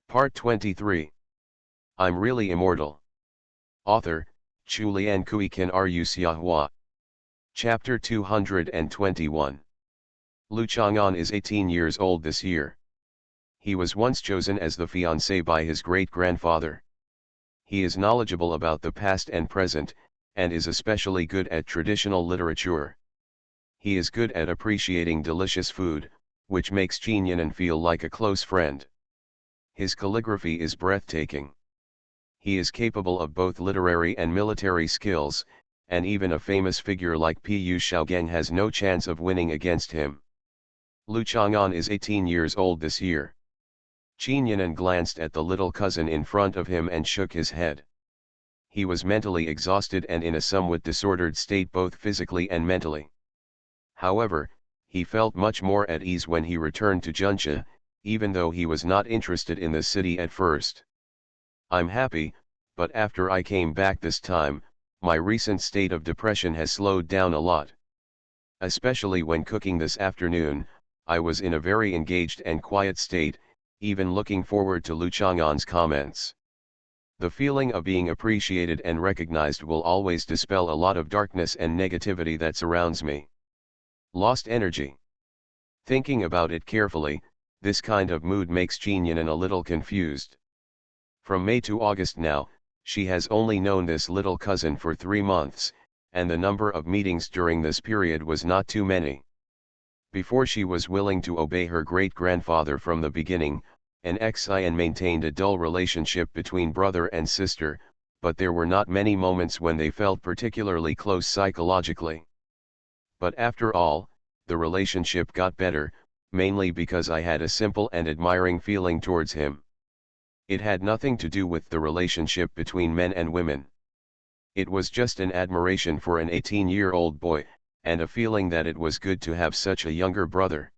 Part 23. I'm Really Immortal. Author, Chulian Kuikan Rusiahua. Chapter 221. Lu Chang'an is 18 years old this year. He was once chosen as the fiancé by his great-grandfather. He is knowledgeable about the past and present, and is especially good at traditional literature. He is good at appreciating delicious food, which makes Jinyanan feel like a close friend. His calligraphy is breathtaking. He is capable of both literary and military skills, and even a famous figure like Pu Shaogeng has no chance of winning against him. Lu Chang'an is 18 years old this year. Jinyanan glanced at the little cousin in front of him and shook his head. He was mentally exhausted and in a somewhat disordered state both physically and mentally. However, he felt much more at ease when he returned to Juncha, even though he was not interested in the city at first. I'm happy, but after I came back this time, my recent state of depression has slowed down a lot. Especially when cooking this afternoon, I was in a very engaged and quiet state, even looking forward to Lu Chang'an's comments. The feeling of being appreciated and recognized will always dispel a lot of darkness and negativity that surrounds me. Lost energy. Thinking about it carefully, this kind of mood makes Jinyanan a little confused. From May to August now, she has only known this little cousin for 3 months, and the number of meetings during this period was not too many. Before she was willing to obey her great-grandfather from the beginning, an Xian maintained a dull relationship between brother and sister, but there were not many moments when they felt particularly close psychologically. But after all, the relationship got better, mainly because I had a simple and admiring feeling towards him. It had nothing to do with the relationship between men and women. It was just an admiration for an 18-year-old boy, and a feeling that it was good to have such a younger brother.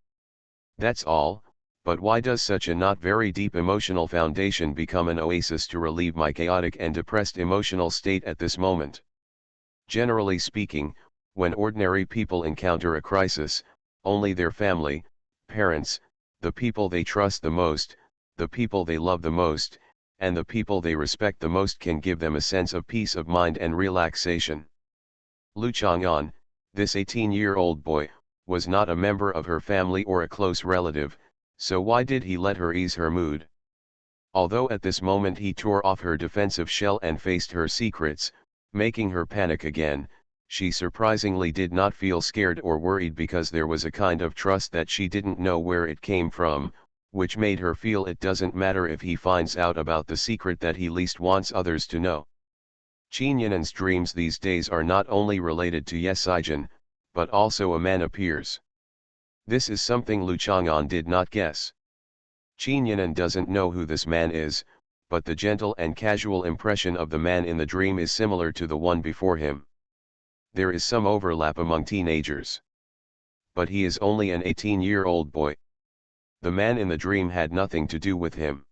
That's all, but why does such a not very deep emotional foundation become an oasis to relieve my chaotic and depressed emotional state at this moment? Generally speaking, when ordinary people encounter a crisis, only their family, parents, the people they trust the most, the people they love the most, and the people they respect the most can give them a sense of peace of mind and relaxation. Lu Chang'an, this 18-year-old boy, was not a member of her family or a close relative, so why did he let her ease her mood? Although at this moment he tore off her defensive shell and faced her secrets, making her panic again, she surprisingly did not feel scared or worried because there was a kind of trust that she didn't know where it came from, which made her feel it doesn't matter if he finds out about the secret that he least wants others to know. Jinyanan's dreams these days are not only related to Yesijin, but also a man appears. This is something Lu Chang'an did not guess. Jinyanan doesn't know who this man is, but the gentle and casual impression of the man in the dream is similar to the one before him. There is some overlap among teenagers. But he is only an 18-year-old boy. The man in the dream had nothing to do with him.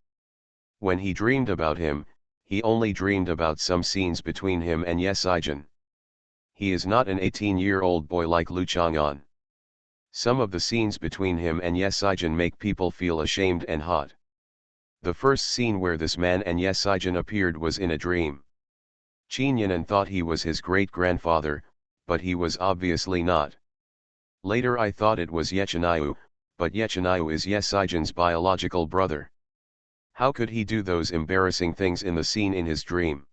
When he dreamed about him, he only dreamed about some scenes between him and Yesijin. He is not an 18-year-old boy like Lu Chang'an. Some of the scenes between him and Yesijin make people feel ashamed and hot. The first scene where this man and Yesijin appeared was in a dream. Jinyanan thought he was his great-grandfather, but he was obviously not. Later I thought it was Yechinayu, but Yechinayu is Yesijin's biological brother. How could he do those embarrassing things in the scene in his dream?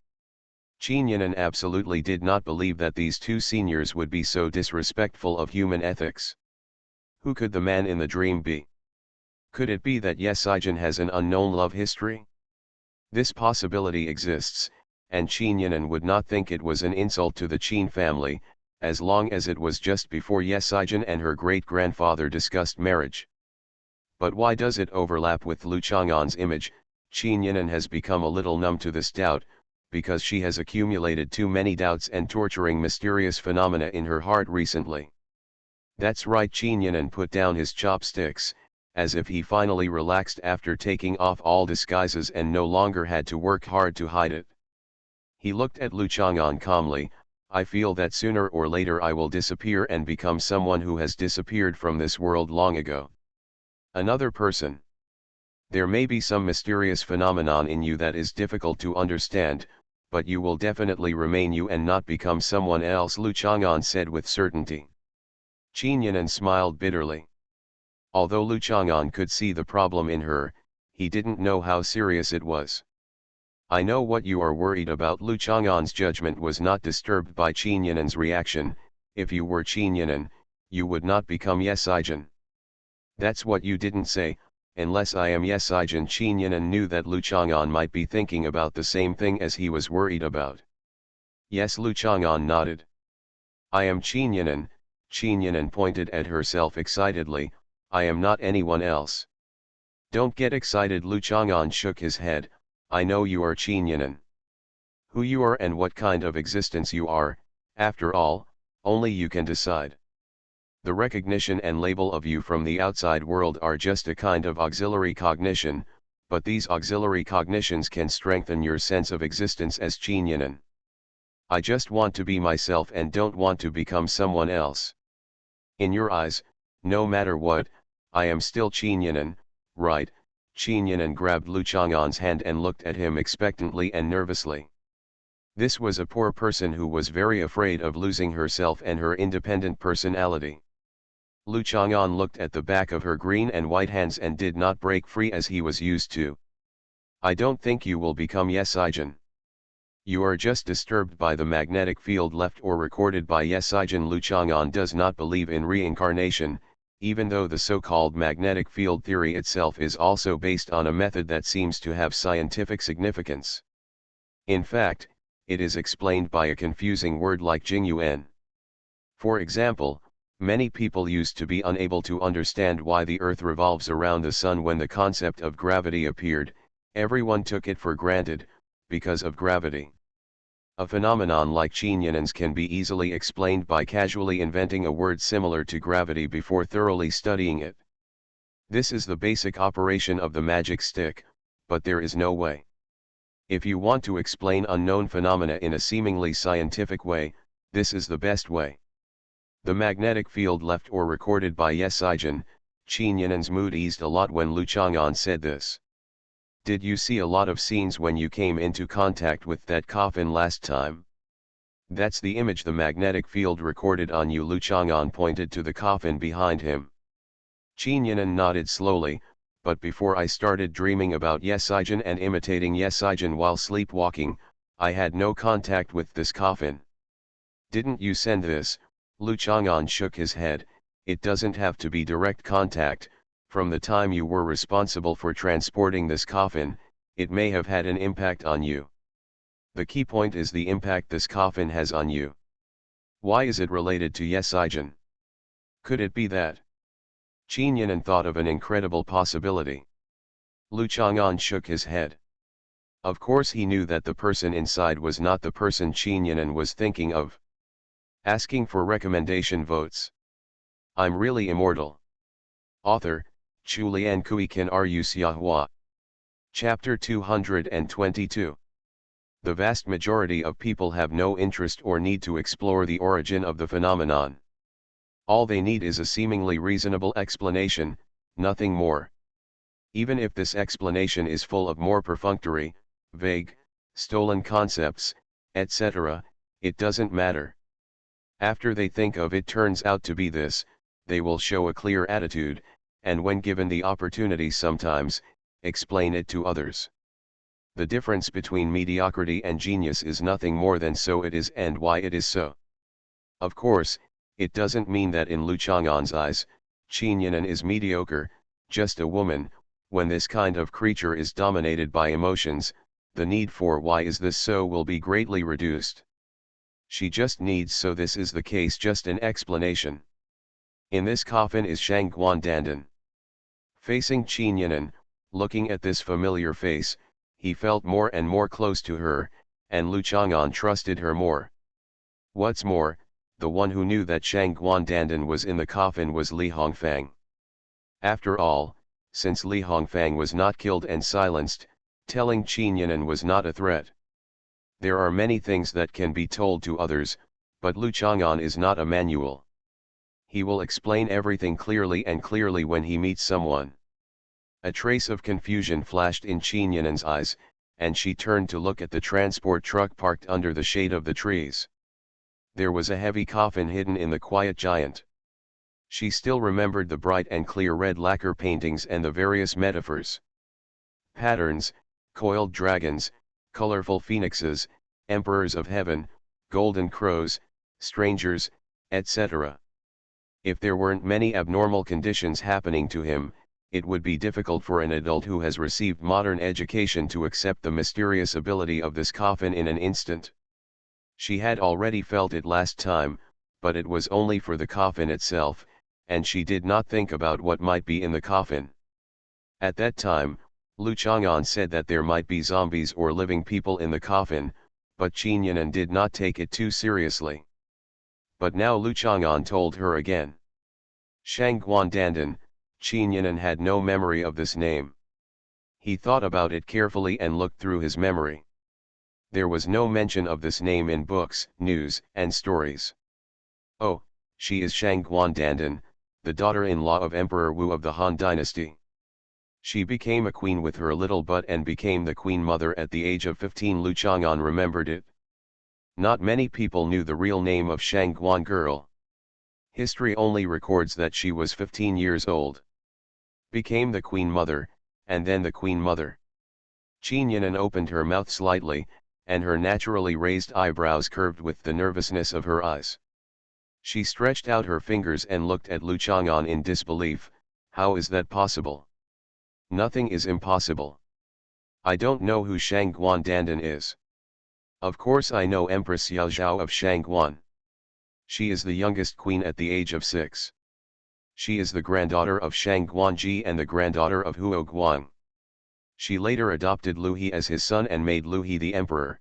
Jinyanan absolutely did not believe that these two seniors would be so disrespectful of human ethics. Who could the man in the dream be? Could it be that Yesijin has an unknown love history? This possibility exists, and Jinyanan would not think it was an insult to the Qin family, as long as it was just before Yesijin and her great-grandfather discussed marriage. But why does it overlap with Lu Chang'an's image? Jinyanan has become a little numb to this doubt, because she has accumulated too many doubts and torturing mysterious phenomena in her heart recently. That's right, Jinyanan put down his chopsticks, as if he finally relaxed after taking off all disguises and no longer had to work hard to hide it. He looked at Lu Chang'an calmly. I feel that sooner or later I will disappear and become someone who has disappeared from this world long ago. Another person. There may be some mysterious phenomenon in you that is difficult to understand, but you will definitely remain you and not become someone else, Lu Chang'an said with certainty. Qin Yan'an smiled bitterly. Although Lu Chang'an could see the problem in her, he didn't know how serious it was. I know what you are worried about. Lu Chang'an's judgment was not disturbed by Qin Yan'an's reaction. If you were Qin Yan'an, you would not become Yesijin. That's what you didn't say. Unless I am Yesijin. Qin Yan'an knew that Lu Chang'an might be thinking about the same thing as he was worried about. Yes, Lu Chang'an nodded. I am Qin Yan'an. Qin Yan'an pointed at herself excitedly. I am not anyone else. Don't get excited. Lu Chang'an shook his head. I know you are Qin Yan'an. Who you are and what kind of existence you are, after all, only you can decide. The recognition and label of you from the outside world are just a kind of auxiliary cognition, but these auxiliary cognitions can strengthen your sense of existence as Qin Yan'an. I just want to be myself and don't want to become someone else. In your eyes, no matter what, I am still Qin Yan'an, right? Qin Yan'an grabbed Lu Chang'an's hand and looked at him expectantly and nervously. This was a poor person who was very afraid of losing herself and her independent personality. Lu Chang'an looked at the back of her green and white hands and did not break free as he was used to. I don't think you will become Yesijin. You are just disturbed by the magnetic field left or recorded by Yesijin. Lu Chang'an does not believe in reincarnation, even though the so-called magnetic field theory itself is also based on a method that seems to have scientific significance. In fact, it is explained by a confusing word like Jingyuan. For example, many people used to be unable to understand why the Earth revolves around the Sun when the concept of gravity appeared. Everyone took it for granted, because of gravity. A phenomenon like Qin Yan'an's can be easily explained by casually inventing a word similar to gravity before thoroughly studying it. This is the basic operation of the magic stick, but there is no way. If you want to explain unknown phenomena in a seemingly scientific way, this is the best way. The magnetic field left or recorded by Yesijin. Qin Yan'an's mood eased a lot when Lu Chang'an said this. Did you see a lot of scenes when you came into contact with that coffin last time? That's the image the magnetic field recorded on you. Lu Chang'an pointed to the coffin behind him. Qin Yan'an nodded slowly, but before I started dreaming about Yesijin and imitating Yesijin while sleepwalking, I had no contact with this coffin. Didn't you send this? Lu Chang'an shook his head. It doesn't have to be direct contact. From the time you were responsible for transporting this coffin, it may have had an impact on you. The key point is the impact this coffin has on you. Why is it related to Yesijin? Could it be that? Qin Yan'an thought of an incredible possibility. Lu Chang'an shook his head. Of course he knew that the person inside was not the person Qin Yan'an was thinking of. Asking for recommendation votes. I'm really immortal. Author, Chulian Kui Kan Ru Xiahua. Chapter 222. The vast majority of people have no interest or need to explore the origin of the phenomenon. All they need is a seemingly reasonable explanation, nothing more. Even if this explanation is full of more perfunctory, vague, stolen concepts, etc., it doesn't matter. After they think of it turns out to be this, they will show a clear attitude, and when given the opportunity sometimes, explain it to others. The difference between mediocrity and genius is nothing more than so it is and why it is so. Of course, it doesn't mean that in Lu Chang'an's eyes, Qin Yan'an is mediocre, just a woman. When this kind of creature is dominated by emotions, the need for why is this so will be greatly reduced. She just needs so this is the case just an explanation. In this coffin is Shangguan Dandan. Facing Qin Yan'an, looking at this familiar face, he felt more and more close to her, and Lu Chang'an trusted her more. What's more, the one who knew that Shangguan Dandan was in the coffin was Li Hongfang. After all, since Li Hongfang was not killed and silenced, telling Qin Yan'an was not a threat. There are many things that can be told to others, but Lu Chang'an is not a manual. He will explain everything clearly and clearly when he meets someone. A trace of confusion flashed in Qin Yinan's eyes, and she turned to look at the transport truck parked under the shade of the trees. There was a heavy coffin hidden in the quiet giant. She still remembered the bright and clear red lacquer paintings and the various metaphors. Patterns, coiled dragons, colorful phoenixes, emperors of heaven, golden crows, strangers, etc. If there weren't many abnormal conditions happening to him, it would be difficult for an adult who has received modern education to accept the mysterious ability of this coffin in an instant. She had already felt it last time, but it was only for the coffin itself, and she did not think about what might be in the coffin. At that time, Lu Chang'an said that there might be zombies or living people in the coffin, but Qin Yinan did not take it too seriously. But now Lu Chang'an told her again. Shangguan Dandan, Qin Yinan had no memory of this name. He thought about it carefully and looked through his memory. There was no mention of this name in books, news, and stories. Oh, she is Shangguan Dandan, the daughter-in-law of Emperor Wu of the Han Dynasty. She became a queen with her little butt and became the queen mother at the age of 15. Lu Chang'an remembered it. Not many people knew the real name of Shangguan girl. History only records that she was 15 years old. Became the queen mother, and then the queen mother. Qin Yinan opened her mouth slightly, and her naturally raised eyebrows curved with the nervousness of her eyes. She stretched out her fingers and looked at Lu Chang'an in disbelief. How is that possible? Nothing is impossible. I don't know who Shangguan Dandan is. Of course I know Empress Xiao Zhao of Shangguan. She is the youngest queen at the age of 6. She is the granddaughter of Shangguan Ji and the granddaughter of Huo Guang. She later adopted Lu He as his son and made Lu He the emperor.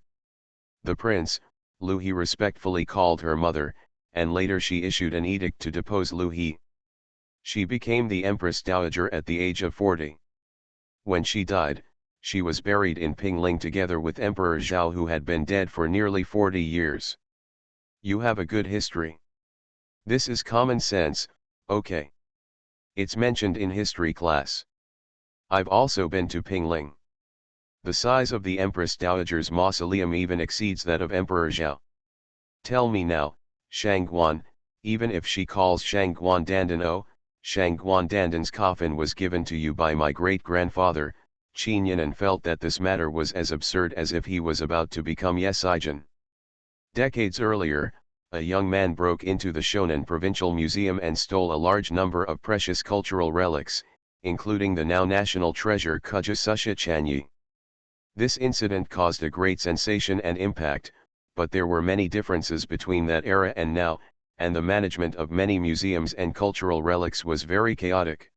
The prince, Lu He respectfully called her mother, and later she issued an edict to depose Lu He. She became the Empress Dowager at the age of 40. When she died, she was buried in Pingling together with Emperor Zhao, who had been dead for nearly 40 years. You have a good history. This is common sense, okay. It's mentioned in history class. I've also been to Pingling. The size of the Empress Dowager's mausoleum even exceeds that of Emperor Zhao. Tell me now, Shangguan, even if she calls Shangguan Dandan, oh, Shangguan Dandan's coffin was given to you by my great-grandfather. Qin Yinan felt that this matter was as absurd as if he was about to become Yesijin. Decades earlier, a young man broke into the Shonan Provincial Museum and stole a large number of precious cultural relics, including the now national treasure Kuja Chanyi. This incident caused a great sensation and impact, but there were many differences between that era and now, and the management of many museums and cultural relics was very chaotic.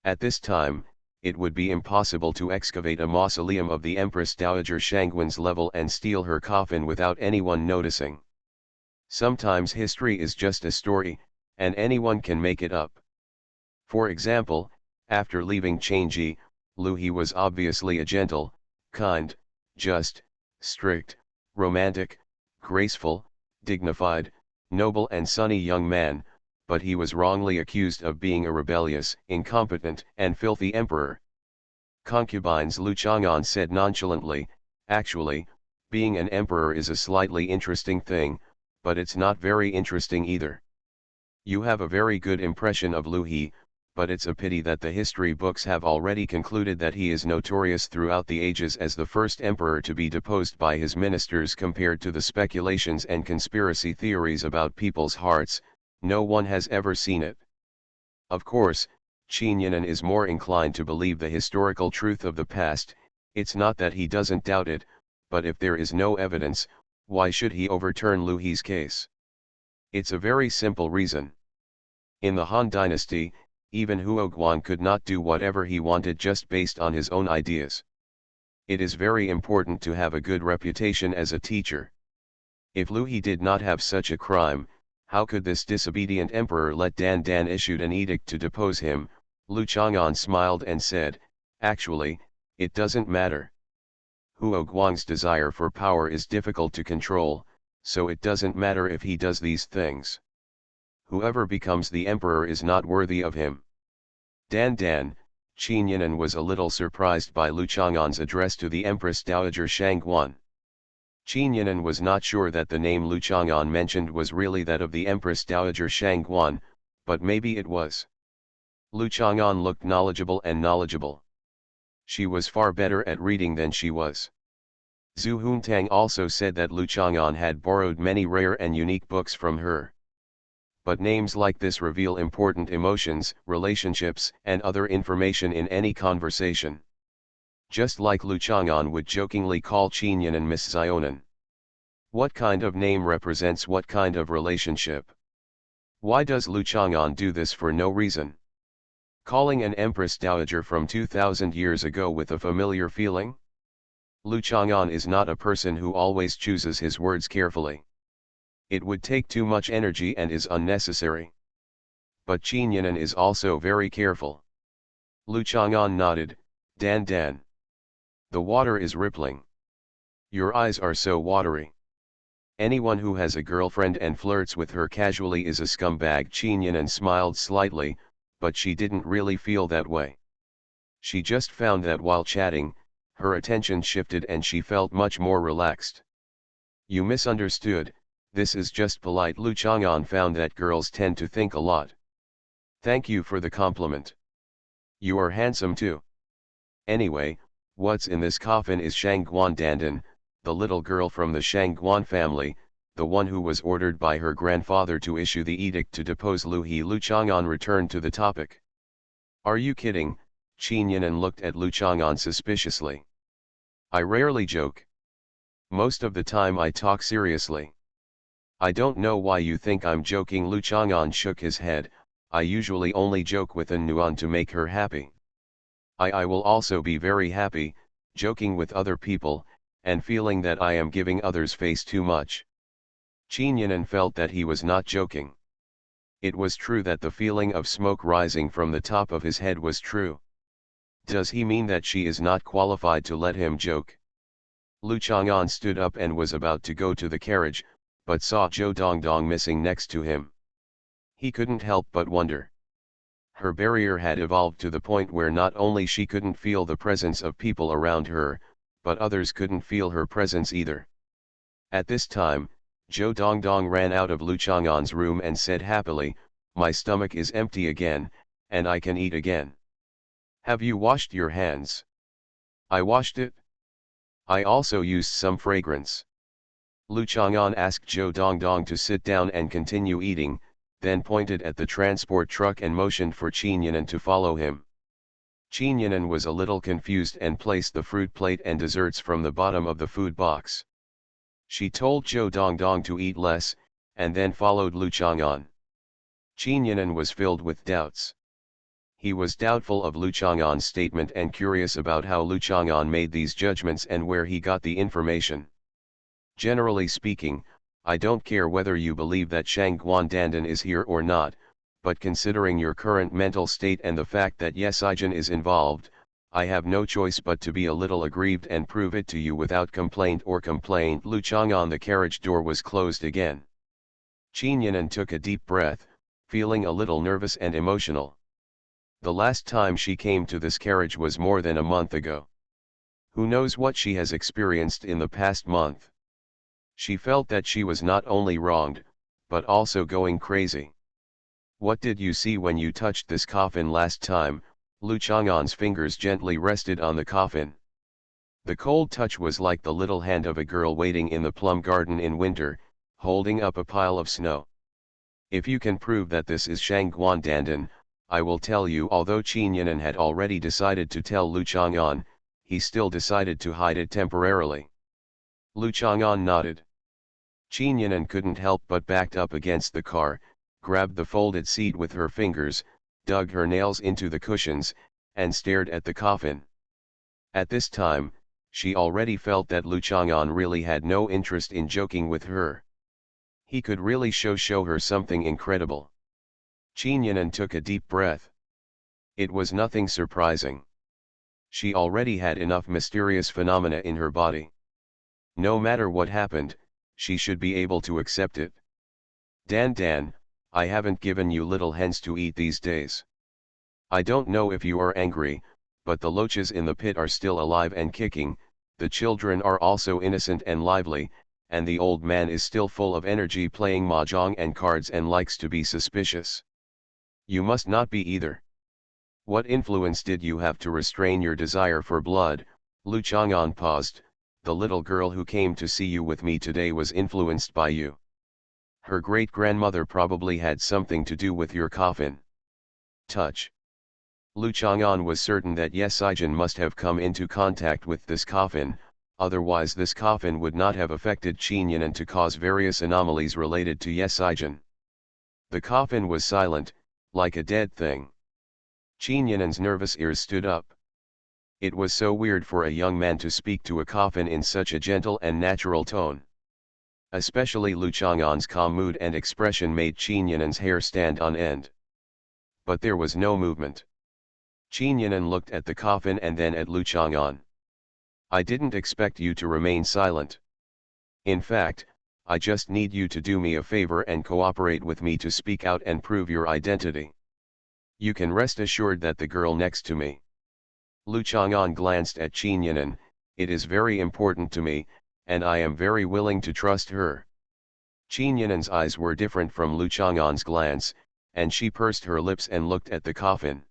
At this time, it would be impossible to excavate a mausoleum of the Empress Dowager Shangguan's level and steal her coffin without anyone noticing. Sometimes history is just a story, and anyone can make it up. For example, after leaving Changji, Lu He was obviously a gentle, kind, just, strict, romantic, graceful, dignified, noble and sunny young man, but he was wrongly accused of being a rebellious, incompetent, and filthy emperor. Concubines, Lu Chang'an said nonchalantly. Actually, being an emperor is a slightly interesting thing, but it's not very interesting either. You have a very good impression of Lu He, but it's a pity that the history books have already concluded that he is notorious throughout the ages as the first emperor to be deposed by his ministers. Compared to the speculations and conspiracy theories about people's hearts, no one has ever seen it. Of course, Qin Yinan is more inclined to believe the historical truth of the past. It's not that he doesn't doubt it, but if there is no evidence, why should he overturn Lu He's case? It's a very simple reason. In the Han Dynasty, even Huo Guang could not do whatever he wanted just based on his own ideas. It is very important to have a good reputation as a teacher. If Lu He did not have such a crime, how could this disobedient emperor let Dan Dan issued an edict to depose him? Lu Chang'an smiled and said, actually, it doesn't matter. Huo Guang's desire for power is difficult to control, so it doesn't matter if he does these things. Whoever becomes the emperor is not worthy of him. Dan Dan, Qin Yinan was a little surprised by Lu Chang'an's address to the Empress Dowager Shangguan. Qin Yinan was not sure that the name Lu Chang'an mentioned was really that of the Empress Dowager Shangguan, but maybe it was. Lu Chang'an looked knowledgeable. She was far better at reading than she was. Zhu Huntang also said that Lu Chang'an had borrowed many rare and unique books from her. But names like this reveal important emotions, relationships, and other information in any conversation. Just like Lu Chang'an would jokingly call Qin Yinan Miss Zionan. What kind of name represents what kind of relationship? Why does Lu Chang'an do this for no reason? Calling an Empress Dowager from 2000 years ago with a familiar feeling? Lu Chang'an is not a person who always chooses his words carefully. It would take too much energy and is unnecessary. But Qin Yinan is also very careful. Lu Chang'an nodded, Dan. The water is rippling. Your eyes are so watery. Anyone who has a girlfriend and flirts with her casually is a scumbag. Qin Yinan smiled slightly, but she didn't really feel that way. She just found that while chatting, her attention shifted and she felt much more relaxed. You misunderstood. This is just polite. Lu Chang'an found that girls tend to think a lot. Thank you for the compliment. You are handsome too. Anyway, what's in this coffin is Shangguan Dandan, the little girl from the Shangguan family, the one who was ordered by her grandfather to issue the edict to depose Lu He. Lu Chang'an returned to the topic. Are you kidding? Qin Yinan looked at Lu Chang'an suspiciously. I rarely joke. Most of the time I talk seriously. I don't know why you think I'm joking. Lu Chang'an shook his head. I usually only joke with An Nuan to make her happy. I will also be very happy, joking with other people, and feeling that I am giving others face too much. Qin Yinan felt that he was not joking. It was true that the feeling of smoke rising from the top of his head was true. Does he mean that she is not qualified to let him joke? Lu Chang'an stood up and was about to go to the carriage, but saw Zhou Dongdong missing next to him. He couldn't help but wonder. Her barrier had evolved to the point where not only she couldn't feel the presence of people around her, but others couldn't feel her presence either. At this time, Zhou Dongdong ran out of Lu Chang'an's room and said happily, my stomach is empty again, and I can eat again. Have you washed your hands? I washed it. I also used some fragrance. Lu Chang'an asked Zhou Dongdong to sit down and continue eating, then pointed at the transport truck and motioned for Qin Yinan to follow him. Qin Yinan was a little confused and placed the fruit plate and desserts from the bottom of the food box. She told Zhou Dongdong to eat less, and then followed Lu Chang'an. Qin Yinan was filled with doubts. He was doubtful of Lu Chang'an's statement and curious about how Lu Chang'an made these judgments and where he got the information. Generally speaking, I don't care whether you believe that Shangguan Dandan is here or not, but considering your current mental state and the fact that Yesijin is involved, I have no choice but to be a little aggrieved and prove it to you without complaint or complaint. Lu Chang'an. The carriage door was closed again. Qin Yinan took a deep breath, feeling a little nervous and emotional. The last time she came to this carriage was more than a month ago. Who knows what she has experienced in the past month? She felt that she was not only wronged, but also going crazy. What did you see when you touched this coffin last time? Lu Chang'an's fingers gently rested on the coffin. The cold touch was like the little hand of a girl waiting in the plum garden in winter, holding up a pile of snow. If you can prove that this is Shangguan Dandan, I will tell you. Although Qin Yinan had already decided to tell Lu Chang'an, he still decided to hide it temporarily. Lu Chang'an nodded. Qin Yinan couldn't help but backed up against the car, grabbed the folded seat with her fingers, dug her nails into the cushions, and stared at the coffin. At this time, she already felt that Lu Chang'an really had no interest in joking with her. He could really show her something incredible. Qin Yinan took a deep breath. It was nothing surprising. She already had enough mysterious phenomena in her body. No matter what happened, she should be able to accept it. Dan, I haven't given you little hens to eat these days. I don't know if you are angry, but the loaches in the pit are still alive and kicking, the children are also innocent and lively, and the old man is still full of energy playing mahjong and cards and likes to be suspicious. You must not be either. What influence did you have to restrain your desire for blood? Lu Chang'an paused. The little girl who came to see you with me today was influenced by you. Her great-grandmother probably had something to do with your coffin. Touch. Lu Chang'an was certain that Ye Sijin must have come into contact with this coffin, otherwise this coffin would not have affected Qin Yinan to cause various anomalies related to Ye Sijin. The coffin was silent, like a dead thing. Qin Yinan's nervous ears stood up. It was so weird for a young man to speak to a coffin in such a gentle and natural tone. Especially Lu Chang'an's calm mood and expression made Qin Yinan's hair stand on end. But there was no movement. Qin Yinan looked at the coffin and then at Lu Chang'an. I didn't expect you to remain silent. In fact, I just need you to do me a favor and cooperate with me to speak out and prove your identity. You can rest assured that the girl next to me. Lu Chang'an glanced at Qin Yinan. It is very important to me, and I am very willing to trust her. Qin Yinan's eyes were different from Lu Chang'an's glance, and she pursed her lips and looked at the coffin.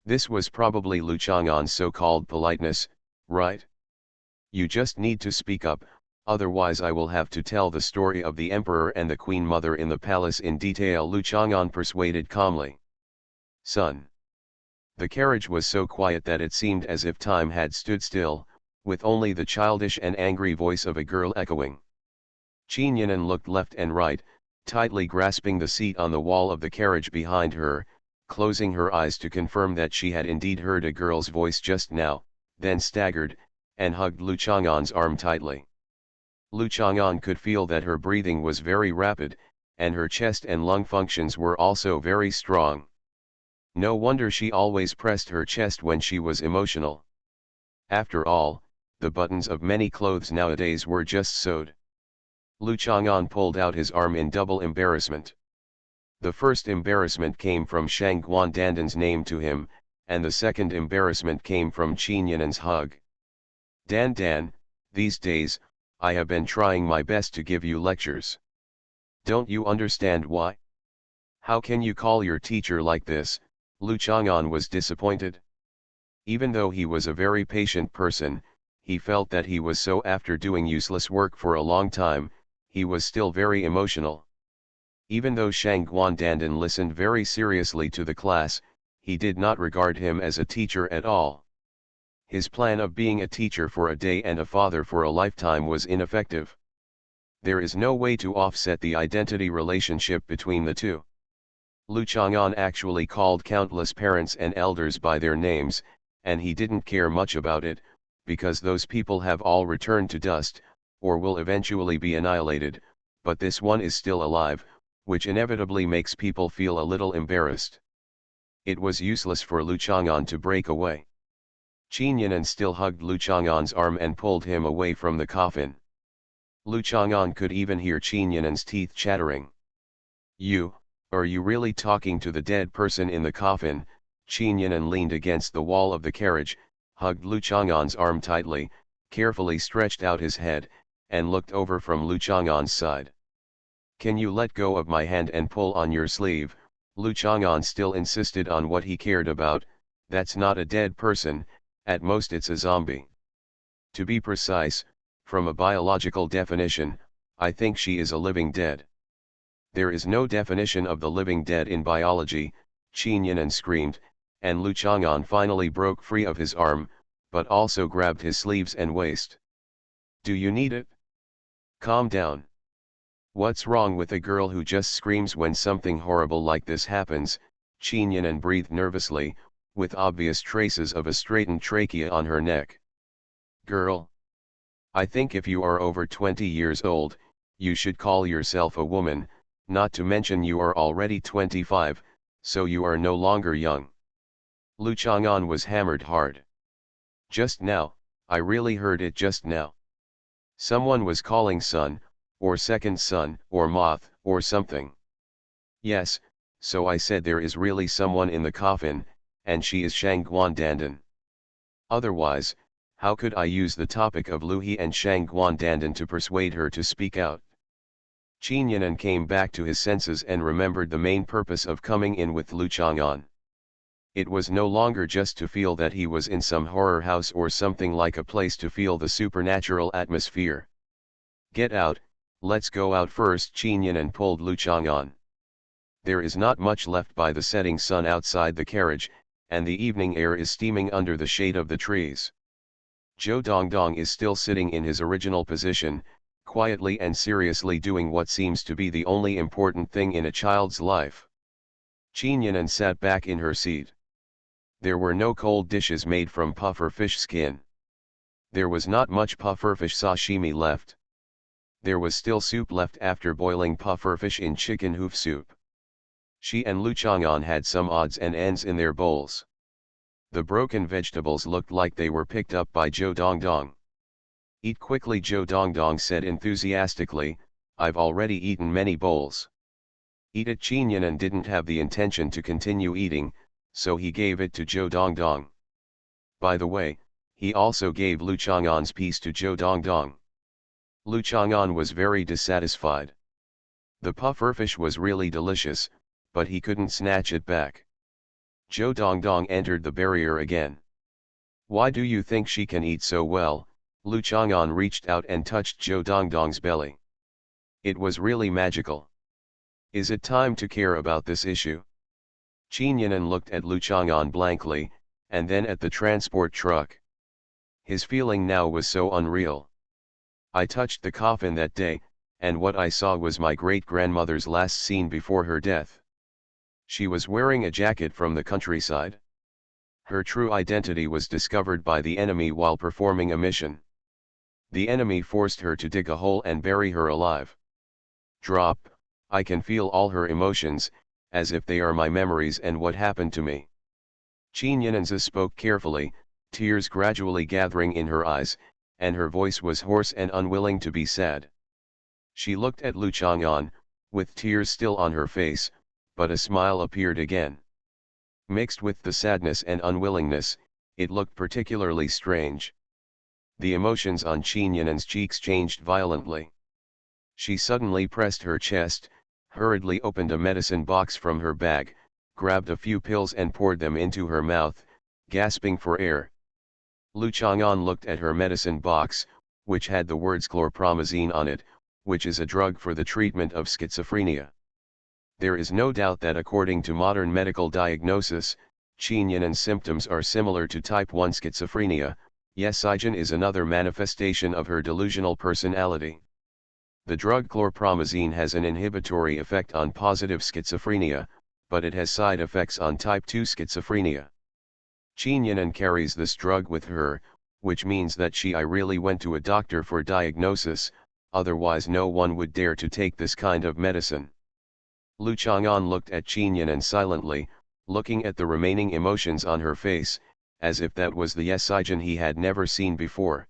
This was probably Lu Chang'an's so-called politeness, right? You just need to speak up, otherwise I will have to tell the story of the emperor and the queen mother in the palace in detail, Lu Chang'an persuaded calmly. Son. The carriage was so quiet that it seemed as if time had stood still, with only the childish and angry voice of a girl echoing. Qin Yinan looked left and right, tightly grasping the seat on the wall of the carriage behind her, closing her eyes to confirm that she had indeed heard a girl's voice just now, then staggered, and hugged Lu Chang'an's arm tightly. Lu Chang'an could feel that her breathing was very rapid, and her chest and lung functions were also very strong. No wonder she always pressed her chest when she was emotional. After all, the buttons of many clothes nowadays were just sewed. Lu Chang'an pulled out his arm in double embarrassment. The first embarrassment came from Shang Guandandan's name to him, and the second embarrassment came from Qin Yinan's hug. Dan Dan, these days, I have been trying my best to give you lectures. Don't you understand why? How can you call your teacher like this? Lu Chang'an was disappointed. Even though he was a very patient person, he felt that he was so after doing useless work for a long time, he was still very emotional. Even though Shang Guandandan listened very seriously to the class, he did not regard him as a teacher at all. His plan of being a teacher for a day and a father for a lifetime was ineffective. There is no way to offset the identity relationship between the two. Lu Chang'an actually called countless parents and elders by their names, and he didn't care much about it, because those people have all returned to dust, or will eventually be annihilated, but this one is still alive, which inevitably makes people feel a little embarrassed. It was useless for Lu Chang'an to break away. Qin Yinan still hugged Lu Chang'an's arm and pulled him away from the coffin. Lu Chang'an could even hear Qin Yinan's teeth chattering. Are you really talking to the dead person in the coffin? Qin Yinan leaned against the wall of the carriage, hugged Lu Chang'an's arm tightly, carefully stretched out his head, and looked over from Lu Chang'an's side. Can you let go of my hand and pull on your sleeve? Lu Chang'an still insisted on what he cared about. That's not a dead person, at most it's a zombie. To be precise, from a biological definition, I think she is a living dead. There is no definition of the living dead in biology, Qin Yinan screamed, and Lu Chang'an finally broke free of his arm, but also grabbed his sleeves and waist. Do you need it? Calm down. What's wrong with a girl who just screams when something horrible like this happens? Qin Yinan breathed nervously, with obvious traces of a straightened trachea on her neck. Girl? I think if you are over 20 years old, you should call yourself a woman, not to mention you are already 25, so you are no longer young. Lu Chang'an was hammered hard. Just now, I really heard it just now. Someone was calling son, or second son, or moth, or something. Yes, so I said there is really someone in the coffin, and she is Shangguandandan. Otherwise, how could I use the topic of Luhi and Shangguandandan to persuade her to speak out? Qin Yan'an came back to his senses and remembered the main purpose of coming in with Lu Chang'an. It was no longer just to feel that he was in some horror house or something like a place to feel the supernatural atmosphere. Get out, let's go out first. Qin Yan'an pulled Lu Chang'an. There is not much left by the setting sun outside the carriage, and the evening air is steaming under the shade of the trees. Zhou Dongdong is still sitting in his original position, quietly and seriously doing what seems to be the only important thing in a child's life. Qin Yan'an sat back in her seat. There were no cold dishes made from puffer fish skin. There was not much pufferfish sashimi left. There was still soup left after boiling pufferfish in chicken hoof soup. She and Lu Chang'an had some odds and ends in their bowls. The broken vegetables looked like they were picked up by Zhou Dongdong. Eat quickly, Zhou Dongdong said enthusiastically, I've already eaten many bowls. Eat it. Qin Yan'an didn't have the intention to continue eating, so he gave it to Zhou Dongdong. By the way, he also gave Lu Chang'an's piece to Zhou Dongdong. Lu Chang'an was very dissatisfied. The pufferfish was really delicious, but he couldn't snatch it back. Zhou Dongdong entered the barrier again. Why do you think she can eat so well? Lu Chang'an reached out and touched Zhou Dongdong's belly. It was really magical. Is it time to care about this issue? Qin Yan'an looked at Lu Chang'an blankly, and then at the transport truck. His feeling now was so unreal. I touched the coffin that day, and what I saw was my great-grandmother's last scene before her death. She was wearing a jacket from the countryside. Her true identity was discovered by the enemy while performing a mission. The enemy forced her to dig a hole and bury her alive. Drop, I can feel all her emotions, as if they are my memories and what happened to me. Qin Yan'an spoke carefully, tears gradually gathering in her eyes, and her voice was hoarse and unwilling to be sad. She looked at Lu Chang'an, with tears still on her face, but a smile appeared again. Mixed with the sadness and unwillingness, it looked particularly strange. The emotions on Qin Yan'an's cheeks changed violently. She suddenly pressed her chest, hurriedly opened a medicine box from her bag, grabbed a few pills and poured them into her mouth, gasping for air. Lu Chang'an looked at her medicine box, which had the words chlorpromazine on it, which is a drug for the treatment of schizophrenia. There is no doubt that according to modern medical diagnosis, Qin Yan'an's symptoms are similar to type 1 schizophrenia. Yesigen is another manifestation of her delusional personality. The drug chlorpromazine has an inhibitory effect on positive schizophrenia, but it has side effects on type 2 schizophrenia. Qin Yan'an carries this drug with her, which means that I really went to a doctor for diagnosis, otherwise no one would dare to take this kind of medicine. Lu Chang'an looked at Qin Yan'an silently, looking at the remaining emotions on her face, as if that was the Yesigen he had never seen before.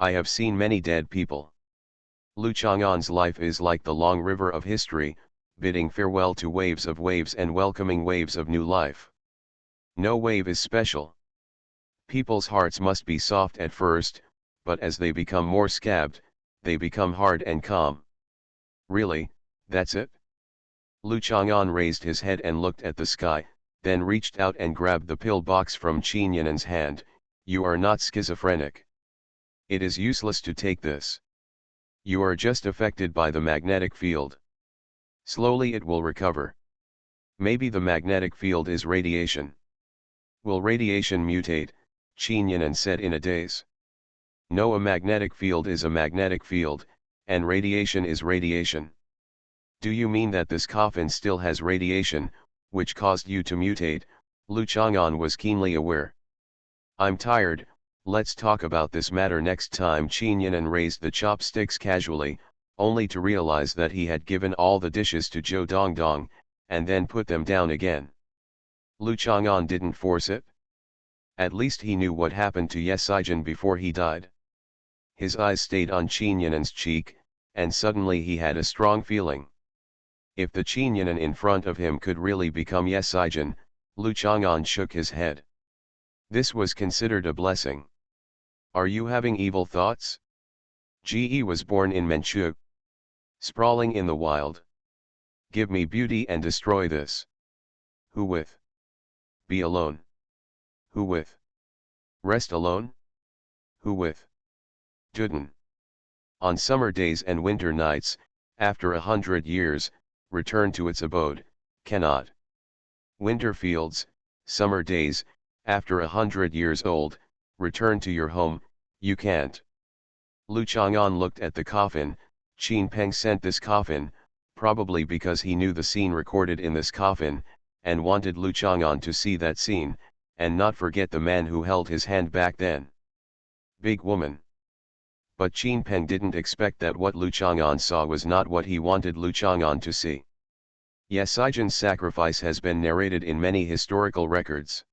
I have seen many dead people. Lu Chang'an's life is like the long river of history, bidding farewell to waves and welcoming waves of new life. No wave is special. People's hearts must be soft at first, but as they become more scabbed, they become hard and calm. Really, that's it? Lu Chang'an raised his head and looked at the sky, then reached out and grabbed the pill box from Qin Yan'an's hand. You are not schizophrenic. It is useless to take this. You are just affected by the magnetic field. Slowly it will recover. Maybe the magnetic field is radiation. Will radiation mutate? Qin Yan'an said in a daze. No, a magnetic field is a magnetic field, and radiation is radiation. Do you mean that this coffin still has radiation, which caused you to mutate? Lu Chang'an was keenly aware. I'm tired, let's talk about this matter next time. Qin Yan'an raised the chopsticks casually, only to realize that he had given all the dishes to Zhou Dongdong, and then put them down again. Lu Chang'an didn't force it. At least he knew what happened to Yesigen before he died. His eyes stayed on Qin Yan'an's cheek, and suddenly he had a strong feeling. If the Qin Yan'an in front of him could really become Yesigen, Lu Chang'an shook his head. This was considered a blessing. Are you having evil thoughts? Ge was born in Manchu, sprawling in the wild. Give me beauty and destroy this. Who with? Be alone. Who with? Rest alone? Who with? Duden. On summer days and winter nights, after 100 years, return to its abode, cannot. Winter fields, summer days, after 100 years old, return to your home, you can't. Lu Chang'an looked at the coffin. Qin Peng sent this coffin, probably because he knew the scene recorded in this coffin, and wanted Lu Chang'an to see that scene, and not forget the man who held his hand back then. Big woman. But Qin Peng didn't expect that what Lu Chang'an saw was not what he wanted Lu Chang'an to see. Yesaijan's sacrifice has been narrated in many historical records.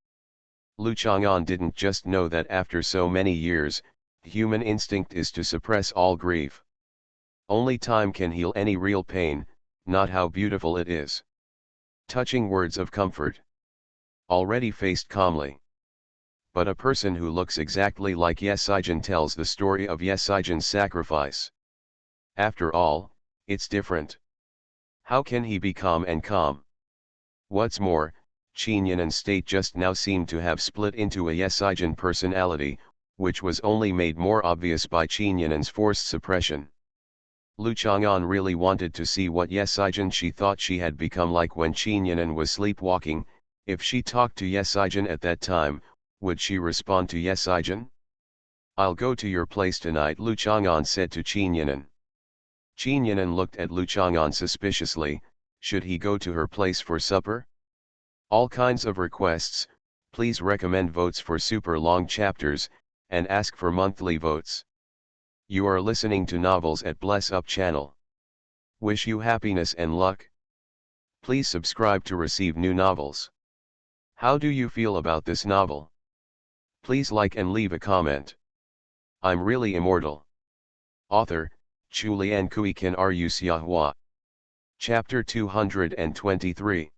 Lu Chang'an didn't just know that after so many years, human instinct is to suppress all grief. Only time can heal any real pain, not how beautiful it is. Touching words of comfort. Already faced calmly. But a person who looks exactly like Yesaijan tells the story of Yesaijan's sacrifice. After all, it's different. How can he be calm and calm? What's more, Qin Yinan's state just now seemed to have split into a Yesaijan personality, which was only made more obvious by Qin Yinan's forced suppression. Lu Chang'an really wanted to see what Yesaijan she thought she had become like when Qin Yinan was sleepwalking. If she talked to Yesaijan at that time, would she respond to Yesaijan? I'll go to your place tonight, Lu Chang'an said to Qin Yinan. Qin Yinan looked at Lu Chang'an suspiciously. Should he go to her place for supper? All kinds of requests. Please recommend votes for super long chapters, and ask for monthly votes. You are listening to Novels at Bless Up channel. Wish you happiness and luck. Please subscribe to receive new novels. How do you feel about this novel? Please like and leave a comment. I'm really immortal. Author, Chulian Kuikan Ru Xiahua. Chapter 223.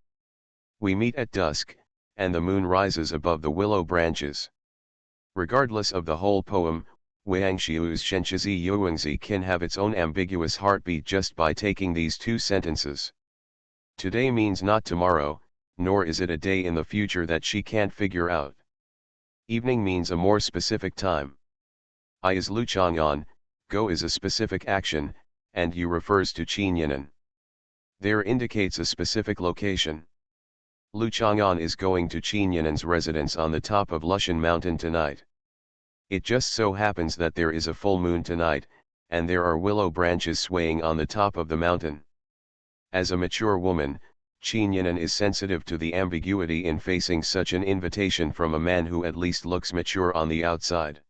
We meet at dusk, and the moon rises above the willow branches. Regardless of the whole poem, Wangxiu's Shenchizi Yuangzi can have its own ambiguous heartbeat just by taking these two sentences. Today means not tomorrow, nor is it a day in the future that she can't figure out. Evening means a more specific time. I is Lu Chang'an, go is a specific action, and you refers to Qin Yinan. There indicates a specific location. Lu Chang'an is going to Qin Yinan's residence on the top of Lushan Mountain tonight. It just so happens that there is a full moon tonight, and there are willow branches swaying on the top of the mountain. As a mature woman, Qin Yinan is sensitive to the ambiguity in facing such an invitation from a man who at least looks mature on the outside.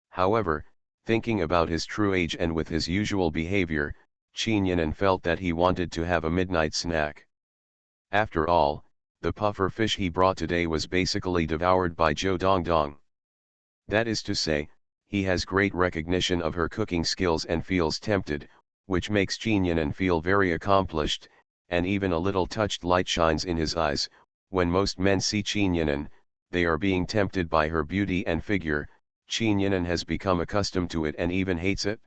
However, thinking about his true age and with his usual behavior, Qin Yinan felt that he wanted to have a midnight snack. After all, the puffer fish he brought today was basically devoured by Zhou Dongdong. That is to say, he has great recognition of her cooking skills and feels tempted, which makes Qin Yinan feel very accomplished, and even a little touched light shines in his eyes. When most men see Qin Yinan, they are being tempted by her beauty and figure. Qin Yinan has become accustomed to it and even hates it.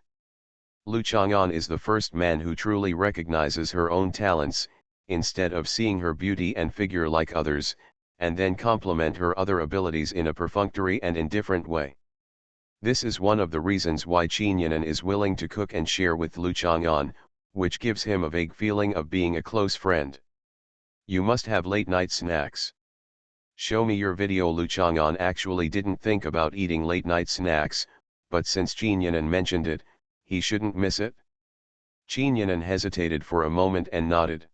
Lu Chang'an is the first man who truly recognizes her own talents, instead of seeing her beauty and figure like others, and then compliment her other abilities in a perfunctory and indifferent way. This is one of the reasons why Qin Yinan is willing to cook and share with Lu Chang'an, which gives him a vague feeling of being a close friend. You must have late-night snacks. Show me your video. Lu Chang'an actually didn't think about eating late-night snacks, but since Qin Yinan mentioned it, he shouldn't miss it. Qin Yinan hesitated for a moment and nodded.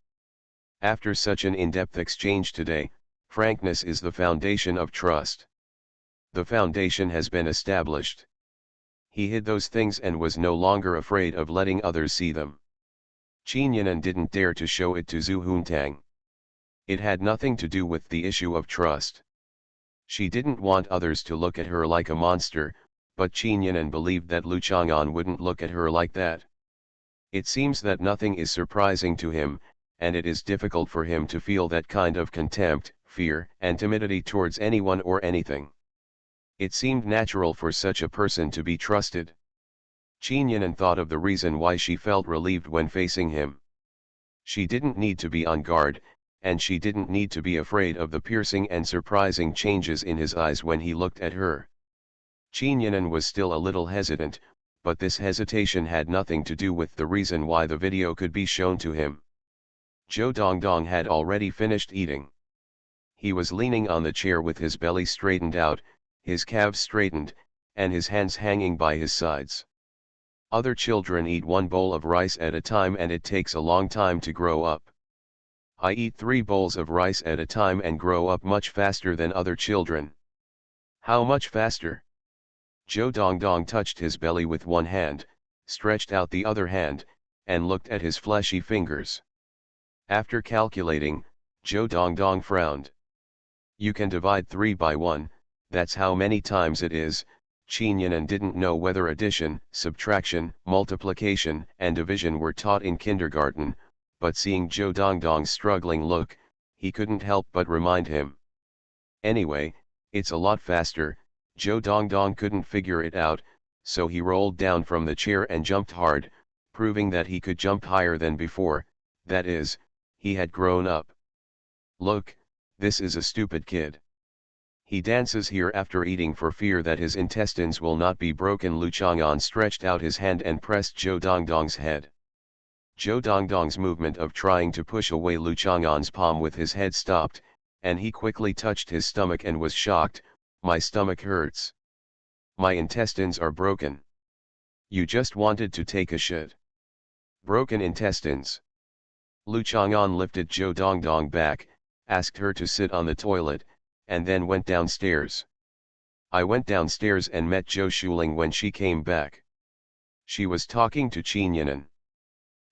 After such an in-depth exchange today, frankness is the foundation of trust. The foundation has been established. He hid those things and was no longer afraid of letting others see them. Qin Yinan didn't dare to show it to Zhu Huntang. It had nothing to do with the issue of trust. She didn't want others to look at her like a monster, but Qin Yinan believed that Lu Chang'an wouldn't look at her like that. It seems that nothing is surprising to him, and it is difficult for him to feel that kind of contempt fear and timidity towards anyone or anything. It seemed natural for such a person to be trusted. Qinyanan thought of the reason why she felt relieved when facing him. She didn't need to be on guard, and she didn't need to be afraid of the piercing and surprising changes in his eyes when he looked at her. Qinyanan was still a little hesitant, but this hesitation had nothing to do with the reason why the video could be shown to him. Zhou Dongdong had already finished eating. He was leaning on the chair with his belly straightened out, his calves straightened, and his hands hanging by his sides. Other children eat one bowl of rice at a time and it takes a long time to grow up. I eat 3 bowls of rice at a time and grow up much faster than other children. How much faster? Zhou Dongdong touched his belly with one hand, stretched out the other hand, and looked at his fleshy fingers. After calculating, Zhou Dongdong frowned. You can divide 3 by 1, that's how many times it is. Qinyanan didn't know whether addition, subtraction, multiplication, and division were taught in kindergarten, but seeing Zhou Dongdong's struggling look, he couldn't help but remind him. Anyway, it's a lot faster. Zhou Dongdong couldn't figure it out, so he rolled down from the chair and jumped hard, proving that he could jump higher than before, that is, he had grown up. Look, this is a stupid kid. He dances here after eating for fear that his intestines will not be broken. Lu Chang'an stretched out his hand and pressed Zhou Dongdong's head. Zhou Dongdong's movement of trying to push away Lu Chang'an's palm with his head stopped, and he quickly touched his stomach and was shocked. My stomach hurts. My intestines are broken. You just wanted to take a shit. Broken intestines. Lu Chang'an lifted Zhou Dongdong back, asked her to sit on the toilet, and then went downstairs. I went downstairs and met Zhou Shuling when she came back. She was talking to Qinyanan.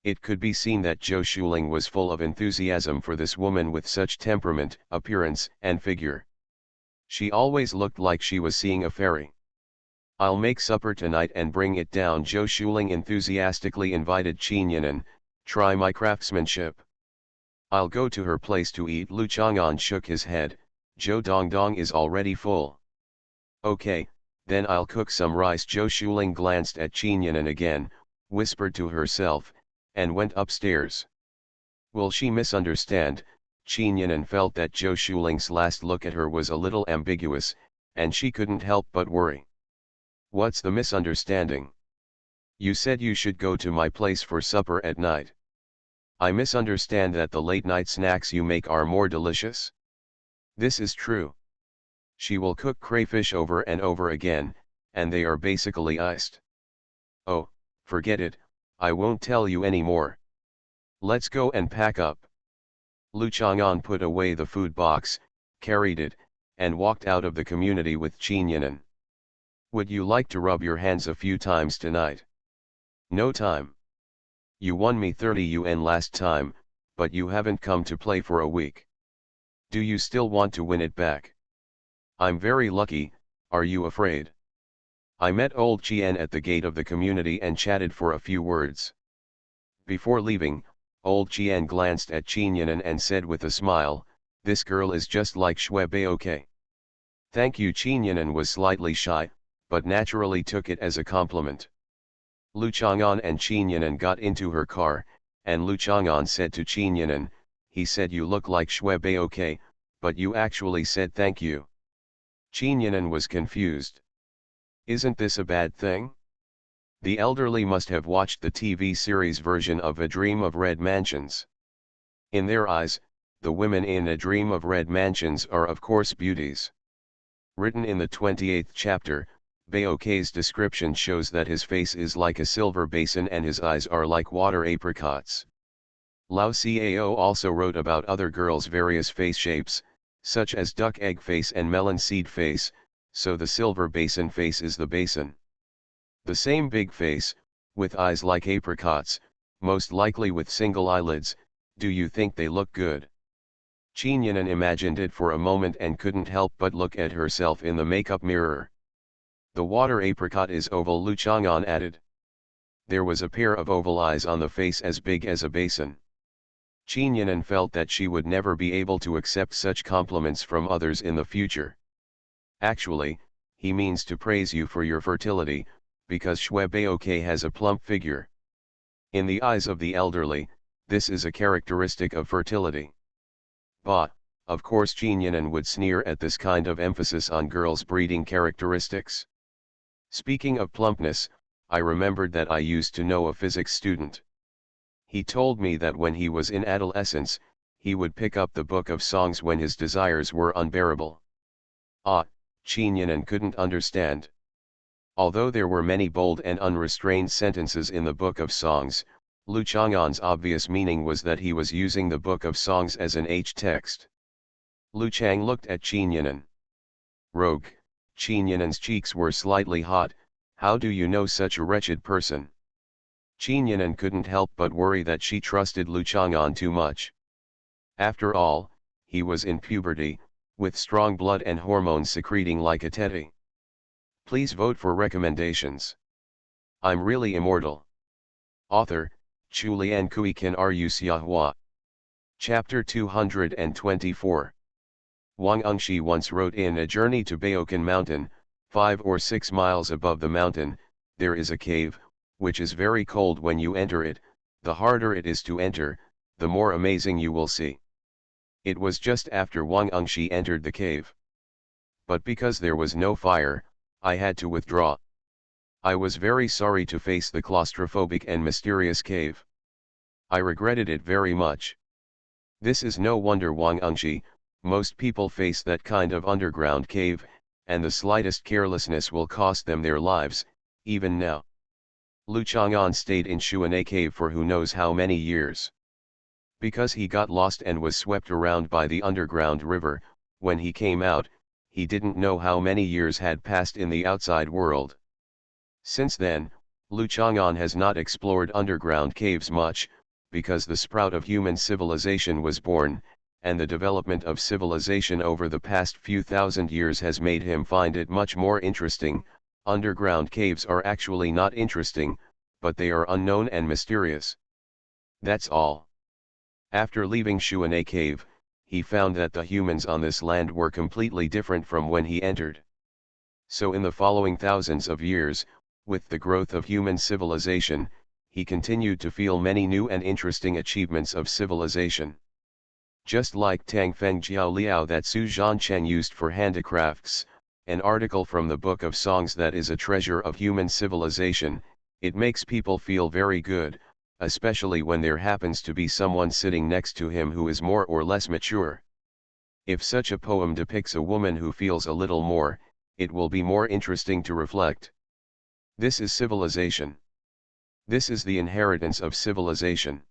It could be seen that Zhou Shuling was full of enthusiasm for this woman with such temperament, appearance, and figure. She always looked like she was seeing a fairy. I'll make supper tonight and bring it down. Zhou Shuling enthusiastically invited Qinyanan, try my craftsmanship. I'll go to her place to eat. Lu Chang'an shook his head. Zhou Dongdong is already full. Okay, then I'll cook some rice. Zhou Shuling glanced at Qinyanan again, whispered to herself, and went upstairs. Will she misunderstand? Qinyanan felt that Zhou Shuling's last look at her was a little ambiguous, and she couldn't help but worry. What's the misunderstanding? You said you should go to my place for supper at night. I misunderstand that the late-night snacks you make are more delicious. This is true. She will cook crayfish over and over again, and they are basically iced. Oh, forget it, I won't tell you anymore. Let's go and pack up. Lu Chang'an put away the food box, carried it, and walked out of the community with Qinyanan. Would you like to rub your hands a few times tonight? No time. You won me 30 yuan last time, but you haven't come to play for a week. Do you still want to win it back? I'm very lucky, are you afraid? I met old Qian at the gate of the community and chatted for a few words. Before leaving, old Qian glanced at Qinyanan and said with a smile, this girl is just like Shui Baoke. Thank you. Qinyanan was slightly shy, but naturally took it as a compliment. Lu Chang'an and Qinyanan got into her car, and Lu Chang'an said to Qinyanan, he said you look like Shui Baoke, but you actually said thank you. Qinyanan was confused. Isn't this a bad thing? The elderly must have watched the TV series version of A Dream of Red Mansions. In their eyes, the women in A Dream of Red Mansions are of course beauties. Written in the 28th chapter, Baoke's description shows that his face is like a silver basin and his eyes are like water apricots. Lao Cao also wrote about other girls' various face shapes, such as duck egg face and melon seed face, so the silver basin face is the basin. The same big face, with eyes like apricots, most likely with single eyelids. Do you think they look good? Qinyanan imagined it for a moment and couldn't help but look at herself in the makeup mirror. The water apricot is oval, Lu Chang'an added. There was a pair of oval eyes on the face as big as a basin. Qin felt that she would never be able to accept such compliments from others in the future. Actually, he means to praise you for your fertility, because Xue Baoke has a plump figure. In the eyes of the elderly, this is a characteristic of fertility. But, of course Qin would sneer at this kind of emphasis on girls' breeding characteristics. Speaking of plumpness, I remembered that I used to know a physics student. He told me that when he was in adolescence, he would pick up the book of songs when his desires were unbearable. Qin couldn't understand. Although there were many bold and unrestrained sentences in the book of songs, Lu Chang'an's obvious meaning was that he was using the book of songs as an H-text. Lu Chang looked at Qin. Rogue, Qin's cheeks were slightly hot. How do you know such a wretched person? Qin couldn't help but worry that she trusted Lu Chang'an too much. After all, he was in puberty, with strong blood and hormones secreting like a teddy. Please vote for recommendations. I'm really immortal. Author, Chulian Kui Kan Ru Xiahua. Chapter 224. Wang Engshi once wrote, in A Journey to Baokan Mountain, 5 or 6 miles above the mountain, there is a cave, which is very cold when you enter it. The harder it is to enter, the more amazing you will see. It was just after Wang Engshi entered the cave. But because there was no fire, I had to withdraw. I was very sorry to face the claustrophobic and mysterious cave. I regretted it very much. This is no wonder, Wang Engshi. Most people face that kind of underground cave, and the slightest carelessness will cost them their lives, even now. Lu Chang'an stayed in Shuanei cave for who knows how many years. Because he got lost and was swept around by the underground river, when he came out, he didn't know how many years had passed in the outside world. Since then, Lu Chang'an has not explored underground caves much, because the sprout of human civilization was born, and the development of civilization over the past few thousand years has made him find it much more interesting. Underground caves are actually not interesting, but they are unknown and mysterious. That's all. After leaving Shuanei cave, he found that the humans on this land were completely different from when he entered. So in the following thousands of years, with the growth of human civilization, he continued to feel many new and interesting achievements of civilization. Just like Tang Feng Jiao Liao that Su Zhancheng used for handicrafts, an article from the Book of Songs that is a treasure of human civilization, it makes people feel very good, especially when there happens to be someone sitting next to him who is more or less mature. If such a poem depicts a woman who feels a little more, it will be more interesting to reflect. This is civilization. This is the inheritance of civilization.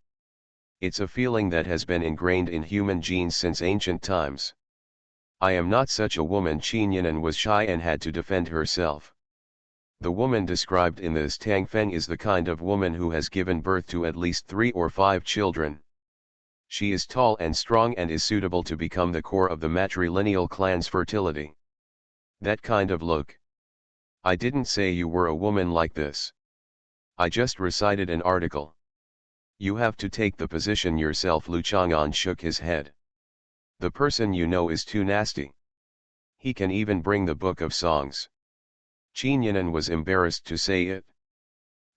It's a feeling that has been ingrained in human genes since ancient times. I am not such a woman. Qin was shy and had to defend herself. The woman described in this Tang Feng is the kind of woman who has given birth to at least 3 or 5 children. She is tall and strong and is suitable to become the core of the matrilineal clan's fertility. That kind of look. I didn't say you were a woman like this. I just recited an article. You have to take the position yourself. Lu Chang'an shook his head. The person you know is too nasty. He can even bring the book of songs. Qin was embarrassed to say it.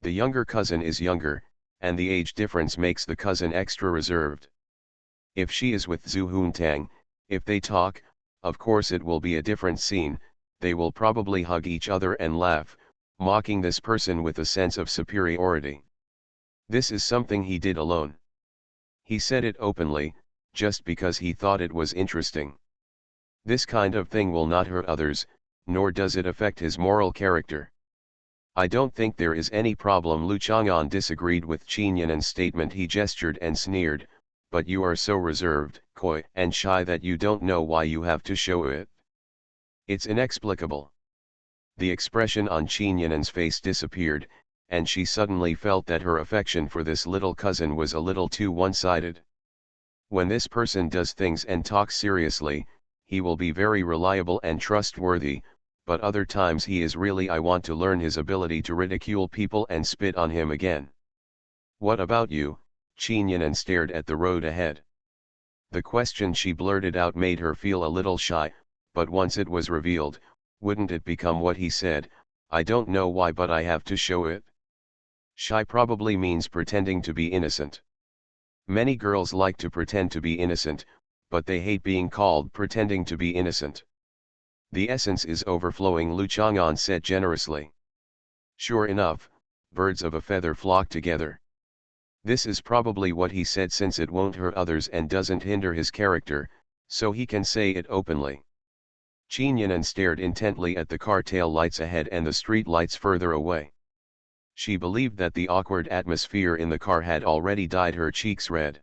The younger cousin is younger, and the age difference makes the cousin extra reserved. If she is with Zhu Huntang, if they talk, of course it will be a different scene. They will probably hug each other and laugh, mocking this person with a sense of superiority. This is something he did alone. He said it openly, just because he thought it was interesting. This kind of thing will not hurt others, nor does it affect his moral character. I don't think there is any problem. Lu Chang'an disagreed with Qin's statement. He gestured and sneered, but you are so reserved, coy, and shy that you don't know why you have to show it. It's inexplicable. The expression on Qin's face disappeared, and she suddenly felt that her affection for this little cousin was a little too one-sided. When this person does things and talks seriously, he will be very reliable and trustworthy, but other times he is really. I want to learn his ability to ridicule people and spit on him again. What about you, Qin Yanan stared at the road ahead. The question she blurted out made her feel a little shy, but once it was revealed, wouldn't it become what he said, "I don't know why but I have to show it"? Shy probably means pretending to be innocent. Many girls like to pretend to be innocent, but they hate being called pretending to be innocent. The essence is overflowing, Lu Chang'an said generously. Sure enough, birds of a feather flock together. This is probably what he said since it won't hurt others and doesn't hinder his character, so he can say it openly. Qin Yanan stared intently at the car tail lights ahead and the street lights further away. She believed that the awkward atmosphere in the car had already dyed her cheeks red.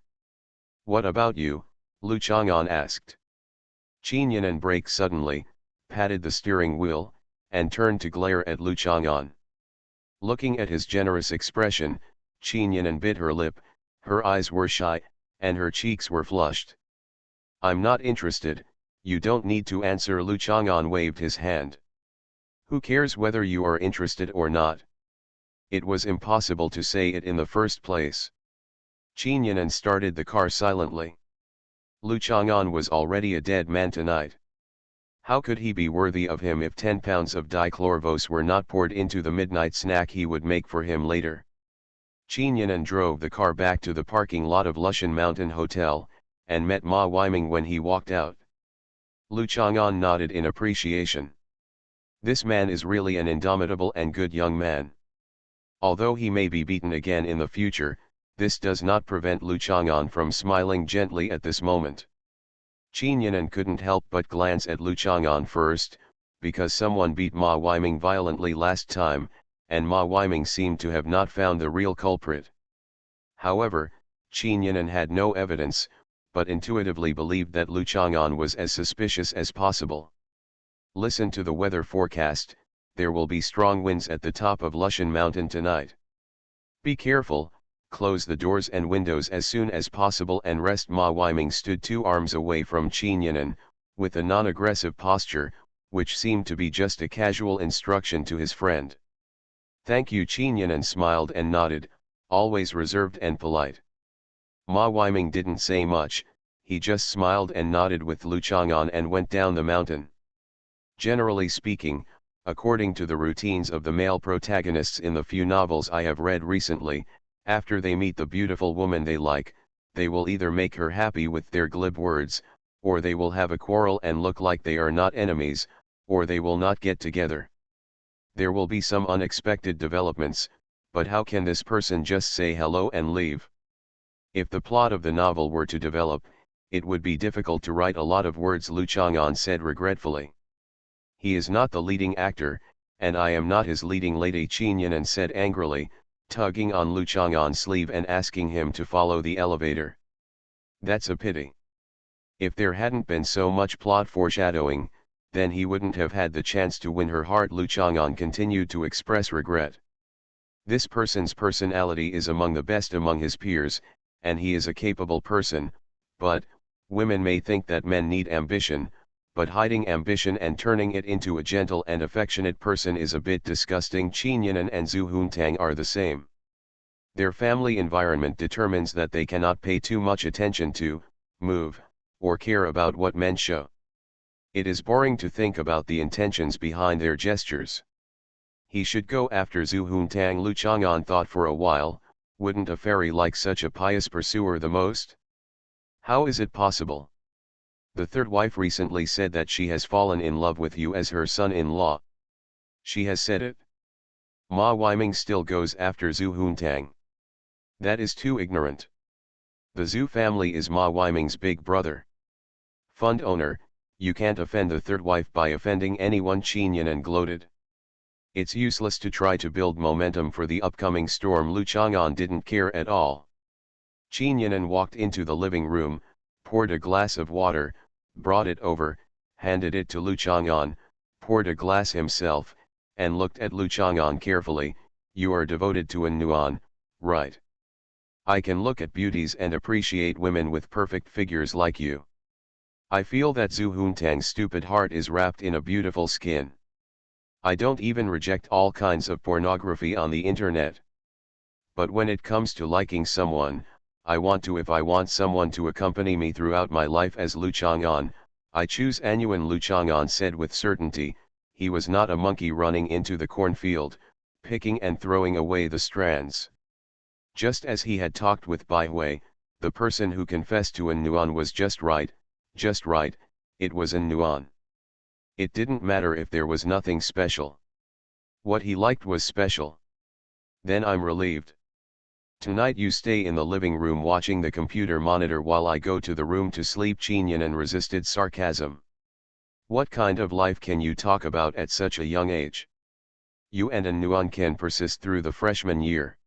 "What about you?" Lu Chang'an asked. Qin Yanan braked suddenly, patted the steering wheel, and turned to glare at Lu Chang'an. Looking at his generous expression, Qin Yanan bit her lip, her eyes were shy, and her cheeks were flushed. "I'm not interested, you don't need to answer." Lu Chang'an waved his hand. "Who cares whether you are interested or not? It was impossible to say it in the first place." Qin Yanan started the car silently. Lu Chang'an was already a dead man tonight. How could he be worthy of him if 10 pounds of dichlorvos were not poured into the midnight snack he would make for him later? Qin Yanan drove the car back to the parking lot of Lushan Mountain Hotel, and met Ma Weiming when he walked out. Lu Chang'an nodded in appreciation. This man is really an indomitable and good young man. Although he may be beaten again in the future, this does not prevent Lu Chang'an from smiling gently at this moment. Qin Yanan couldn't help but glance at Lu Chang'an first, because someone beat Ma Weiming violently last time, and Ma Weiming seemed to have not found the real culprit. However, Qin Yanan had no evidence, but intuitively believed that Lu Chang'an was as suspicious as possible. "Listen to the weather forecast, there will be strong winds at the top of Lushan Mountain tonight. Be careful, close the doors and windows as soon as possible and rest." Ma Weiming stood 2 arms away from Qin Yanan, with a non-aggressive posture, which seemed to be just a casual instruction to his friend. "Thank you." Qin Yanan smiled and nodded, always reserved and polite. Ma Weiming didn't say much, he just smiled and nodded with Lu Chang'an and went down the mountain. Generally speaking, according to the routines of the male protagonists in the few novels I have read recently, after they meet the beautiful woman they like, they will either make her happy with their glib words, or they will have a quarrel and look like they are not enemies, or they will not get together. There will be some unexpected developments, but how can this person just say hello and leave? If the plot of the novel were to develop, it would be difficult to write a lot of words, Lu Chang'an said regretfully. "He is not the leading actor, and I am not his leading lady," Qin Yanan said angrily, tugging on Lu Chang'an's sleeve and asking him to follow the elevator. "That's a pity. If there hadn't been so much plot foreshadowing, then he wouldn't have had the chance to win her heart." Lu Chang'an continued to express regret. "This person's personality is among the best among his peers, and he is a capable person, but, women may think that men need ambition, but hiding ambition and turning it into a gentle and affectionate person is a bit disgusting." Qin Yanan and Zhu Huntang are the same. Their family environment determines that they cannot pay too much attention to, move, or care about what men show. It is boring to think about the intentions behind their gestures. He should go after Zhu Huntang. Lu Chang'an thought for a while, wouldn't a fairy like such a pious pursuer the most? How is it possible? The third wife recently said that she has fallen in love with you as her son-in-law. She has said it? Ma Weiming still goes after Zhu Huntang. That is too ignorant. The Zhu family is Ma Weiming's big brother. Fund owner, you can't offend the third wife by offending anyone. Qin Yanan gloated. It's useless to try to build momentum for the upcoming storm. Lu Chang'an didn't care at all. Qin Yanan walked into the living room, poured a glass of water, brought it over, handed it to Lu Chang'an, poured a glass himself, and looked at Lu Chang'an carefully. "You are devoted to An Nuan, right? I can look at beauties and appreciate women with perfect figures like you. I feel that Zhu Huntang's stupid heart is wrapped in a beautiful skin. I don't even reject all kinds of pornography on the internet. But when it comes to liking someone, I want to. If I want someone to accompany me throughout my life as Lu Chang'an, I choose Anyuan. Lu Chang'an said with certainty. He was not a monkey running into the cornfield, picking and throwing away the strands. Just as he had talked with Bai Hui, the person who confessed to An Nuan was just right, it was An Nuan. It didn't matter if there was nothing special. What he liked was special. Then I'm relieved. Tonight you stay in the living room watching the computer monitor while I go to the room to sleep. Chinyan resisted sarcasm. What kind of life can you talk about at such a young age? You and An Nuan can persist through the freshman year.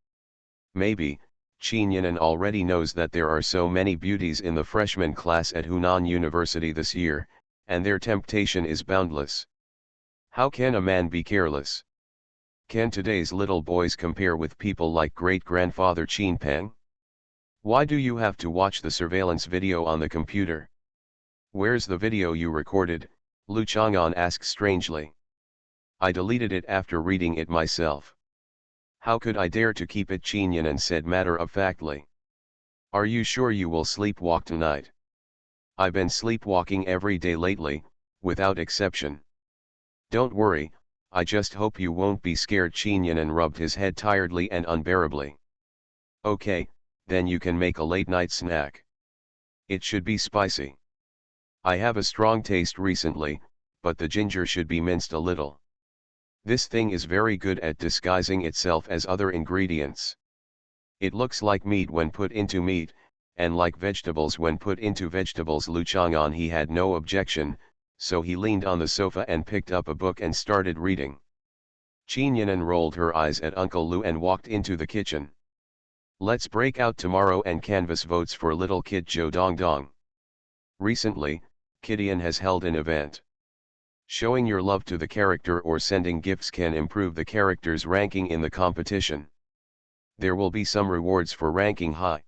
Maybe. Chinyan already knows that there are so many beauties in the freshman class at Hunan University this year, and their temptation is boundless. How can a man be careless? Can today's little boys compare with people like great-grandfather Qin Peng? Why do you have to watch the surveillance video on the computer? Where's the video you recorded? Lu Chang'an asked strangely. I deleted it after reading it myself. How could I dare to keep it? Chinyan said matter-of-factly. Are you sure you will sleepwalk tonight? I've been sleepwalking every day lately, without exception. Don't worry, I just hope you won't be scared. Chinyan rubbed his head tiredly and unbearably. Okay, then you can make a late-night snack. It should be spicy. I have a strong taste recently, but the ginger should be minced a little. This thing is very good at disguising itself as other ingredients. It looks like meat when put into meat, and like vegetables when put into vegetables. Lu Chang'an he had no objection, so he leaned on the sofa and picked up a book and started reading. Chinyan rolled her eyes at Uncle Lu and walked into the kitchen. Let's break out tomorrow and canvass votes for little kid Zhou Dongdong. Recently, Kidian has held an event. Showing your love to the character or sending gifts can improve the character's ranking in the competition. There will be some rewards for ranking high.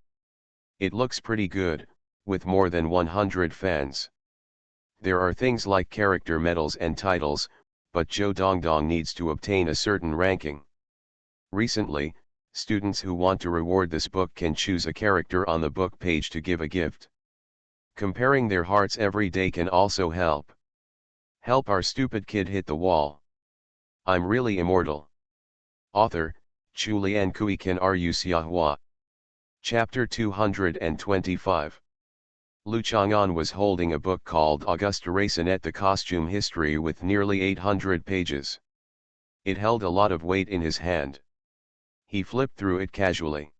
It looks pretty good, with more than 100 fans. There are things like character medals and titles, but Zhou Dongdong needs to obtain a certain ranking. Recently, students who want to reward this book can choose a character on the book page to give a gift. Comparing their hearts every day can also help. Help our stupid kid hit the wall. I'm really immortal. Author, Chulian Kui Kan Ru Xiahua. Chapter 225. Lu Chang'an was holding a book called Auguste Racinet, the Costume History, with nearly 800 pages. It held a lot of weight in his hand. He flipped through it casually.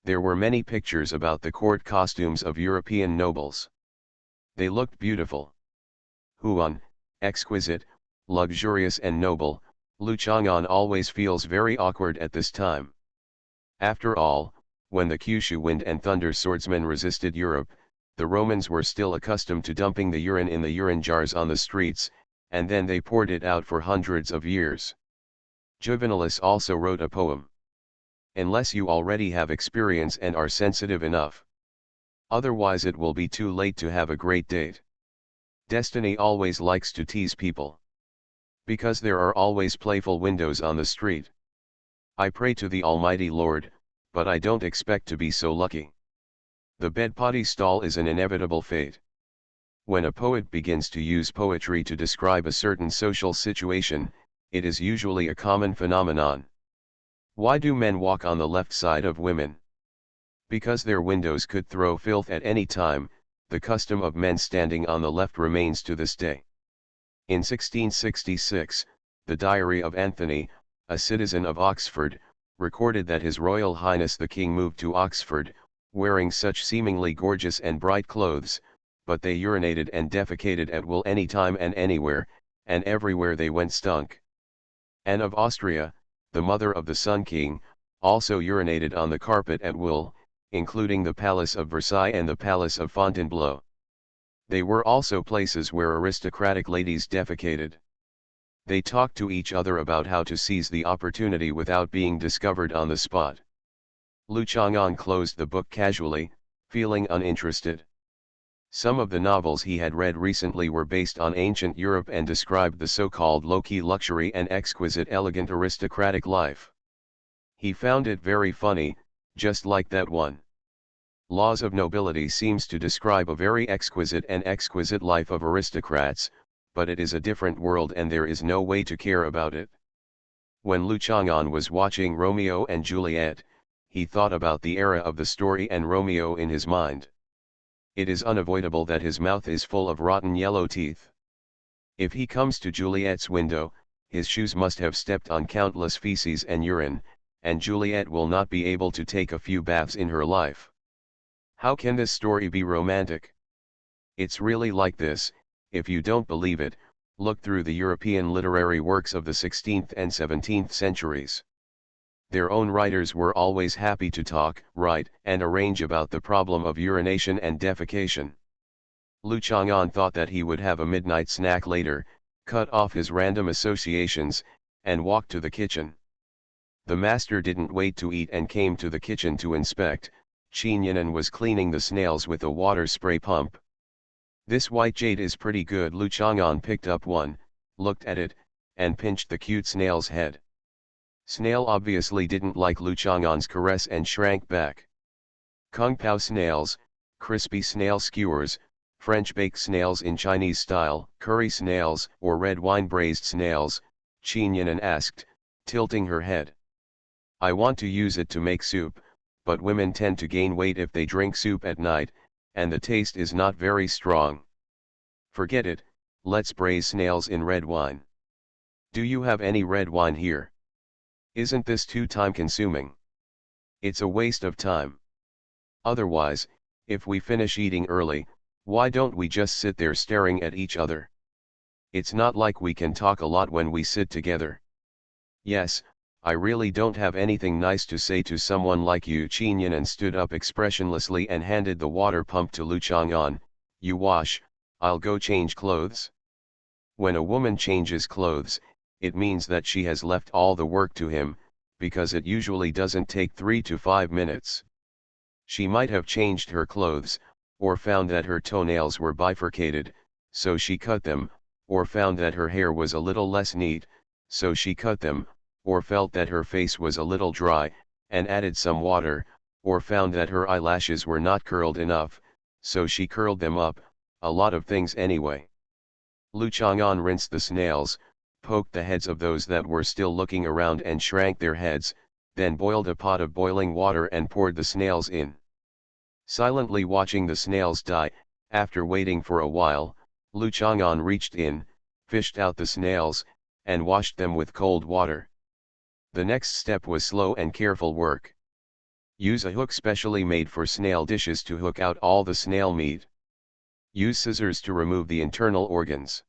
There were many pictures about the court costumes of European nobles. They looked beautiful. Huan, exquisite, luxurious and noble. Lu Chang'an always feels very awkward at this time. After all, when the Kyushu wind and thunder swordsmen resisted Europe, the Romans were still accustomed to dumping the urine in the urine jars on the streets, and then they poured it out for hundreds of years. Juvenalis also wrote a poem. Unless you already have experience and are sensitive enough. Otherwise it will be too late to have a great date. Destiny always likes to tease people. Because there are always playful windows on the street. I pray to the Almighty Lord, but I don't expect to be so lucky. The bed potty stall is an inevitable fate. When a poet begins to use poetry to describe a certain social situation, it is usually a common phenomenon. Why do men walk on the left side of women? Because their windows could throw filth at any time. The custom of men standing on the left remains to this day. In 1666, the Diary of Anthony, a citizen of Oxford, recorded that His Royal Highness the King moved to Oxford, wearing such seemingly gorgeous and bright clothes, but they urinated and defecated at will any time and anywhere, and everywhere they went stunk. Anne of Austria, the mother of the Sun King, also urinated on the carpet at will, including the Palace of Versailles and the Palace of Fontainebleau. They were also places where aristocratic ladies defecated. They talked to each other about how to seize the opportunity without being discovered on the spot. Lu Chang'an closed the book casually, feeling uninterested. Some of the novels he had read recently were based on ancient Europe and described the so-called low-key luxury and exquisite elegant aristocratic life. He found it very funny, just like that one. Laws of Nobility seems to describe a very exquisite and exquisite life of aristocrats, but it is a different world and there is no way to care about it. When Lu Chang'an was watching Romeo and Juliet, he thought about the era of the story and Romeo in his mind. It is unavoidable that his mouth is full of rotten yellow teeth. If he comes to Juliet's window, his shoes must have stepped on countless feces and urine, and Juliet will not be able to take a few baths in her life. How can this story be romantic? It's really like this. If you don't believe it, look through the European literary works of the 16th and 17th centuries. Their own writers were always happy to talk, write, and arrange about the problem of urination and defecation. Lu Chang'an thought that he would have a midnight snack later, cut off his random associations, and walk to the kitchen. The master didn't wait to eat and came to the kitchen to inspect. Qin Yinan was cleaning the snails with a water spray pump. This white jade is pretty good. Lu Chang'an picked up one, looked at it, and pinched the cute snail's head. Snail obviously didn't like Lu Chang'an's caress and shrank back. Kung Pao snails, crispy snail skewers, French baked snails in Chinese style, curry snails, or red wine braised snails, Qin Yinan asked, tilting her head. I want to use it to make soup, but women tend to gain weight if they drink soup at night, and the taste is not very strong. Forget it, let's braise snails in red wine. Do you have any red wine here? Isn't this too time-consuming? It's a waste of time. Otherwise, if we finish eating early, why don't we just sit there staring at each other? It's not like we can talk a lot when we sit together. Yes, I really don't have anything nice to say to someone like you. Qin Yinan stood up expressionlessly and handed the water pump to Lu Chang'an. You wash, I'll go change clothes. When a woman changes clothes, it means that she has left all the work to him, because it usually doesn't take 3 to 5 minutes. She might have changed her clothes, or found that her toenails were bifurcated, so she cut them, or found that her hair was a little less neat, so she cut them, or felt that her face was a little dry, and added some water, or found that her eyelashes were not curled enough, so she curled them up, a lot of things anyway. Lu Chang'an rinsed the snails, poked the heads of those that were still looking around and shrank their heads, then boiled a pot of boiling water and poured the snails in. Silently watching the snails die, after waiting for a while, Lu Chang'an reached in, fished out the snails, and washed them with cold water. The next step was slow and careful work. Use a hook specially made for snail dishes to hook out all the snail meat. Use scissors to remove the internal organs.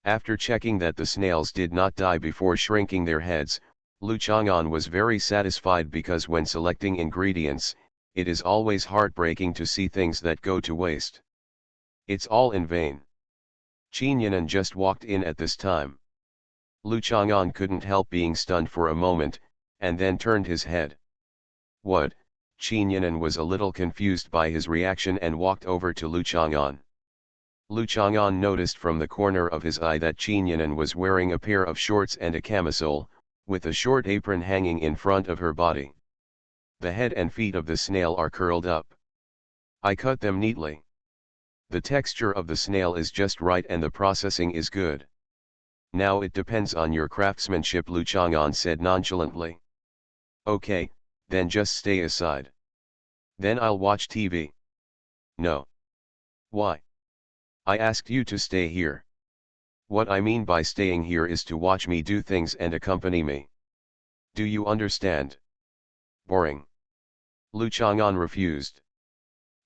After checking that the snails did not die before shrinking their heads, Lu Chang'an was very satisfied because when selecting ingredients, it is always heartbreaking to see things that go to waste. It's all in vain. Qin Yinan just walked in at this time. Lu Chang'an couldn't help being stunned for a moment, and then turned his head. What? Qin Yinan was a little confused by his reaction and walked over to Lu Chang'an. Lu Chang'an noticed from the corner of his eye that Qin Yinan was wearing a pair of shorts and a camisole, with a short apron hanging in front of her body. The head and feet of the snail are curled up. I cut them neatly. The texture of the snail is just right and the processing is good. Now it depends on your craftsmanship, Lu Chang'an said nonchalantly. Okay, then just stay aside. Then I'll watch TV. No. Why? I asked you to stay here. What I mean by staying here is to watch me do things and accompany me. Do you understand? Boring. Lu Chang'an refused.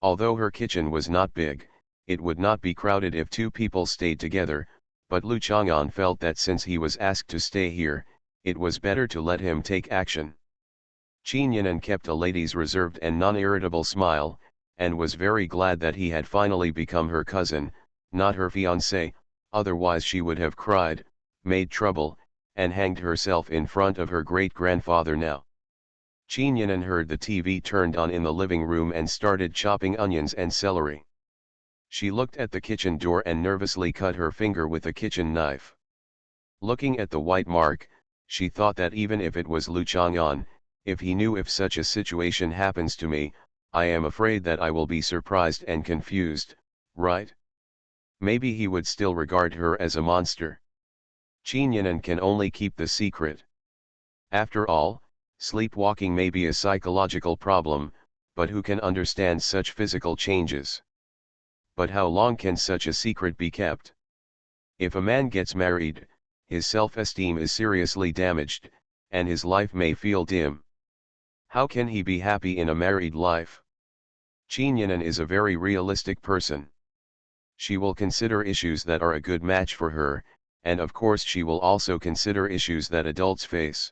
Although her kitchen was not big, it would not be crowded if two people stayed together, but Lu Chang'an felt that since he was asked to stay here, it was better to let him take action. Qin Yinan kept a lady's reserved and non-irritable smile, and was very glad that he had finally become her cousin, not her fiancé, otherwise she would have cried, made trouble, and hanged herself in front of her great-grandfather now. Qin Yinan heard the TV turned on in the living room and started chopping onions and celery. She looked at the kitchen door and nervously cut her finger with a kitchen knife. Looking at the white mark, she thought that even if it was Lu Chang'an, if he knew if such a situation happens to me, I am afraid that I will be surprised and confused, right? Maybe he would still regard her as a monster. Chinyanan can only keep the secret. After all, sleepwalking may be a psychological problem, but who can understand such physical changes? But how long can such a secret be kept? If a man gets married, his self-esteem is seriously damaged, and his life may feel dim. How can he be happy in a married life? Chinyanan is a very realistic person. She will consider issues that are a good match for her, and of course she will also consider issues that adults face.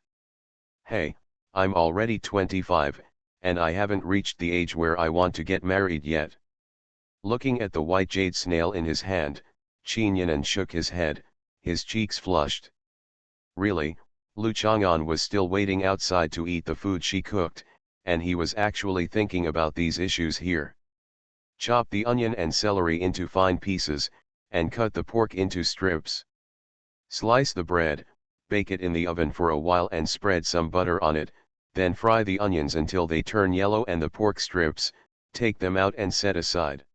Hey, I'm already 25, and I haven't reached the age where I want to get married yet. Looking at the white jade snail in his hand, Chinyanan shook his head, his cheeks flushed. Really, Lu Chang'an was still waiting outside to eat the food she cooked, and he was actually thinking about these issues here. Chop the onion and celery into fine pieces, and cut the pork into strips. Slice the bread, bake it in the oven for a while and spread some butter on it, then fry the onions until they turn yellow and the pork strips, take them out and set aside.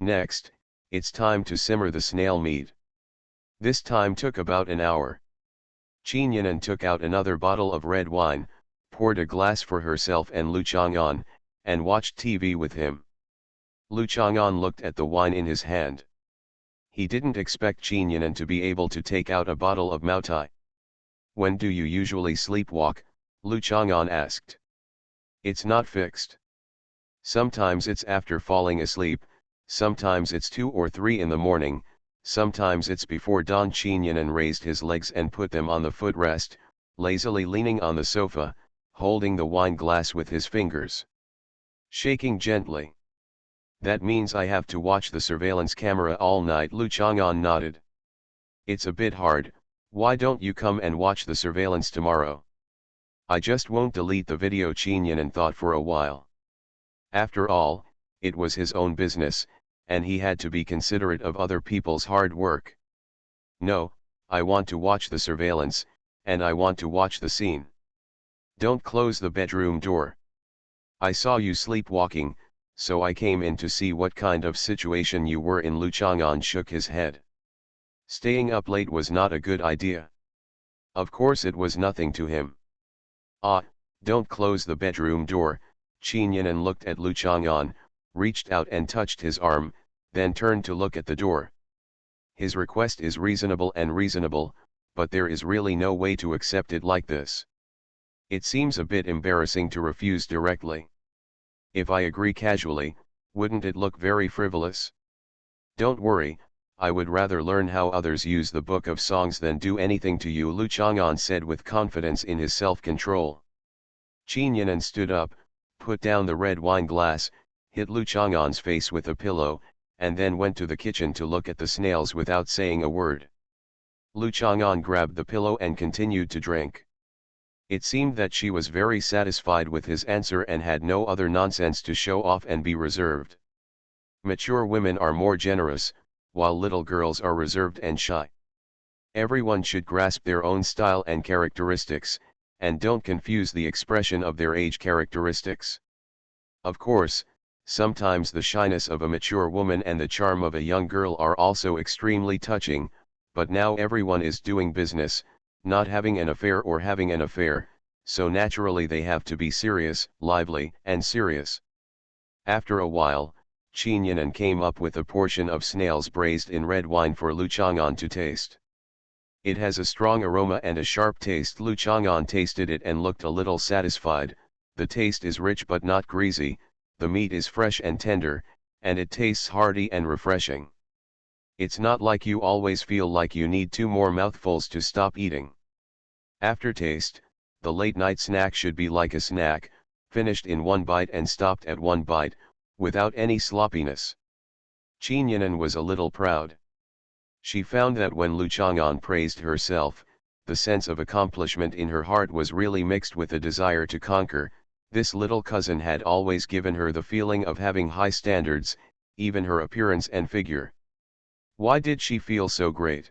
Next, it's time to simmer the snail meat. This time took about an hour. Chinyanan took out another bottle of red wine, poured a glass for herself and Lu Chang'an, and watched TV with him. Lu Chang'an looked at the wine in his hand. He didn't expect Chinyanan to be able to take out a bottle of Maotai. When do you usually sleepwalk? Lu Chang'an asked. It's not fixed. Sometimes it's after falling asleep, sometimes it's 2 or 3 in the morning, sometimes it's before dawn. Chinyanan raised his legs and put them on the footrest, lazily leaning on the sofa, holding the wine glass with his fingers. Shaking gently. That means I have to watch the surveillance camera all night. Lu Chang'an nodded. It's a bit hard, why don't you come and watch the surveillance tomorrow? I just won't delete the video. Chinyanan thought for a while. After all, it was his own business, and he had to be considerate of other people's hard work. No, I want to watch the surveillance, and I want to watch the scene. Don't close the bedroom door. I saw you sleepwalking, so I came in to see what kind of situation you were in. Lu Chang'an shook his head. Staying up late was not a good idea. Of course it was nothing to him. Ah, don't close the bedroom door. Chinyanan looked at Lu Chang'an, reached out and touched his arm, then turned to look at the door. His request is reasonable, but there is really no way to accept it like this. It seems a bit embarrassing to refuse directly. If I agree casually, wouldn't it look very frivolous? Don't worry, I would rather learn how others use the book of songs than do anything to you. Lu Chang'an said with confidence in his self-control. Chinyanan stood up, put down the red wine glass, hit Lu Chang'an's face with a pillow, and then went to the kitchen to look at the snails without saying a word. Lu Chang'an grabbed the pillow and continued to drink. It seemed that she was very satisfied with his answer and had no other nonsense to show off and be reserved. Mature women are more generous, while little girls are reserved and shy. Everyone should grasp their own style and characteristics, and don't confuse the expression of their age characteristics. Of course, sometimes the shyness of a mature woman and the charm of a young girl are also extremely touching, but now everyone is doing business, not having an affair or having an affair, so naturally they have to be serious, lively, and serious. After a while, Chinyanan came up with a portion of snails braised in red wine for Lu Chang'an to taste. It has a strong aroma and a sharp taste. Lu Chang'an tasted it and looked a little satisfied. The taste is rich but not greasy, the meat is fresh and tender, and it tastes hearty and refreshing. It's not like you always feel like you need 2 more mouthfuls to stop eating. Aftertaste, the late-night snack should be like a snack, finished in 1 bite and stopped at 1 bite, without any sloppiness. Chinyanan was a little proud. She found that when Lu Chang'an praised herself, the sense of accomplishment in her heart was really mixed with a desire to conquer. This little cousin had always given her the feeling of having high standards, even her appearance and figure. Why did she feel so great?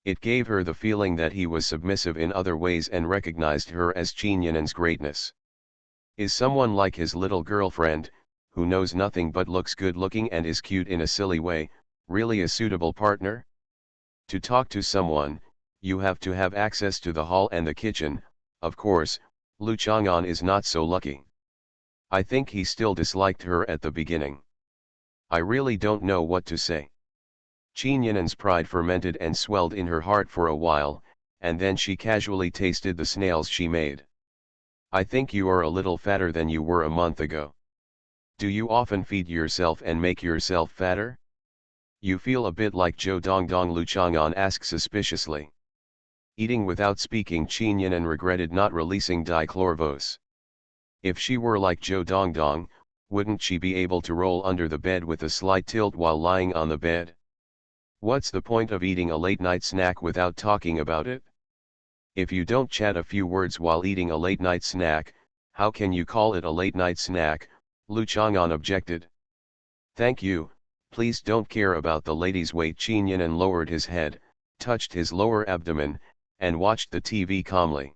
It gave her the feeling that he was submissive in other ways and recognized her as Chinyanan's greatness. Is someone like his little girlfriend, who knows nothing but looks good looking and is cute in a silly way, really a suitable partner? To talk to someone, you have to have access to the hall and the kitchen. Of course, Lu Chang'an is not so lucky. I think he still disliked her at the beginning. I really don't know what to say. Qin Yinan's pride fermented and swelled in her heart for a while, and then she casually tasted the snails she made. I think you are a little fatter than you were a month ago. Do you often feed yourself and make yourself fatter? You feel a bit like Zhou Dongdong, Lu Chang'an asked suspiciously. Eating without speaking, Qin Yinan regretted not releasing dichlorvos. If she were like Zhou Dongdong, wouldn't she be able to roll under the bed with a slight tilt while lying on the bed? What's the point of eating a late-night snack without talking about it? If you don't chat a few words while eating a late-night snack, how can you call it a late-night snack? Lu Chang'an objected. Thank you, please don't care about the lady's weight. Qin Yinan lowered his head, touched his lower abdomen, and watched the TV calmly.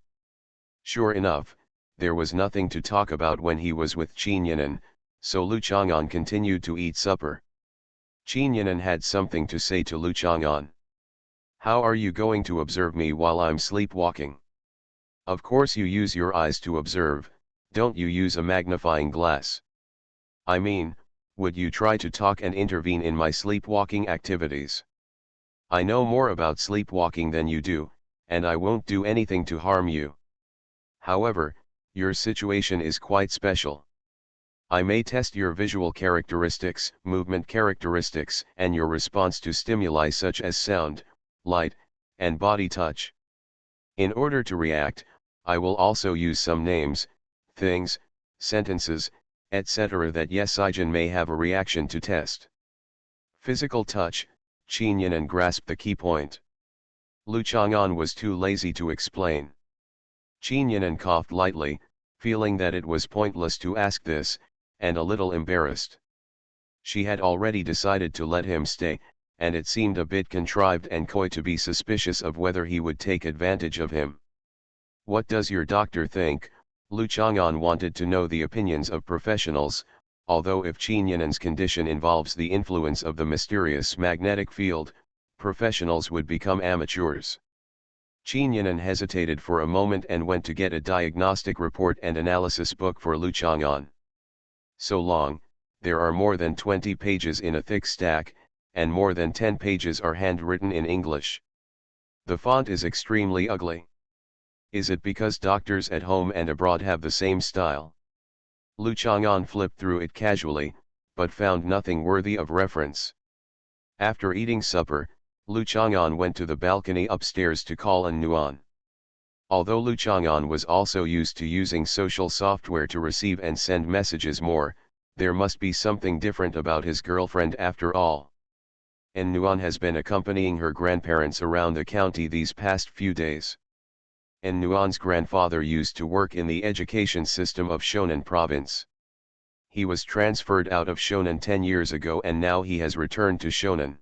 Sure enough, there was nothing to talk about when he was with Qin Yinan, so Lu Chang'an continued to eat supper. Qin Yinan had something to say to Lu Chang'an. How are you going to observe me while I'm sleepwalking? Of course you use your eyes to observe, don't you use a magnifying glass? I mean, would you try to talk and intervene in my sleepwalking activities? I know more about sleepwalking than you do, and I won't do anything to harm you. However, your situation is quite special. I may test your visual characteristics, movement characteristics, and your response to stimuli such as sound, light, and body touch. In order to react, I will also use some names, things, sentences, etc. that Yesijin may have a reaction to test. Physical touch, Qin Yinan grasped the key point. Lu Chang'an was too lazy to explain. Qin Yinan coughed lightly, feeling that it was pointless to ask this, and a little embarrassed. She had already decided to let him stay, and it seemed a bit contrived and coy to be suspicious of whether he would take advantage of him. What does your doctor think? Lu Chang'an wanted to know the opinions of professionals, although if Qin Yinan's condition involves the influence of the mysterious magnetic field, professionals would become amateurs. Qin Yinan hesitated for a moment and went to get a diagnostic report and analysis book for Lu Chang'an. So long, there are more than 20 pages in a thick stack, and more than 10 pages are handwritten in English. The font is extremely ugly. Is it because doctors at home and abroad have the same style? Lu Chang'an flipped through it casually, but found nothing worthy of reference. After eating supper, Lu Chang'an went to the balcony upstairs to call on Nuan. Although Lu Chang'an was also used to using social software to receive and send messages more, there must be something different about his girlfriend after all. And Nuan has been accompanying her grandparents around the county these past few days. And Nuan's grandfather used to work in the education system of Shonan province. He was transferred out of Shonan 10 years ago and now he has returned to Shonan.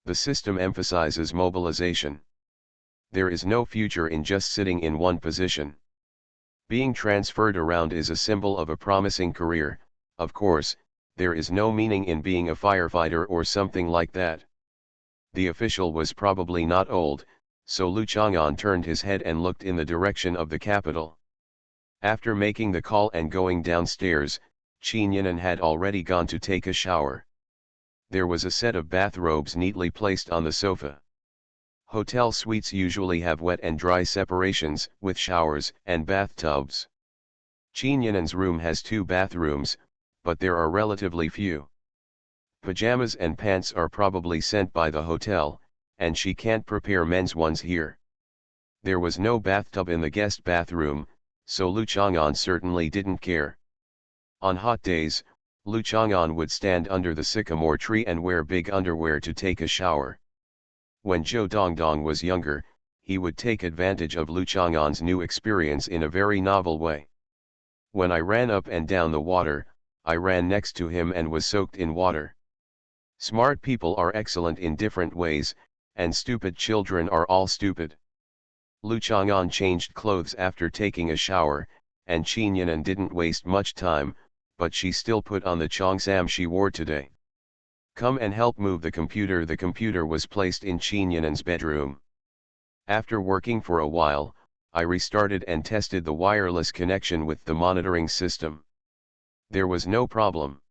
The system emphasizes mobilization. There is no future in just sitting in one position. Being transferred around is a symbol of a promising career. Of course, there is no meaning in being a firefighter or something like that. The official was probably not old, so Lu Chang'an turned his head and looked in the direction of the capital. After making the call and going downstairs, Qin Yinan had already gone to take a shower. There was a set of bathrobes neatly placed on the sofa. Hotel suites usually have wet and dry separations, with showers and bathtubs. Qin Yinan's room has 2 bathrooms, but there are relatively few. Pajamas and pants are probably sent by the hotel, and she can't prepare men's ones here. There was no bathtub in the guest bathroom, so Lu Chang'an certainly didn't care. On hot days, Lu Chang'an would stand under the sycamore tree and wear big underwear to take a shower. When Zhou Dongdong was younger, he would take advantage of Lu Chang'an's new experience in a very novel way. When I ran up and down the water, I ran next to him and was soaked in water. Smart people are excellent in different ways, and stupid children are all stupid. Lu Chang'an changed clothes after taking a shower, and Qin Yanan didn't waste much time, but she still put on the cheongsam she wore today. Come and help move the computer. The computer was placed in Qin Yanan's bedroom. After working for a while, I restarted and tested the wireless connection with the monitoring system. There was no problem.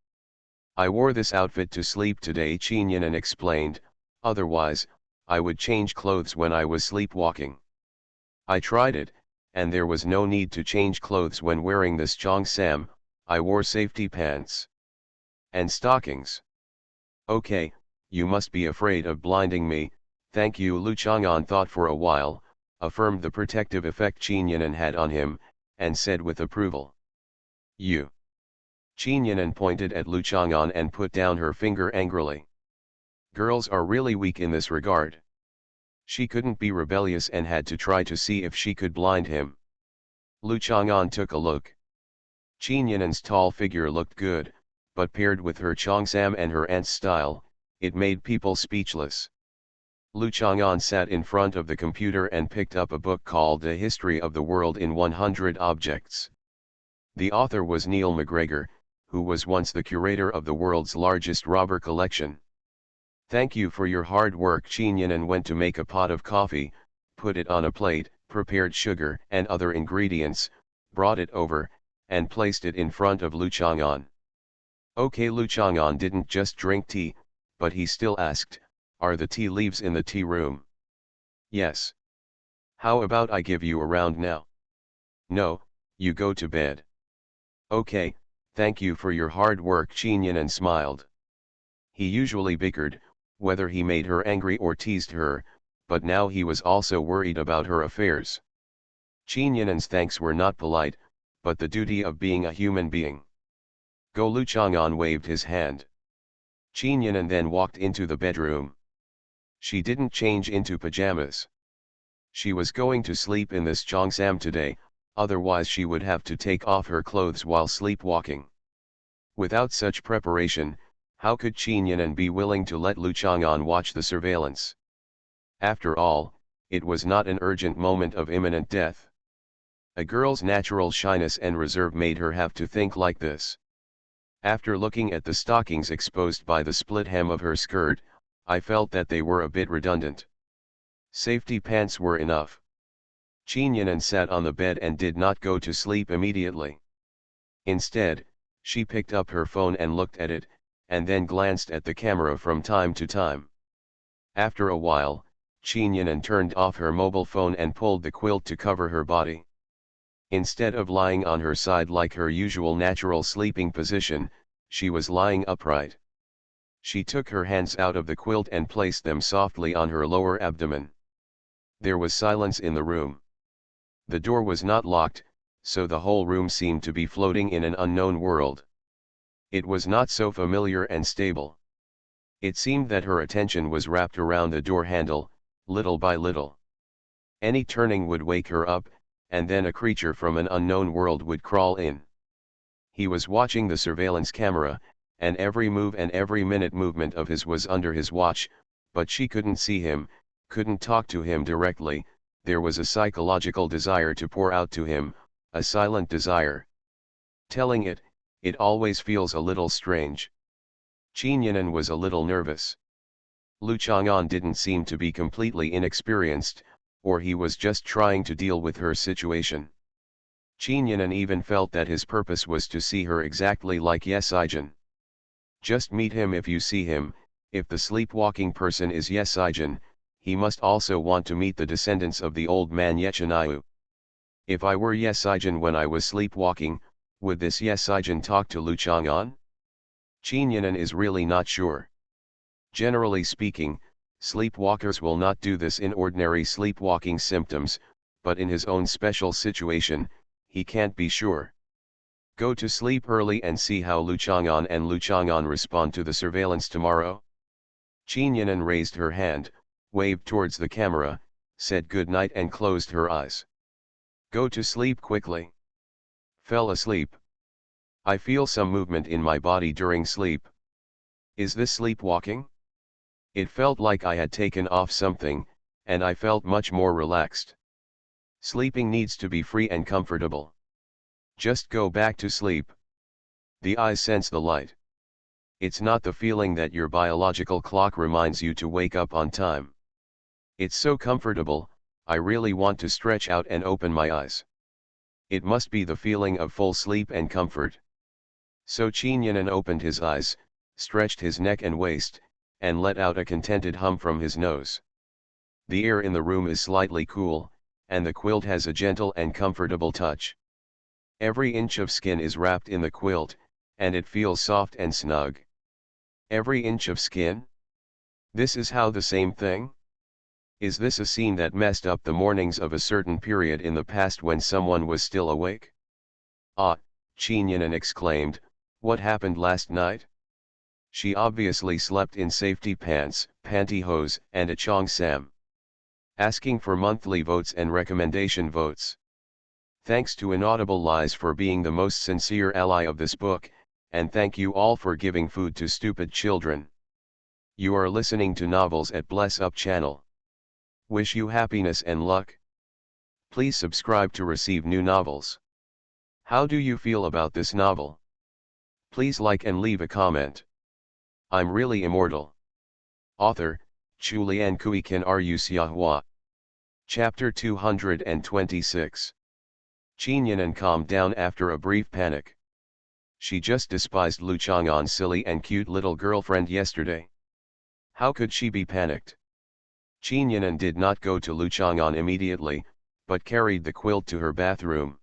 I wore this outfit to sleep today, Qin Yanan explained, otherwise, I would change clothes when I was sleepwalking. I tried it, and there was no need to change clothes when wearing this cheongsam. I wore safety pants and stockings. Okay, you must be afraid of blinding me, thank you. Lu Chang'an thought for a while, affirmed the protective effect Qin Yanan had on him, and said with approval. You. Qin Yanan pointed at Lu Chang'an and put down her finger angrily. Girls are really weak in this regard. She couldn't be rebellious and had to try to see if she could blind him. Lu Chang'an took a look. Qin Yanan's tall figure looked good, but paired with her cheongsam and her aunt's style, it made people speechless. Lu Chang'an sat in front of the computer and picked up a book called The History of the World in 100 Objects. The author was Neil MacGregor, who was once the curator of the world's largest robber collection. Thank you for your hard work. Qin Yanan went to make a pot of coffee, put it on a plate, prepared sugar and other ingredients, brought it over, and placed it in front of Lu Chang'an. Okay, Lu Chang'an didn't just drink tea, but he still asked, are the tea leaves in the tea room? Yes. How about I give you a round now? No, you go to bed. Okay, thank you for your hard work. Qin Yanan smiled. He usually bickered, whether he made her angry or teased her, but now he was also worried about her affairs. Qin Yanan's thanks were not polite, but the duty of being a human being. Go. Lu Chang'an waved his hand. Qin Yanan then walked into the bedroom. She didn't change into pajamas. She was going to sleep in this cheongsam today, otherwise she would have to take off her clothes while sleepwalking. Without such preparation, how could Qin Yanan be willing to let Lu Chang'an watch the surveillance? After all, it was not an urgent moment of imminent death. A girl's natural shyness and reserve made her have to think like this. After looking at the stockings exposed by the split hem of her skirt, I felt that they were a bit redundant. Safety pants were enough. Qin Yanan sat on the bed and did not go to sleep immediately. Instead, she picked up her phone and looked at it, and then glanced at the camera from time to time. After a while, Qin Yanan turned off her mobile phone and pulled the quilt to cover her body. Instead of lying on her side like her usual natural sleeping position, she was lying upright. She took her hands out of the quilt and placed them softly on her lower abdomen. There was silence in the room. The door was not locked, so the whole room seemed to be floating in an unknown world. It was not so familiar and stable. It seemed that her attention was wrapped around the door handle, little by little. Any turning would wake her up, and then a creature from an unknown world would crawl in. He was watching the surveillance camera, and every move and every minute movement of his was under his watch, but she couldn't see him, couldn't talk to him directly. There was a psychological desire to pour out to him, a silent desire. Telling it, it always feels a little strange. Qin Yanan was a little nervous. Lu Chang'an didn't seem to be completely inexperienced, or he was just trying to deal with her situation. Qin Yanan even felt that his purpose was to see her exactly like Yesijin. Just meet him if you see him. If the sleepwalking person is Yesijin, he must also want to meet the descendants of the old man Yechinayu. If I were Yesijin when I was sleepwalking, would this Yesijin talk to Lu Chang'an? Qin Yanan is really not sure. Generally speaking, sleepwalkers will not do this in ordinary sleepwalking symptoms, but in his own special situation, he can't be sure. Go to sleep early and see how Lu Chang'an respond to the surveillance tomorrow. Qin Yanan raised her hand, waved towards the camera, said good night and closed her eyes. Go to sleep quickly. Fell asleep. I feel some movement in my body during sleep. Is this sleepwalking? It felt like I had taken off something, and I felt much more relaxed. Sleeping needs to be free and comfortable. Just go back to sleep. The eyes sense the light. It's not the feeling that your biological clock reminds you to wake up on time. It's so comfortable, I really want to stretch out and open my eyes. It must be the feeling of full sleep and comfort. So Chinyanan opened his eyes, stretched his neck and waist, and let out a contented hum from his nose. The air in the room is slightly cool, and the quilt has a gentle and comfortable touch. Every inch of skin is wrapped in the quilt, and it feels soft and snug. Every inch of skin? This is how the same thing? Is this a scene that messed up the mornings of a certain period in the past when someone was still awake? Ah, Chinyanan exclaimed, what happened last night? She obviously slept in safety pants, pantyhose, and a cheongsam. Asking for monthly votes and recommendation votes. Thanks to Inaudible Lies for being the most sincere ally of this book, and thank you all for giving food to stupid children. You are listening to Novels at Bless Up channel. Wish you happiness and luck. Please subscribe to receive new novels. How do you feel about this novel? Please like and leave a comment. I'm really immortal. Author, Chulian Kuikan Ru Siahua. Chapter 226. Chinyanan calmed down after a brief panic. She just despised Lu Chang'an's silly and cute little girlfriend yesterday. How could she be panicked? Chinyanan did not go to Lu Chang'an immediately, but carried the quilt to her bathroom.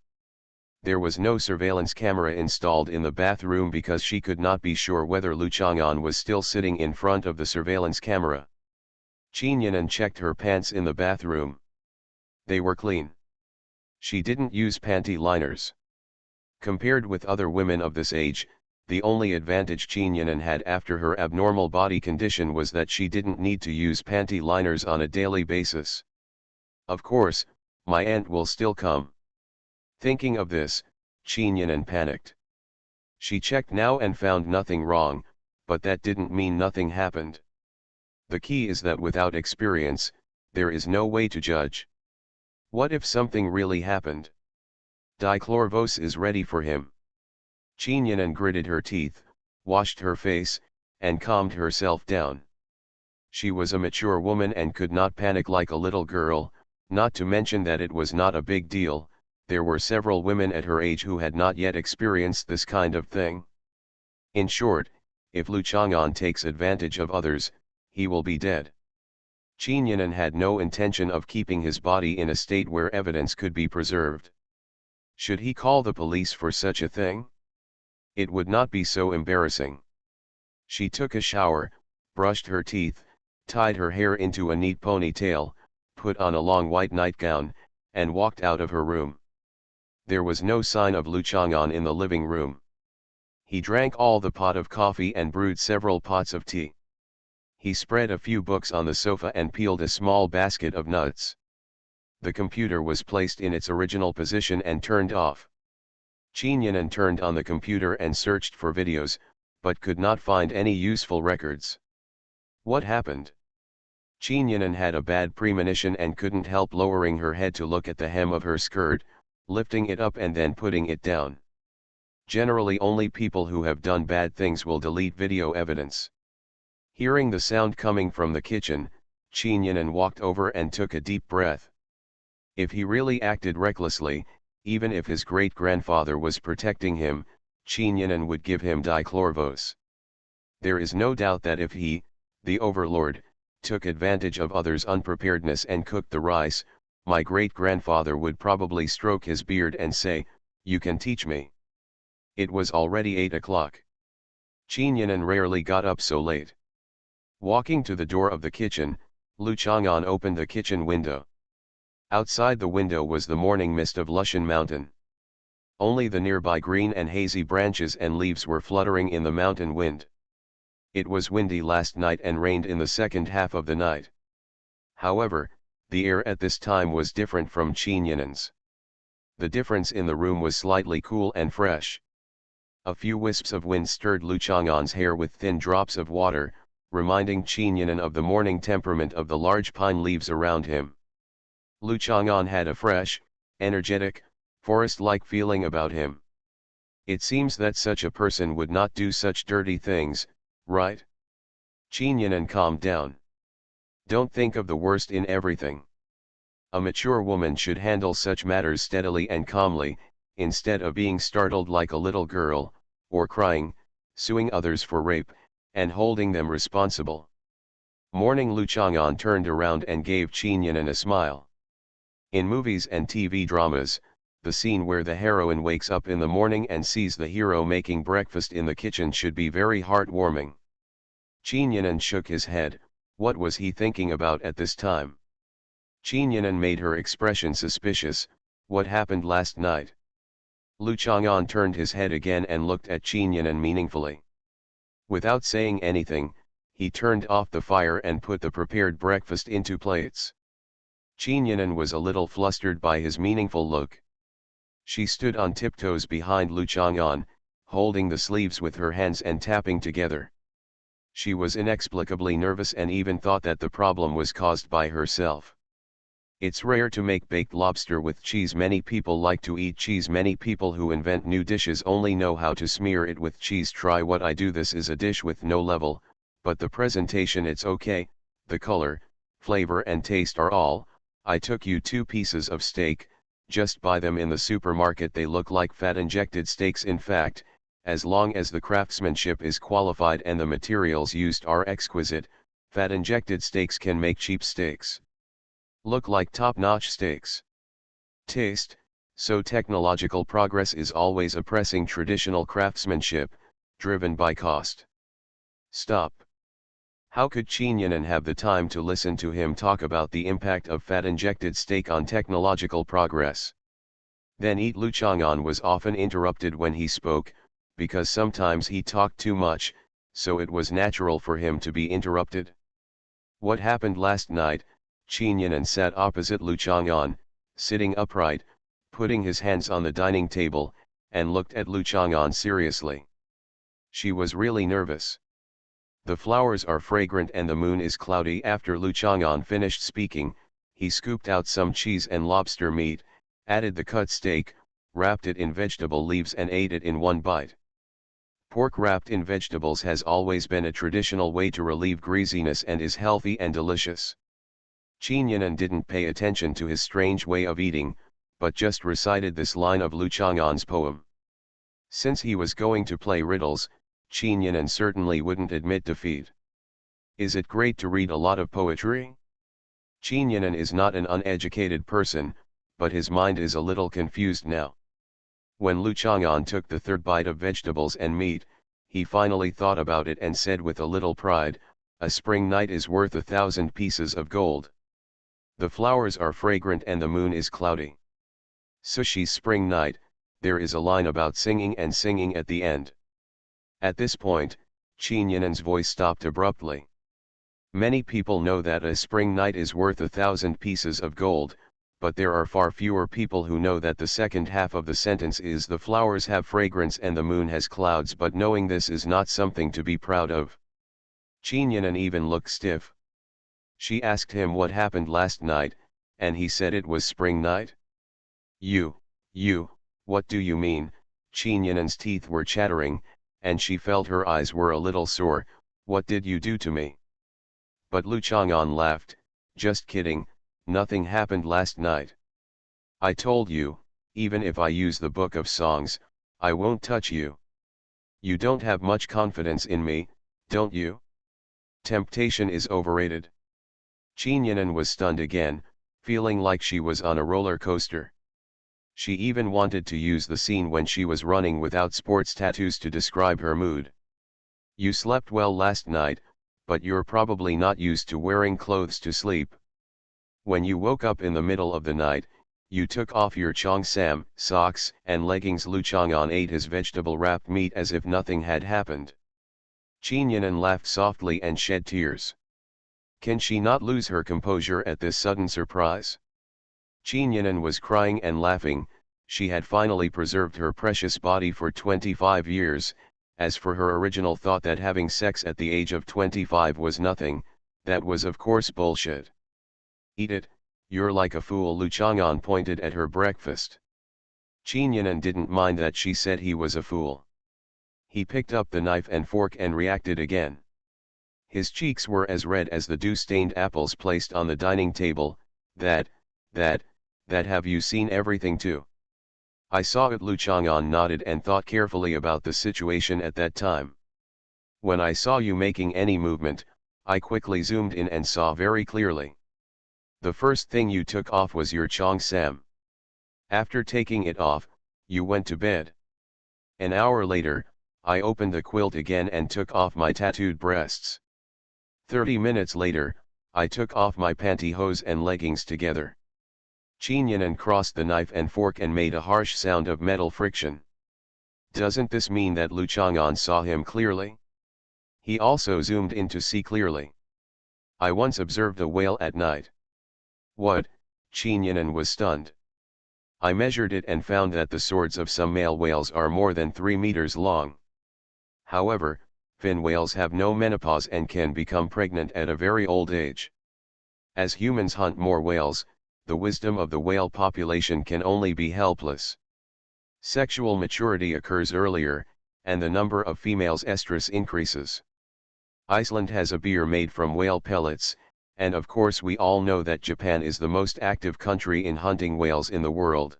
There was no surveillance camera installed in the bathroom because she could not be sure whether Lu Chang'an was still sitting in front of the surveillance camera. Chinyanan checked her pants in the bathroom. They were clean. She didn't use panty liners. Compared with other women of this age, the only advantage Chinyanan had after her abnormal body condition was that she didn't need to use panty liners on a daily basis. Of course, my aunt will still come. Thinking of this, Chinyanan panicked. She checked now and found nothing wrong, but that didn't mean nothing happened. The key is that without experience, there is no way to judge. What if something really happened? Dichlorvos is ready for him. Chinyanan gritted her teeth, washed her face, and calmed herself down. She was a mature woman and could not panic like a little girl, not to mention that it was not a big deal. There were several women at her age who had not yet experienced this kind of thing. In short, if Lu Chang'an takes advantage of others, he will be dead. Chinyanan had no intention of keeping his body in a state where evidence could be preserved. Should he call the police for such a thing? It would not be so embarrassing. She took a shower, brushed her teeth, tied her hair into a neat ponytail, put on a long white nightgown, and walked out of her room. There was no sign of Lu Chang'an in the living room. He drank all the pot of coffee and brewed several pots of tea. He spread a few books on the sofa and peeled a small basket of nuts. The computer was placed in its original position and turned off. Chinyanan turned on the computer and searched for videos, but could not find any useful records. What happened? Chinyanan had a bad premonition and couldn't help lowering her head to look at the hem of her skirt, lifting it up and then putting it down. Generally only people who have done bad things will delete video evidence. Hearing the sound coming from the kitchen, Chinyanan walked over and took a deep breath. If he really acted recklessly, even if his great-grandfather was protecting him, Chinyanan would give him dichlorvos. There is no doubt that if he, the overlord, took advantage of others' unpreparedness and cooked the rice, my great-grandfather would probably stroke his beard and say, "You can teach me." It was already 8 o'clock. Chinyanan rarely got up so late. Walking to the door of the kitchen, Lu Chang'an opened the kitchen window. Outside the window was the morning mist of Lushan Mountain. Only the nearby green and hazy branches and leaves were fluttering in the mountain wind. It was windy last night and rained in the second half of the night. However, the air at this time was different from Chinyanan's. The difference in the room was slightly cool and fresh. A few wisps of wind stirred Lu Chang'an's hair with thin drops of water, reminding Chinyanan of the morning temperament of the large pine leaves around him. Lu Chang'an had a fresh, energetic, forest-like feeling about him. It seems that such a person would not do such dirty things, right? Chinyanan calmed down. Don't think of the worst in everything. A mature woman should handle such matters steadily and calmly, instead of being startled like a little girl, or crying, suing others for rape, and holding them responsible. Morning Luchang'an turned around and gave Chinyanan a smile. In movies and TV dramas, the scene where the heroine wakes up in the morning and sees the hero making breakfast in the kitchen should be very heartwarming. Chinyanan shook his head. What was he thinking about at this time? Chinyanan made her expression suspicious. What happened last night? Luchang'an turned his head again and looked at Chinyanan meaningfully. Without saying anything, he turned off the fire and put the prepared breakfast into plates. Chinyanan was a little flustered by his meaningful look. She stood on tiptoes behind Luchang'an, holding the sleeves with her hands and tapping together. She was inexplicably nervous and even thought that the problem was caused by herself. It's rare to make baked lobster with cheese. Many people like to eat cheese. Many people who invent new dishes only know how to smear it with cheese. Try what I do. This is a dish with no level, but the presentation it's okay, the color, flavor and taste are all. I took you 2 pieces of steak, just buy them in the supermarket. They look like fat injected steaks. In fact, as long as the craftsmanship is qualified and the materials used are exquisite, fat injected steaks can make cheap steaks look like top-notch steaks. Taste, so technological progress is always oppressing traditional craftsmanship, driven by cost. Stop. How could Chinyanan have the time to listen to him talk about the impact of fat-injected steak on technological progress? Then Luchang'an was often interrupted when he spoke, because sometimes he talked too much, so it was natural for him to be interrupted. What happened last night? Chinyanan sat opposite Luchang'an, sitting upright, putting his hands on the dining table, and looked at Luchang'an seriously. She was really nervous. The flowers are fragrant and the moon is cloudy. After Luchang'an finished speaking, he scooped out some cheese and lobster meat, added the cut steak, wrapped it in vegetable leaves and ate it in one bite. Pork wrapped in vegetables has always been a traditional way to relieve greasiness and is healthy and delicious. Chinyanan didn't pay attention to his strange way of eating, but just recited this line of Luchang'an's poem. Since he was going to play riddles, Chinyanan certainly wouldn't admit defeat. Is it great to read a lot of poetry? Chinyanan is not an uneducated person, but his mind is a little confused now. When Luchang'an took the 3rd bite of vegetables and meat, he finally thought about it and said with a little pride, "A spring night is worth 1,000 pieces of gold. The flowers are fragrant and the moon is cloudy. Sushi's spring night." There is a line about singing and singing at the end. At this point, Chinyanan's voice stopped abruptly. Many people know that a spring night is worth 1,000 pieces of gold, but there are far fewer people who know that the second half of the sentence is the flowers have fragrance and the moon has clouds. But knowing this is not something to be proud of. Chinyanan even looked stiff. She asked him what happened last night, and he said it was spring night. You, what do you mean? Chinyanan's teeth were chattering, and she felt her eyes were a little sore. What did you do to me? But Luchang'an laughed. Just kidding, nothing happened last night. I told you, even if I use the book of songs, I won't touch you. You don't have much confidence in me, don't you? Temptation is overrated. Chinyanan was stunned again, feeling like she was on a roller coaster. She even wanted to use the scene when she was running without sports tattoos to describe her mood. You slept well last night, but you're probably not used to wearing clothes to sleep. When you woke up in the middle of the night, you took off your cheongsam, socks and leggings. Luchang'an ate his vegetable-wrapped meat as if nothing had happened. Chinyanan laughed softly and shed tears. Can she not lose her composure at this sudden surprise? Chinyanan was crying and laughing. She had finally preserved her precious body for 25 years, as for her original thought that having sex at the age of 25 was nothing, that was of course bullshit. Eat it, you're like a fool. Luchang'an pointed at her breakfast. Qin Yinan didn't mind that she said he was a fool. He picked up the knife and fork and reacted again. His cheeks were as red as the dew-stained apples placed on the dining table. That have you seen everything too? I saw it. Lu Chang'an nodded and thought carefully about the situation at that time. When I saw you making any movement, I quickly zoomed in and saw very clearly. The first thing you took off was your cheongsam. After taking it off, you went to bed. An hour later, I opened the quilt again and took off my tattooed breasts. 30 minutes later, I took off my pantyhose and leggings together. Qin Yinan crossed the knife and fork and made a harsh sound of metal friction. Doesn't this mean that Lu Chang'an saw him clearly? He also zoomed in to see clearly. I once observed a whale at night. What? Qin Yinan was stunned. I measured it and found that the swords of some male whales are more than 3 meters long. However, fin whales have no menopause and can become pregnant at a very old age. As humans hunt more whales, the wisdom of the whale population can only be helpless. Sexual maturity occurs earlier, and the number of females estrus increases. Iceland has a beer made from whale pellets, and of course we all know that Japan is the most active country in hunting whales in the world.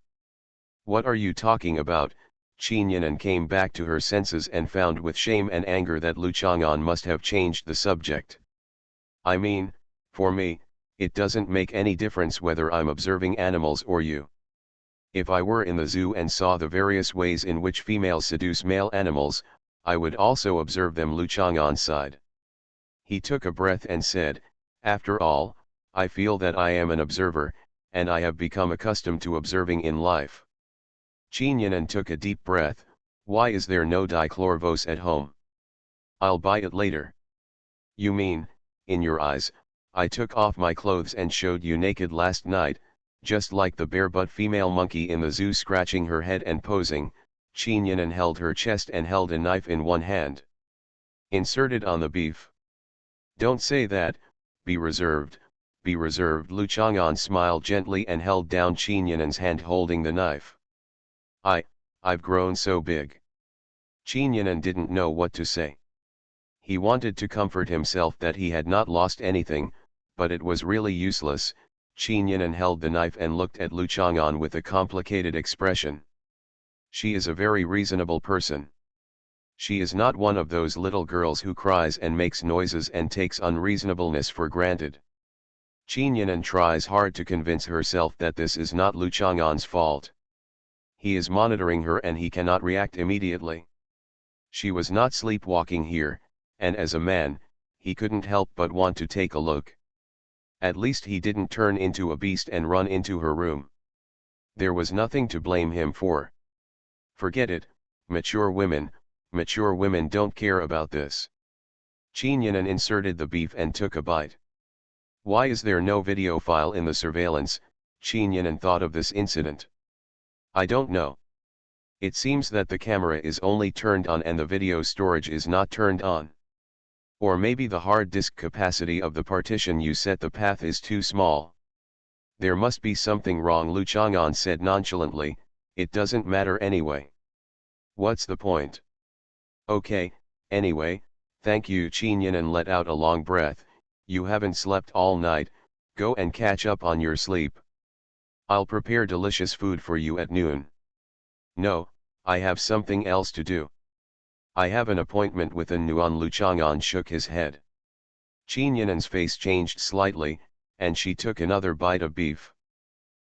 What are you talking about? Qin Yinan came back to her senses and found with shame and anger that Lu Chang'an must have changed the subject. I mean, for me, it doesn't make any difference whether I'm observing animals or you. If I were in the zoo and saw the various ways in which females seduce male animals, I would also observe them. Lu Chang'an sighed. He took a breath and said, after all, I feel that I am an observer, and I have become accustomed to observing in life. Qin Yinan took a deep breath. Why is there no dichlorvos at home? I'll buy it later. You mean, in your eyes, I took off my clothes and showed you naked last night, just like the bare-butt female monkey in the zoo scratching her head and posing. Qin Yinan held her chest and held a knife in one hand. Inserted on the beef. Don't say that, be reserved, be reserved. Lu Chang'an smiled gently and held down Qin Yinan's hand holding the knife. I've grown so big. Qin Yinan didn't know what to say. He wanted to comfort himself that he had not lost anything, but it was really useless. Qin Yinan held the knife and looked at Lu Chang'an with a complicated expression. She is a very reasonable person. She is not one of those little girls who cries and makes noises and takes unreasonableness for granted. Qin Yinan tries hard to convince herself that this is not Lu Chang'an's fault. He is monitoring her and he cannot react immediately. She was not sleepwalking here, and as a man, he couldn't help but want to take a look. At least he didn't turn into a beast and run into her room. There was nothing to blame him for. Forget it, mature women don't care about this. Qin Yinan inserted the beef and took a bite. Why is there no video file in the surveillance? Qin Yinan thought of this incident. I don't know. It seems that the camera is only turned on and the video storage is not turned on. Or maybe the hard disk capacity of the partition you set the path is too small. There must be something wrong. Lu Chang'an said nonchalantly, it doesn't matter anyway. What's the point? Okay, anyway, thank you. Qin Yinan let out a long breath. You haven't slept all night, go and catch up on your sleep. I'll prepare delicious food for you at noon. No, I have something else to do. I have an appointment with an Nuan. Lu Chang'an shook his head. Qin Yinan's face changed slightly, and she took another bite of beef.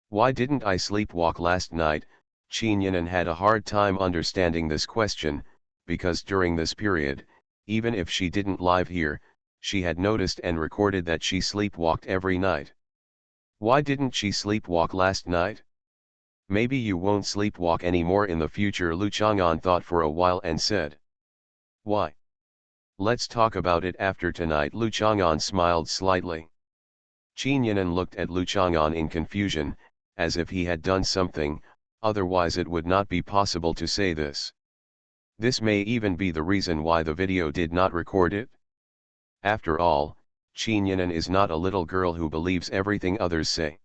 Why didn't I sleepwalk last night? Qin Yinan had a hard time understanding this question, because during this period, even if she didn't live here, she had noticed and recorded that she sleepwalked every night. Why didn't she sleepwalk last night? Maybe you won't sleepwalk anymore in the future. Lu Chang'an thought for a while and said. Why? Let's talk about it after tonight. Lu Chang'an smiled slightly. Qin Yinan looked at Lu Chang'an in confusion, as if he had done something, otherwise it would not be possible to say this. This may even be the reason why the video did not record it. After all, Qin Yinan is not a little girl who believes everything others say.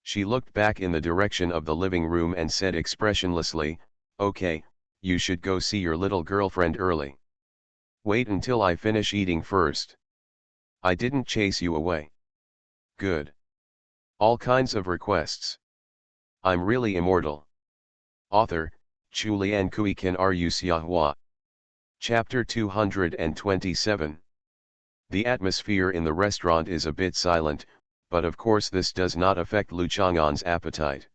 She looked back in the direction of the living room and said expressionlessly, "Okay, you should go see your little girlfriend early. Wait until I finish eating first. I didn't chase you away." Good. All kinds of requests. I'm really immortal. Author, Chulian Kuikan Rusiahwa. Chapter 227. The atmosphere in the restaurant is a bit silent, but of course this does not affect Lu Chang'an's appetite.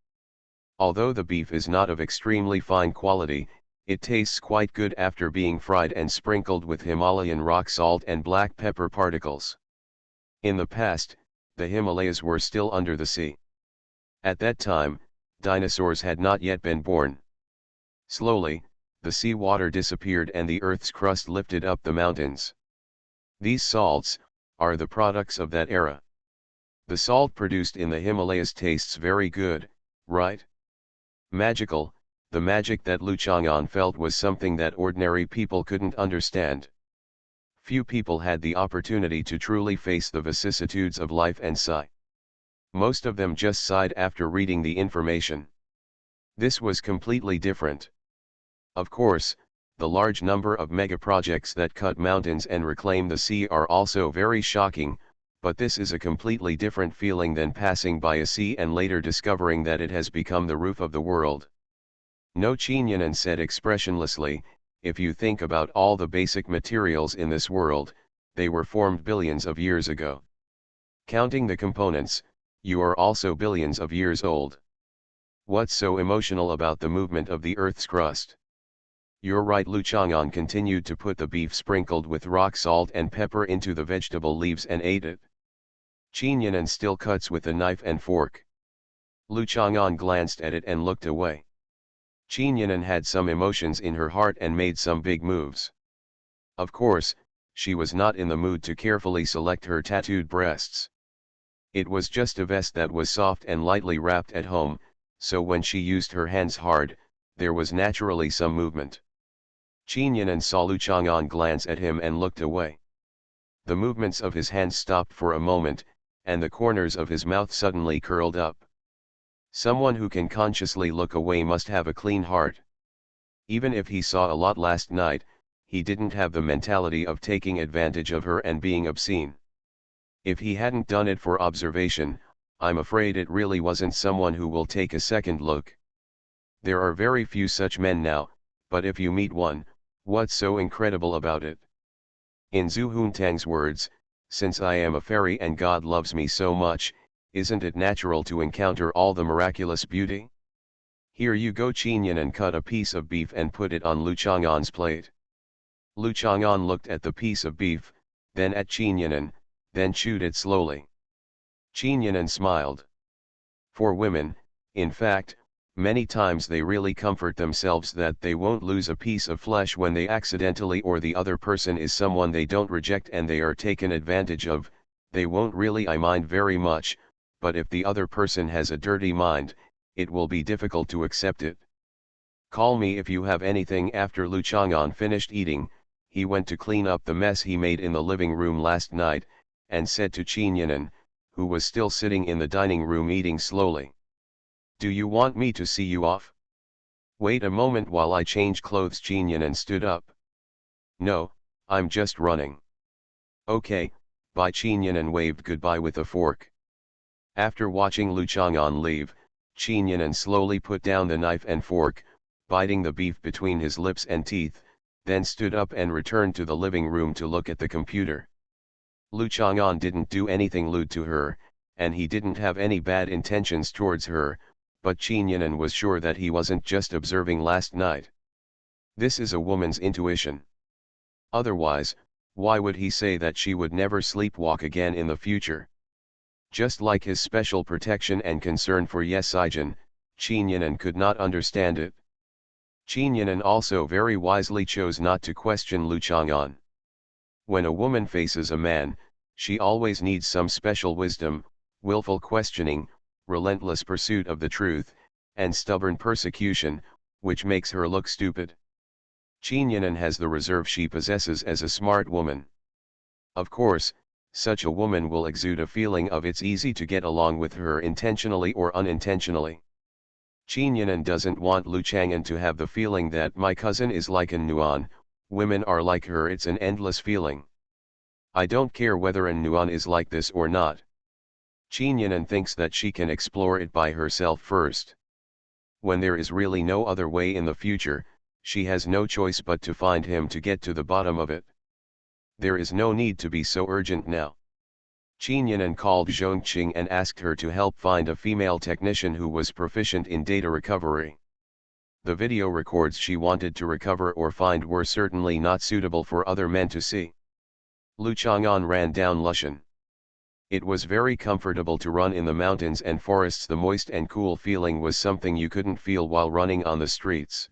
Although the beef is not of extremely fine quality, it tastes quite good after being fried and sprinkled with Himalayan rock salt and black pepper particles. In the past, the Himalayas were still under the sea. At that time, dinosaurs had not yet been born. Slowly, the sea water disappeared and the Earth's crust lifted up the mountains. These salts are the products of that era. The salt produced in the Himalayas tastes very good, right? Magical. The magic that Lu Chang'an felt was something that ordinary people couldn't understand. Few people had the opportunity to truly face the vicissitudes of life and sigh. Most of them just sighed after reading the information. This was completely different. Of course, the large number of mega projects that cut mountains and reclaim the sea are also very shocking, but this is a completely different feeling than passing by a sea and later discovering that it has become the roof of the world. No, Chinyanan said expressionlessly, if you think about all the basic materials in this world, they were formed billions of years ago. Counting the components, you are also billions of years old. What's so emotional about the movement of the Earth's crust? You're right. Lu Chang'an continued to put the beef sprinkled with rock salt and pepper into the vegetable leaves and ate it. Chinyanan still cuts with a knife and fork. Lu Chang'an glanced at it and looked away. Chinyanan had some emotions in her heart and made some big moves. Of course, she was not in the mood to carefully select her tattooed breasts. It was just a vest that was soft and lightly wrapped at home, so when she used her hands hard, there was naturally some movement. Chinyanan saw Lu Chang'an glance at him and looked away. The movements of his hands stopped for a moment, and the corners of his mouth suddenly curled up. Someone who can consciously look away must have a clean heart. Even if he saw a lot last night, he didn't have the mentality of taking advantage of her and being obscene. If he hadn't done it for observation, I'm afraid it really wasn't someone who will take a second look. There are very few such men now, but if you meet one, what's so incredible about it? In Zhu Huntang's words, since I am a fairy and God loves me so much, isn't it natural to encounter all the miraculous beauty? Here you go. Chinyanan cut a piece of beef and put it on Lu Chang'an's plate. Lu Chang'an looked at the piece of beef, then at Chinyanan, then chewed it slowly. Chinyanan smiled. For women, in fact, many times they really comfort themselves that they won't lose a piece of flesh when they accidentally, or the other person is someone they don't reject and they are taken advantage of. They won't really mind very much, but if the other person has a dirty mind, it will be difficult to accept it. Call me if you have anything. After Lu Chang'an finished eating, he went to clean up the mess he made in the living room last night, and said to Chinyanan, who was still sitting in the dining room eating slowly, "Do you want me to see you off? Wait a moment while I change clothes." Chinyanan stood up. "No, I'm just running." "Okay, bye." Chinyanan waved goodbye with a fork. After watching Lu Chang'an leave, Chinyanan slowly put down the knife and fork, biting the beef between his lips and teeth, then stood up and returned to the living room to look at the computer. Lu Chang'an didn't do anything lewd to her, and he didn't have any bad intentions towards her, but Chinyanan was sure that he wasn't just observing last night. This is a woman's intuition. Otherwise, why would he say that she would never sleepwalk again in the future? Just like his special protection and concern for Yesijin, Chinyanan could not understand it. Chinyanan also very wisely chose not to question Lu Chang'an. When a woman faces a man, she always needs some special wisdom, willful questioning, relentless pursuit of the truth, and stubborn persecution, which makes her look stupid. Chinyanan has the reserve she possesses as a smart woman. Of course, Such a woman will exude a feeling of it's easy to get along with her intentionally or unintentionally. Qinyanan doesn't want Lu Chang'an to have the feeling that my cousin is like an Nuan, women are like her, it's an endless feeling. I don't care whether an Nuan is like this or not. Qinyanan thinks that she can explore it by herself first. When there is really no other way in the future, she has no choice but to find him to get to the bottom of it. There is no need to be so urgent now. Qinyanan called Zhongqing and asked her to help find a female technician who was proficient in data recovery. The video records she wanted to recover or find were certainly not suitable for other men to see. Lu Chang'an ran down Lushan. It was very comfortable to run in the mountains and forests. The moist and cool feeling was something you couldn't feel while running on the streets.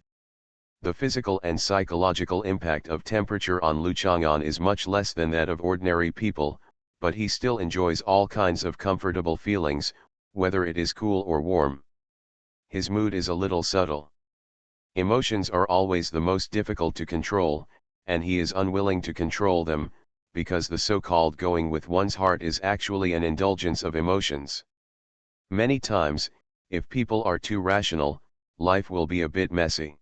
The physical and psychological impact of temperature on Lu Chang'an is much less than that of ordinary people, but he still enjoys all kinds of comfortable feelings, whether it is cool or warm. His mood is a little subtle. Emotions are always the most difficult to control, and he is unwilling to control them, because the so-called going with one's heart is actually an indulgence of emotions. Many times, if people are too rational, life will be a bit messy.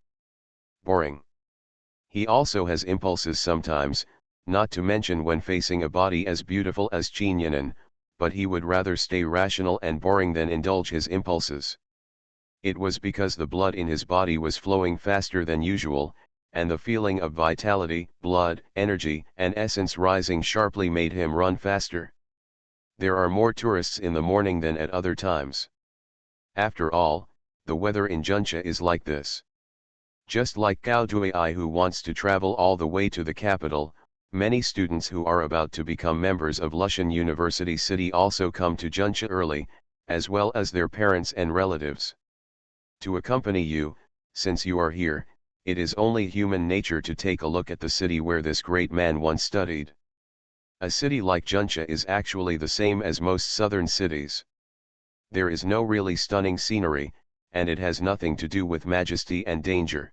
Boring. He also has impulses sometimes, not to mention when facing a body as beautiful as Qinyanan, but he would rather stay rational and boring than indulge his impulses. It was because the blood in his body was flowing faster than usual, and the feeling of vitality, blood, energy, and essence rising sharply made him run faster. There are more tourists in the morning than at other times. After all, the weather in Juncha is like this. Just like Gao Duai, who wants to travel all the way to the capital, many students who are about to become members of Lushan University City also come to Juncha early, as well as their parents and relatives. To accompany you, since you are here, it is only human nature to take a look at the city where this great man once studied. A city like Juncha is actually the same as most southern cities. There is no really stunning scenery, and it has nothing to do with majesty and danger.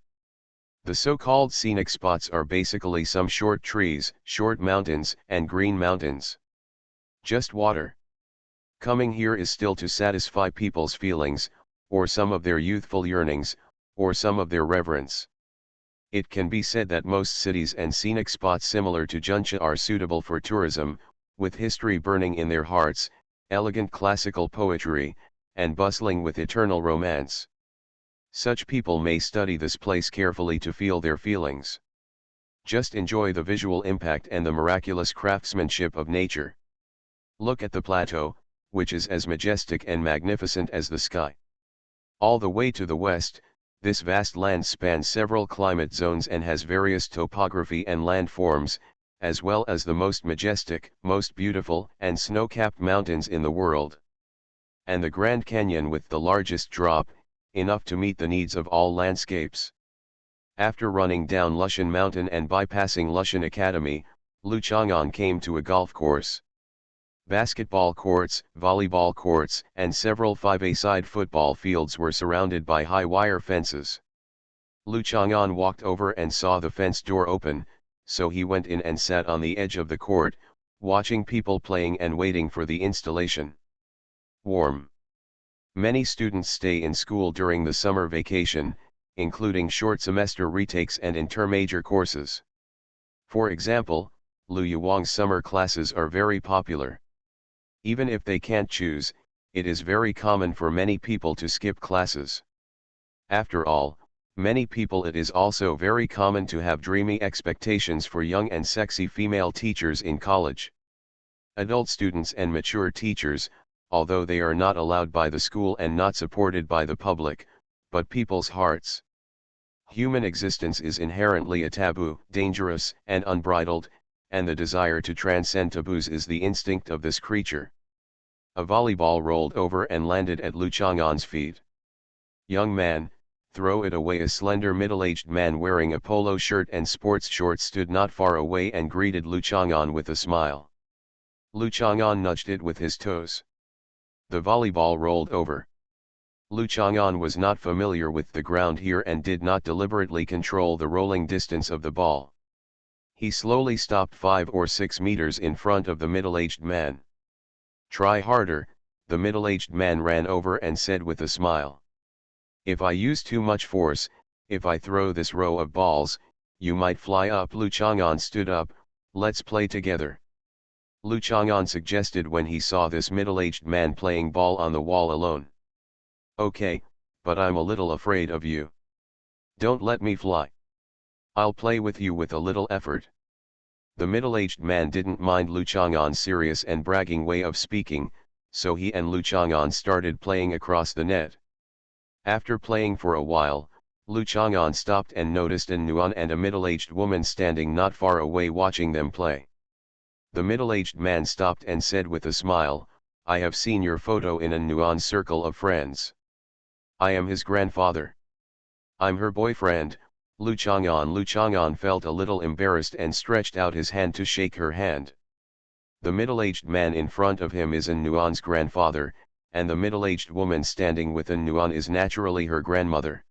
The so-called scenic spots are basically some short trees, short mountains, and green mountains. Just water. Coming here is still to satisfy people's feelings, or some of their youthful yearnings, or some of their reverence. It can be said that most cities and scenic spots similar to Juncha are suitable for tourism, with history burning in their hearts, elegant classical poetry, and bustling with eternal romance. Such people may study this place carefully to feel their feelings. Just enjoy the visual impact and the miraculous craftsmanship of nature. Look at the plateau, which is as majestic and magnificent as the sky. All the way to the west, this vast land spans several climate zones and has various topography and landforms, as well as the most majestic, most beautiful, and snow-capped mountains in the world. And the Grand Canyon with the largest drop, enough to meet the needs of all landscapes. After running down Lushan Mountain and bypassing Lushan Academy, Lu Chang'an came to a golf course. Basketball courts, volleyball courts, and several 5-a-side football fields were surrounded by high wire fences. Lu Chang'an walked over and saw the fence door open, so he went in and sat on the edge of the court, watching people playing and waiting for the installation. Warm. Many students stay in school during the summer vacation, including short semester retakes and intermajor courses. For example, Lu Yuwang's summer classes are very popular. Even if they can't choose, it is very common for many people to skip classes. After all, many people it is also very common to have dreamy expectations for young and sexy female teachers in college. Adult students and mature teachers, although they are not allowed by the school and not supported by the public, but people's hearts. Human existence is inherently a taboo, dangerous and unbridled, and the desire to transcend taboos is the instinct of this creature. A volleyball rolled over and landed at Lu Chang'an's feet. Young man, throw it away. A slender middle-aged man wearing a polo shirt and sports shorts stood not far away and greeted Lu Chang'an with a smile. Lu Chang'an nudged it with his toes. The volleyball rolled over. Lu Chang'an was not familiar with the ground here and did not deliberately control the rolling distance of the ball. He slowly stopped 5 or 6 meters in front of the middle-aged man. "Try harder," the middle-aged man ran over and said with a smile. "If I use too much force, if I throw this row of balls, you might fly up." Lu Chang'an stood up. "Let's play together," Lu Chang'an suggested when he saw this middle-aged man playing ball on the wall alone. "Okay, but I'm a little afraid of you. Don't let me fly. I'll play with you with a little effort." The middle-aged man didn't mind Lu Chang'an's serious and bragging way of speaking, so he and Lu Chang'an started playing across the net. After playing for a while, Lu Chang'an stopped and noticed an Nuan and a middle-aged woman standing not far away watching them play. The middle-aged man stopped and said with a smile, "I have seen your photo in an Nuan's circle of friends. I am his grandfather. I'm her boyfriend." Lu Chang'an felt a little embarrassed and stretched out his hand to shake her hand. The middle-aged man in front of him is an Nuan's grandfather, and the middle-aged woman standing with an Nuan is naturally her grandmother.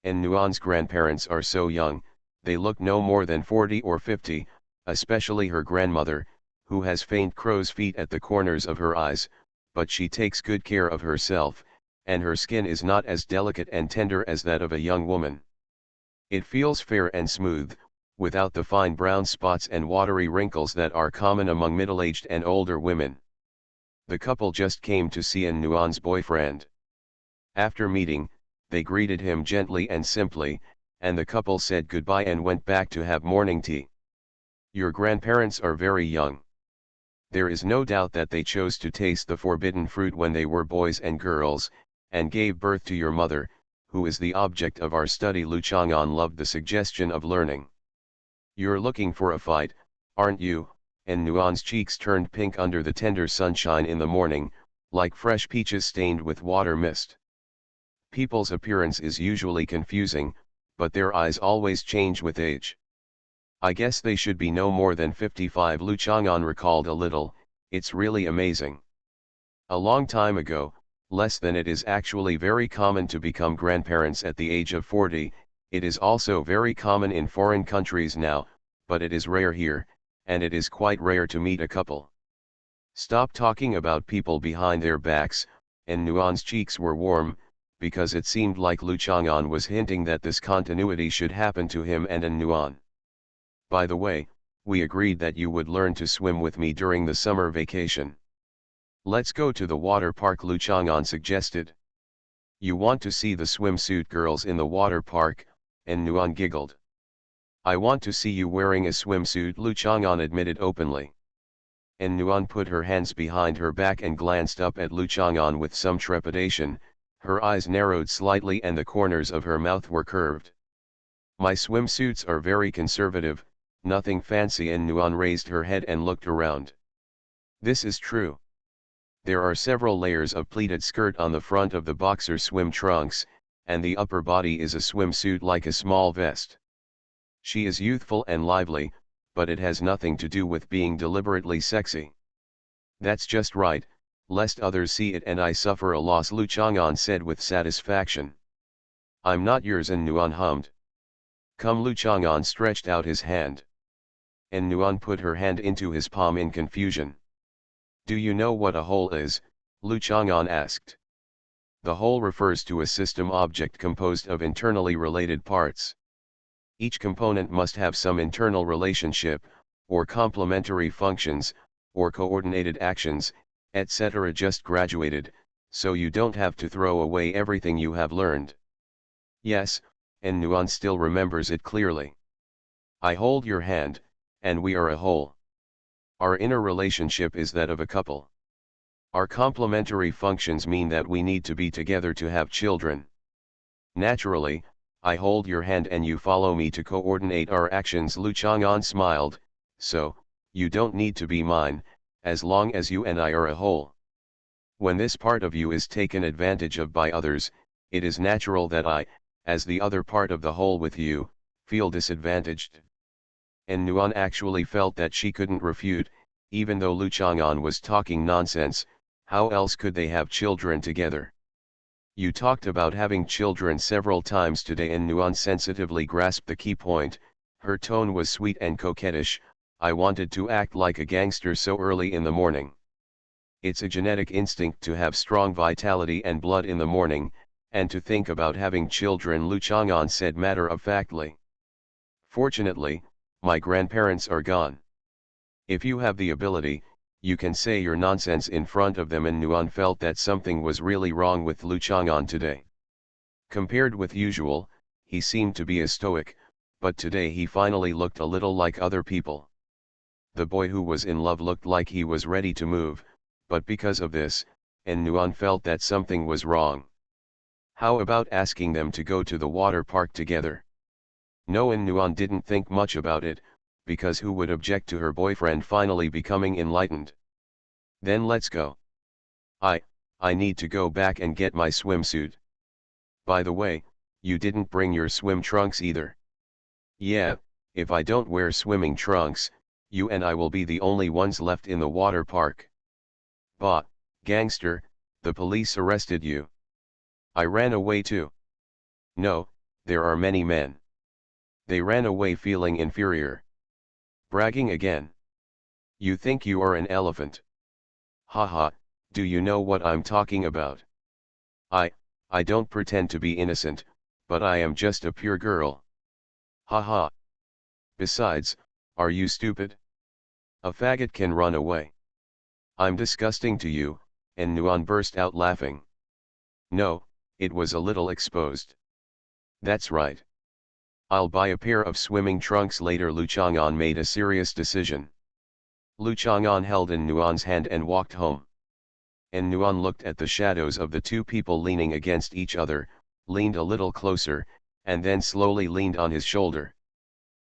An Nuan's grandparents are so young, they look no more than 40 or 50, especially her grandmother, who has faint crow's feet at the corners of her eyes, but she takes good care of herself, and her skin is not as delicate and tender as that of a young woman. It feels fair and smooth, without the fine brown spots and watery wrinkles that are common among middle-aged and older women. The couple just came to see an Nuan's boyfriend. After meeting, they greeted him gently and simply, and the couple said goodbye and went back to have morning tea. "Your grandparents are very young. There is no doubt that they chose to taste the forbidden fruit when they were boys and girls, and gave birth to your mother, who is the object of our study." Lu Chang'an loved the suggestion of learning. "You're looking for a fight, aren't you?" And Nuan's cheeks turned pink under the tender sunshine in the morning, like fresh peaches stained with water mist. People's appearance is usually confusing, but their eyes always change with age. "I guess they should be no more than 55. Lu Chang'an recalled a little. "It's really amazing. A long time ago, less than it is actually very common to become grandparents at the age of 40, it is also very common in foreign countries now, but it is rare here, and it is quite rare to meet a couple." "Stop talking about people behind their backs," and Nuan's cheeks were warm, because it seemed like Lu Chang'an was hinting that this continuity should happen to him and an Nuan. "By the way, we agreed that you would learn to swim with me during the summer vacation. Let's go to the water park," Lu Chang'an suggested. "You want to see the swimsuit girls in the water park?" and Nuan giggled. "I want to see you wearing a swimsuit," Lu Chang'an admitted openly. And Nuan put her hands behind her back and glanced up at Lu Chang'an with some trepidation. Her eyes narrowed slightly and the corners of her mouth were curved. "My swimsuits are very conservative, nothing fancy." And Nuan raised her head and looked around. "This is true. There are several layers of pleated skirt on the front of the boxer swim trunks, and the upper body is a swimsuit like a small vest. She is youthful and lively, but it has nothing to do with being deliberately sexy." "That's just right, lest others see it and I suffer a loss," Lu Chang'an said with satisfaction. "I'm not yours," and Nuan hummed. "Come." Lu Chang'an stretched out his hand. And Nuan put her hand into his palm in confusion. "Do you know what a whole is?" Lu Chang'an asked. The whole refers to a system object composed of internally related parts. Each component must have some internal relationship, or complementary functions, or coordinated actions, etc. Just graduated, so you don't have to throw away everything you have learned. "Yes," and Nuan still remembers it clearly. "I hold your hand, and we are a whole. Our inner relationship is that of a couple. Our complementary functions mean that we need to be together to have children. Naturally, I hold your hand and you follow me to coordinate our actions." Lu Chang'an smiled. "So, you don't need to be mine, as long as you and I are a whole. When this part of you is taken advantage of by others, it is natural that I, as the other part of the whole with you, feel disadvantaged." And Nuan actually felt that she couldn't refute, even though Lu Chang'an was talking nonsense. How else could they have children together? "You talked about having children several times today," and Nuan sensitively grasped the key point. Her tone was sweet and coquettish. I wanted to act like a gangster so early in the morning. It's a genetic instinct to have strong vitality and blood in the morning, and to think about having children, Lu Chang'an said matter-of-factly. Fortunately, my grandparents are gone. If you have the ability, you can say your nonsense in front of them, and Nuan felt that something was really wrong with Lu Chang'an today. Compared with usual, he seemed to be a stoic, but today he finally looked a little like other people. The boy who was in love looked like he was ready to move, but because of this, Nuan felt that something was wrong. How about asking them to go to the water park together? No, Nuan didn't think much about it, because who would object to her boyfriend finally becoming enlightened? Then let's go. I need to go back and get my swimsuit. By the way, you didn't bring your swim trunks either. Yeah, if I don't wear swimming trunks, you and I will be the only ones left in the water park. Bah, gangster, the police arrested you. I ran away too. No, there are many men. They ran away feeling inferior. Bragging again. You think you are an elephant? Haha, do you know what I'm talking about? I don't pretend to be innocent, but I am just a pure girl. Haha. Besides, are you stupid? A faggot can run away. I'm disgusting to you, and Nuan burst out laughing. No, it was a little exposed. That's right. I'll buy a pair of swimming trunks later. Lu Chang'an made a serious decision. Lu Chang'an held Nuan's hand and walked home. Nuan looked at the shadows of the two people leaning against each other, leaned a little closer, and then slowly leaned on his shoulder.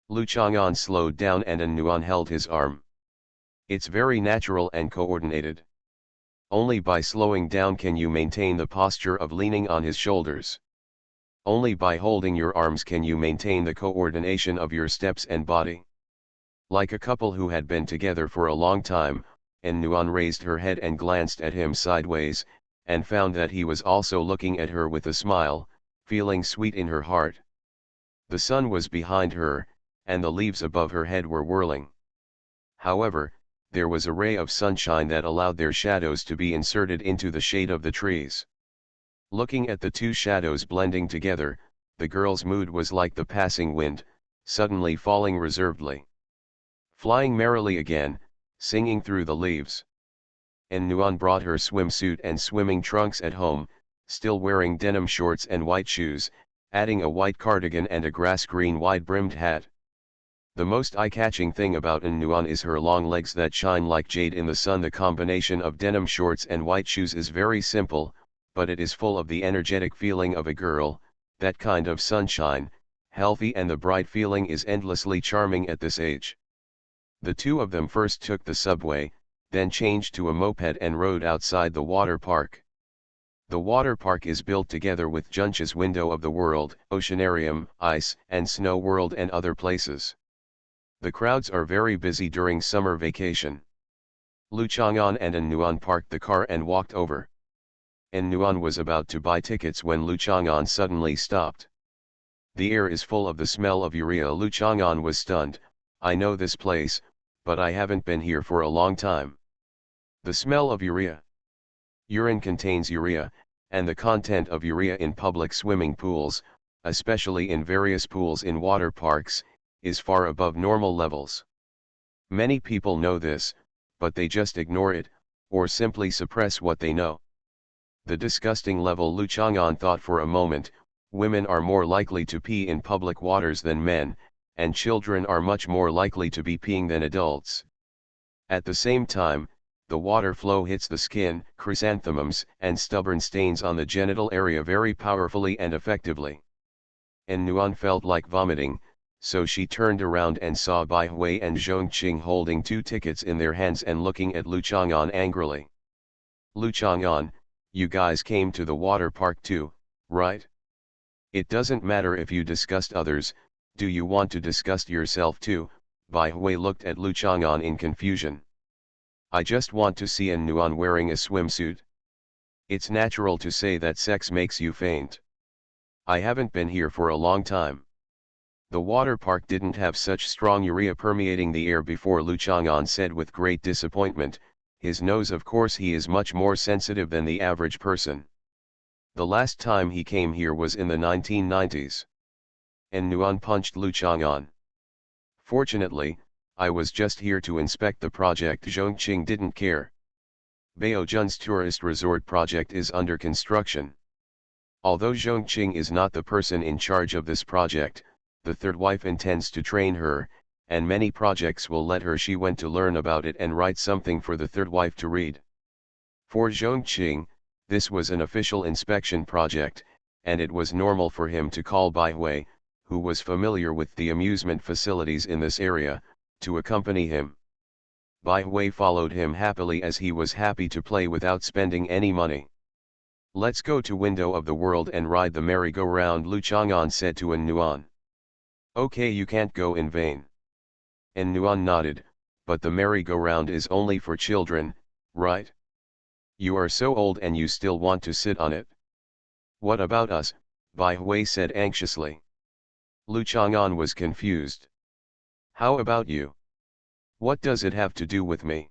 Lu Chang'an slowed down and Nuan held his arm. It's very natural and coordinated. Only by slowing down can you maintain the posture of leaning on his shoulders. Only by holding your arms can you maintain the coordination of your steps and body. Like a couple who had been together for a long time, Nuan raised her head and glanced at him sideways, and found that he was also looking at her with a smile, feeling sweet in her heart. The sun was behind her, and the leaves above her head were whirling. However, there was a ray of sunshine that allowed their shadows to be inserted into the shade of the trees. Looking at the two shadows blending together, the girl's mood was like the passing wind, suddenly falling reservedly. Flying merrily again, singing through the leaves. Nuan brought her swimsuit and swimming trunks at home, still wearing denim shorts and white shoes, adding a white cardigan and a grass-green wide-brimmed hat. The most eye-catching thing about Nuan is her long legs that shine like jade in the sun. The combination of denim shorts and white shoes is very simple, but it is full of the energetic feeling of a girl. That kind of sunshine, healthy, and the bright feeling is endlessly charming at this age. The two of them first took the subway, then changed to a moped and rode outside the water park. The water park is built together with Junche's Window of the World, Oceanarium, Ice and Snow World and other places. The crowds are very busy during summer vacation. Lu Chang'an and Nuan parked the car and walked over. Nuan was about to buy tickets when Lu Chang'an suddenly stopped. The air is full of the smell of urea. Lu Chang'an was stunned. I know this place, but I haven't been here for a long time. The smell of urea. Urine contains urea, and the content of urea in public swimming pools, especially in various pools in water parks, is far above normal levels. Many people know this, but they just ignore it, or simply suppress what they know. The disgusting level. Lu Chang'an thought for a moment. Women are more likely to pee in public waters than men, and children are much more likely to be peeing than adults. At the same time, the water flow hits the skin, chrysanthemums, and stubborn stains on the genital area very powerfully and effectively. Nuan felt like vomiting, so she turned around and saw Bai Hui and Zhongqing holding two tickets in their hands and looking at Lu Chang'an angrily. Lu Chang'an, you guys came to the water park too, right? It doesn't matter if you disgust others. Do you want to disgust yourself too? Bai Hui looked at Lu Chang'an in confusion. I just want to see Nuan wearing a swimsuit. It's natural to say that sex makes you faint. I haven't been here for a long time. The water park didn't have such strong urea permeating the air before, Lu Chang'an said with great disappointment. His nose, of course, he is much more sensitive than the average person. The last time he came here was in the 1990s. And Nuan punched Lu Chang'an. Fortunately, I was just here to inspect the project. Zhongqing didn't care. Baojun's tourist resort project is under construction. Although Zhongqing is not the person in charge of this project, the third wife intends to train her, and many projects will let her. She went to learn about it and write something for the third wife to read. For Zhongqing, this was an official inspection project, and it was normal for him to call Bai Hui, who was familiar with the amusement facilities in this area, to accompany him. Bai Hui followed him happily, as he was happy to play without spending any money. Let's go to Window of the World and ride the merry-go-round, Lu Chang'an said to An Nuan. Okay, you can't go in vain. An Nuan nodded, but the merry-go-round is only for children, right? You are so old and you still want to sit on it. What about us? Bai Hui said anxiously. Lu Chang'an was confused. How about you? What does it have to do with me?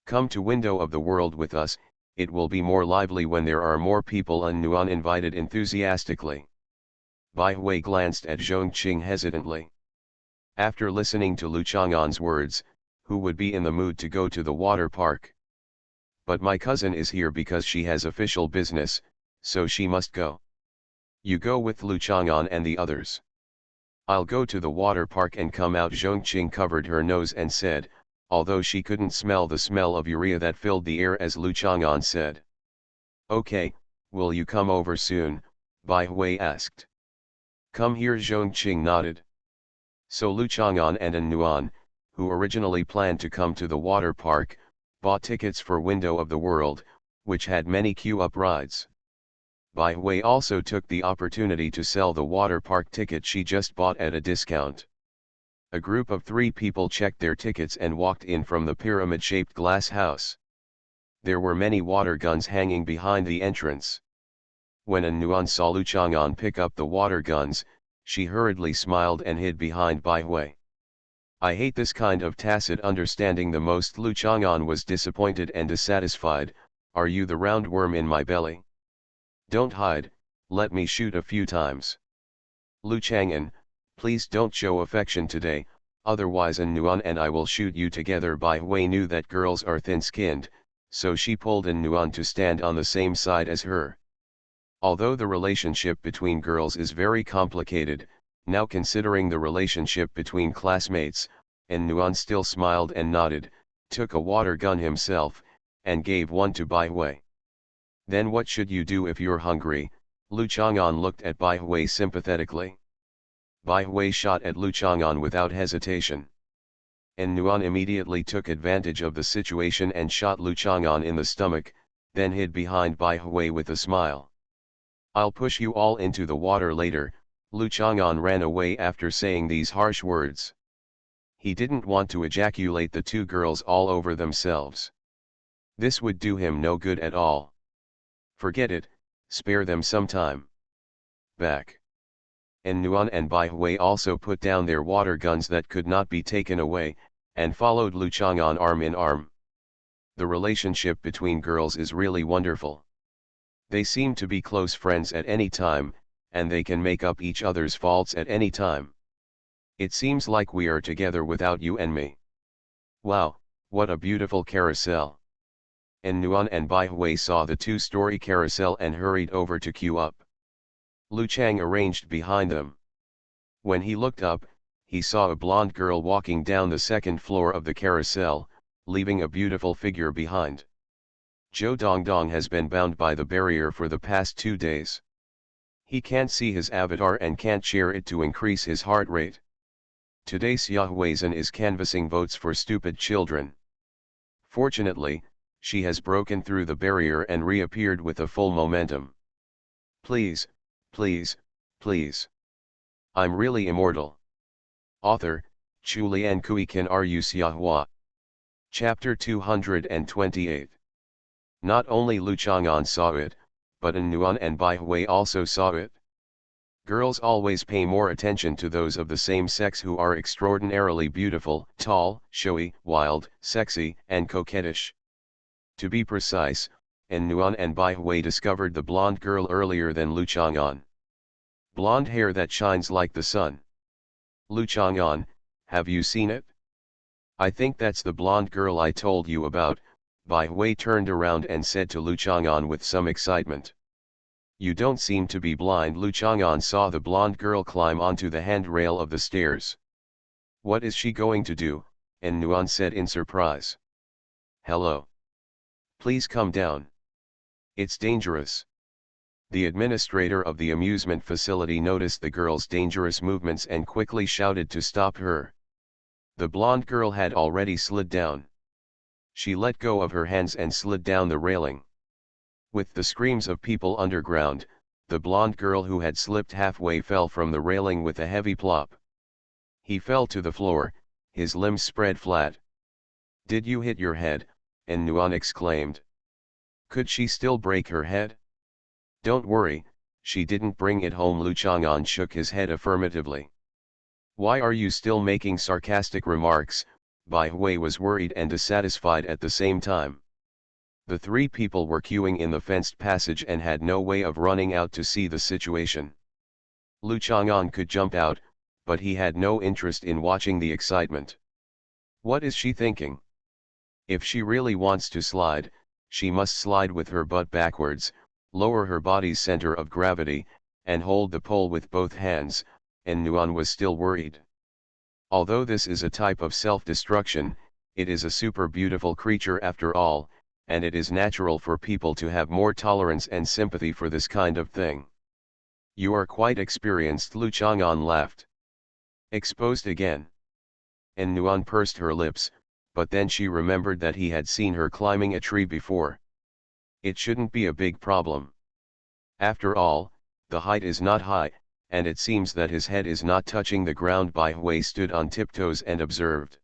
Come to Window of the World with us, it will be more lively when there are more people, An Nuan invited enthusiastically. Bai Hui glanced at Zhongqing hesitantly. After listening to Lu Chang'an's words, who would be in the mood to go to the water park? But my cousin is here because she has official business, so she must go. You go with Lu Chang'an and the others. I'll go to the water park and come out. Zhongqing covered her nose and said, although she couldn't smell the smell of urea that filled the air as Lu Chang'an said. Okay, will you come over soon? Bai Hui asked. Come here, Zhongqing nodded. So Lu Chang'an and An Nuan, who originally planned to come to the water park, bought tickets for Window of the World, which had many queue-up rides. Bai Hui also took the opportunity to sell the water park ticket she just bought at a discount. A group of 3 people checked their tickets and walked in from the pyramid-shaped glass house. There were many water guns hanging behind the entrance. When An Nuan saw Lu Chang'an pick up the water guns, she hurriedly smiled and hid behind Bai Hui. I hate this kind of tacit understanding the most. Lu Chang'an was disappointed and dissatisfied. Are you the roundworm in my belly? Don't hide, let me shoot a few times. Lu Chang'an, please don't show affection today, otherwise An Nuan and I will shoot you together. Bai Hui knew that girls are thin-skinned, so she pulled An Nuan to stand on the same side as her. Although the relationship between girls is very complicated, now considering the relationship between classmates, An Nuan still smiled and nodded, took a water gun himself, and gave one to Bai Hui. Then what should you do if you're hungry? Lu Chang'an looked at Bai Hui sympathetically. Bai Hui shot at Lu Chang'an without hesitation. An Nuan immediately took advantage of the situation and shot Lu Chang'an in the stomach, then hid behind Bai Hui with a smile. I'll push you all into the water later. Lu Chang'an ran away after saying these harsh words. He didn't want to ejaculate the 2 girls all over themselves. This would do him no good at all. Forget it, spare them some time. Back. An Nuan and Bai Hui also put down their water guns that could not be taken away, and followed Lu Chang'an arm in arm. The relationship between girls is really wonderful. They seem to be close friends at any time, and they can make up each other's faults at any time. It seems like we are together without you and me. Wow, what a beautiful carousel. An Nuan and Bai Hui saw the 2-story carousel and hurried over to queue up. Lu Chang arranged behind them. When he looked up, he saw a blonde girl walking down the 2nd floor of the carousel, leaving a beautiful figure behind. Zhou Dongdong has been bound by the barrier for the past 2 days. He can't see his avatar and can't share it to increase his heart rate. Today Xia Huizhen is canvassing votes for stupid children. Fortunately, she has broken through the barrier and reappeared with a full momentum. Please, please, please. I'm really immortal. Author, Chu Lian Kui Kan Ru Xia Hua. Chapter 228. Not only Lu Chang'an saw it, but An Nuan and Bai Hui also saw it. Girls always pay more attention to those of the same sex who are extraordinarily beautiful, tall, showy, wild, sexy, and coquettish. To be precise, Nuan and Bai Hui discovered the blonde girl earlier than Lu Chang'an. Blonde hair that shines like the sun. Lu Chang'an, have you seen it? I think that's the blonde girl I told you about. Bai Hui turned around and said to Lu Chang'an with some excitement. You don't seem to be blind. Lu Chang'an saw the blonde girl climb onto the handrail of the stairs. What is she going to do? Nuan said in surprise. Hello. Please come down. It's dangerous. The administrator of the amusement facility noticed the girl's dangerous movements and quickly shouted to stop her. The blonde girl had already slid down. She let go of her hands and slid down the railing. With the screams of people underground, the blonde girl who had slipped halfway fell from the railing with a heavy plop. He fell to the floor, his limbs spread flat. Did you hit your head? Nuan exclaimed. Could she still break her head? Don't worry, she didn't bring it home. Lu Chang'an shook his head affirmatively. Why are you still making sarcastic remarks? Bai Hui was worried and dissatisfied at the same time. The three people were queuing in the fenced passage and had no way of running out to see the situation. Lu Chang'an could jump out, but he had no interest in watching the excitement. What is she thinking? If she really wants to slide, she must slide with her butt backwards, lower her body's center of gravity, and hold the pole with both hands, and Nuan was still worried. Although this is a type of self-destruction, it is a super beautiful creature after all, and it is natural for people to have more tolerance and sympathy for this kind of thing. You are quite experienced. Lu Chang'an laughed. Exposed again. And Nuan pursed her lips, but then she remembered that he had seen her climbing a tree before. It shouldn't be a big problem. After all, the height is not high, and it seems that his head is not touching the ground. Bai Hui stood on tiptoes and observed.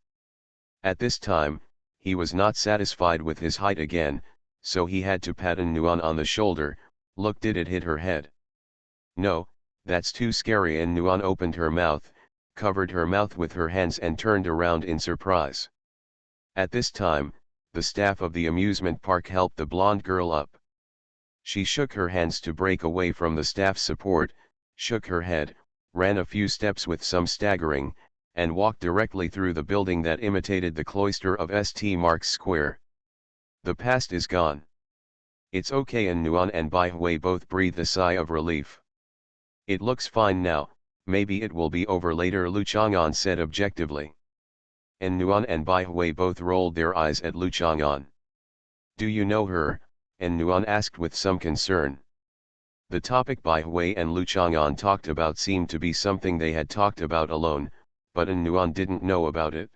At this time, he was not satisfied with his height again, so he had to pat Nuan on the shoulder. Look, did it hit her head? No, that's too scary. And Nuan opened her mouth, covered her mouth with her hands and turned around in surprise. At this time, the staff of the amusement park helped the blonde girl up. She shook her hands to break away from the staff's support, shook her head, ran a few steps with some staggering, and walked directly through the building that imitated the cloister of St. Mark's Square. The past is gone. It's okay. And Nuan and Bai Hui both breathed a sigh of relief. It looks fine now, maybe it will be over later, Lu Chang'an said objectively. And Nuan and Bai Hui both rolled their eyes at Lu Chang'an. Do you know her? And Nuan asked with some concern. The topic Bai Hui and Lu Chang'an talked about seemed to be something they had talked about alone, but Nuan didn't know about it.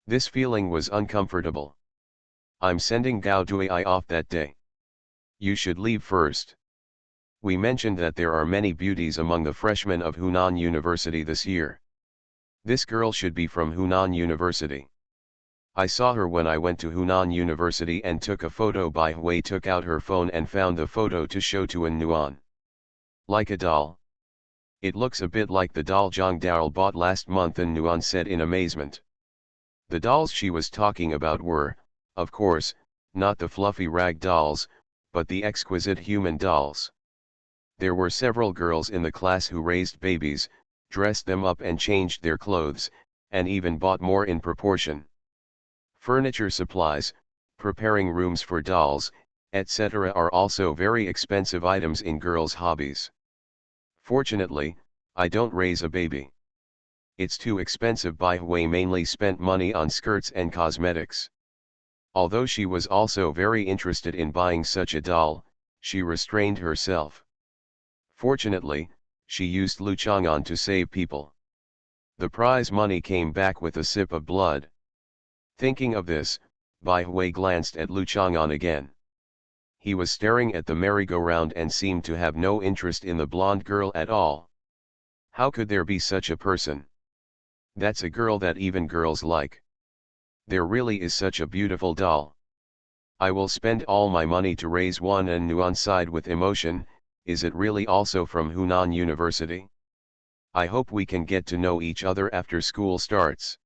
This feeling was uncomfortable. I'm sending Gao Dui off that day. You should leave first. We mentioned that there are many beauties among the freshmen of Hunan University this year. This girl should be from Hunan University. I saw her when I went to Hunan University and took a photo. Bai Hui took out her phone and found the photo to show to Nuan. Like a doll. It looks a bit like the doll Zhang Dao bought last month, Nuan said in amazement. The dolls she was talking about were, of course, not the fluffy rag dolls, but the exquisite human dolls. There were several girls in the class who raised babies, dressed them up and changed their clothes, and even bought more in proportion. Furniture supplies, preparing rooms for dolls, etc. are also very expensive items in girls' hobbies. Fortunately, I don't raise a baby. It's too expensive. Bai Hui mainly spent money on skirts and cosmetics. Although she was also very interested in buying such a doll, she restrained herself. Fortunately, she used Lu Chang'an to save people. The prize money came back with a sip of blood. Thinking of this, Bai Hui glanced at Lu Chang'an again. He was staring at the merry-go-round and seemed to have no interest in the blonde girl at all. How could there be such a person? That's a girl that even girls like. There really is such a beautiful doll. I will spend all my money to raise one. And Nuan sighed with emotion. Is it really also from Hunan University? I hope we can get to know each other after school starts.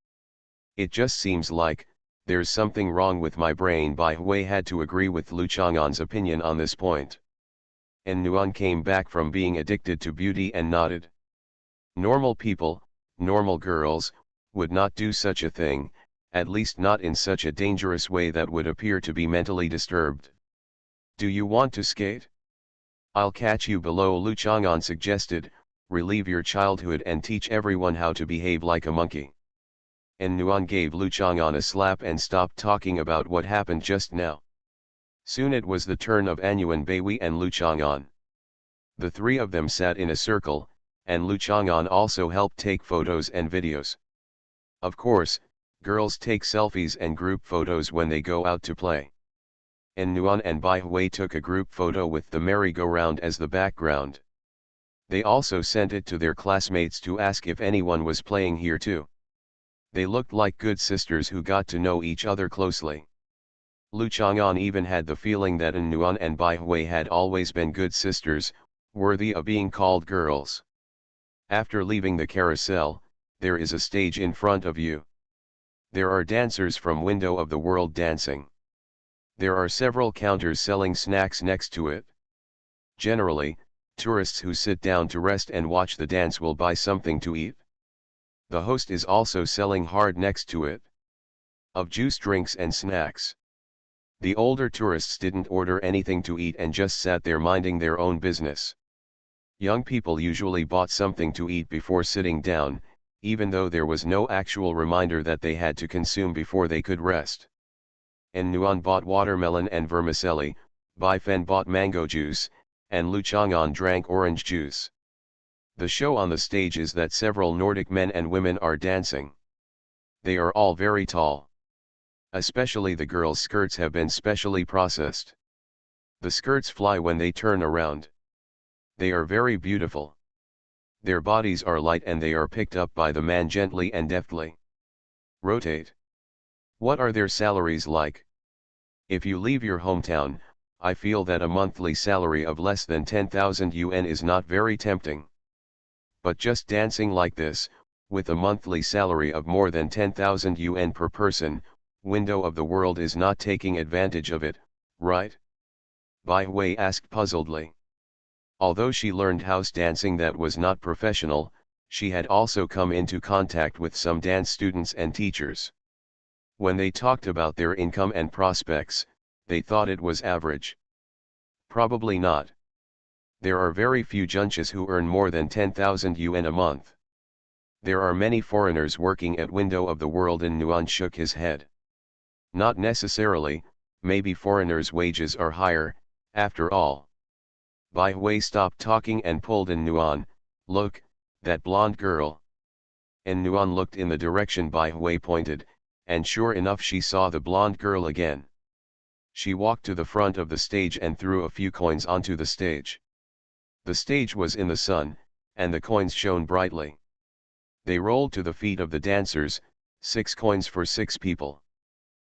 It just seems like, there's something wrong with my brain. Bai Hui had to agree with Lu Chang'an's opinion on this point. And Nuan came back from being addicted to beauty and nodded. Normal people, normal girls, would not do such a thing, at least not in such a dangerous way that would appear to be mentally disturbed. Do you want to skate? I'll catch you below, Lu Chang'an suggested. Relieve your childhood and teach everyone how to behave like a monkey. And Nuan gave Lu Chang'an a slap and stopped talking about what happened just now. Soon it was the turn of Anyuan Baihui and Lu Chang'an. The three of them sat in a circle, and Lu Chang'an also helped take photos and videos. Of course, girls take selfies and group photos when they go out to play. And Nuan and Bai Hui took a group photo with the merry-go-round as the background. They also sent it to their classmates to ask if anyone was playing here too. They looked like good sisters who got to know each other closely. Lu Chang'an even had the feeling that Nuan and Bai Hui had always been good sisters, worthy of being called girls. After leaving the carousel, there is a stage in front of you. There are dancers from Window of the World dancing. There are several counters selling snacks next to it. Generally, tourists who sit down to rest and watch the dance will buy something to eat. The host is also selling hard next to it, of juice, drinks and snacks. The older tourists didn't order anything to eat and just sat there minding their own business. Young people usually bought something to eat before sitting down, even though there was no actual reminder that they had to consume before they could rest. And Nuan bought watermelon and vermicelli, Bai Fen bought mango juice, and Lu Chang'an drank orange juice. The show on the stage is that several Nordic men and women are dancing. They are all very tall. Especially the girls' skirts have been specially processed. The skirts fly when they turn around. They are very beautiful. Their bodies are light and they are picked up by the man gently and deftly. Rotate. What are their salaries like? If you leave your hometown, I feel that a monthly salary of less than 10,000 yuan is not very tempting. But just dancing like this, with a monthly salary of more than 10,000 yuan per person, Window of the World is not taking advantage of it, right? Bai Hui asked puzzledly. Although she learned house dancing that was not professional, she had also come into contact with some dance students and teachers. When they talked about their income and prospects, they thought it was average. Probably not. There are very few junches who earn more than 10,000 yuan a month. There are many foreigners working at Window of the World, and Nuan shook his head. Not necessarily, maybe foreigners' wages are higher, after all. Bai Hui stopped talking and pulled in Nuan. Look, that blonde girl. And Nuan looked in the direction Bai Hui pointed, and sure enough she saw the blonde girl again. She walked to the front of the stage and threw a few coins onto the stage. The stage was in the sun, and the coins shone brightly. They rolled to the feet of the dancers, 6 coins for 6 people.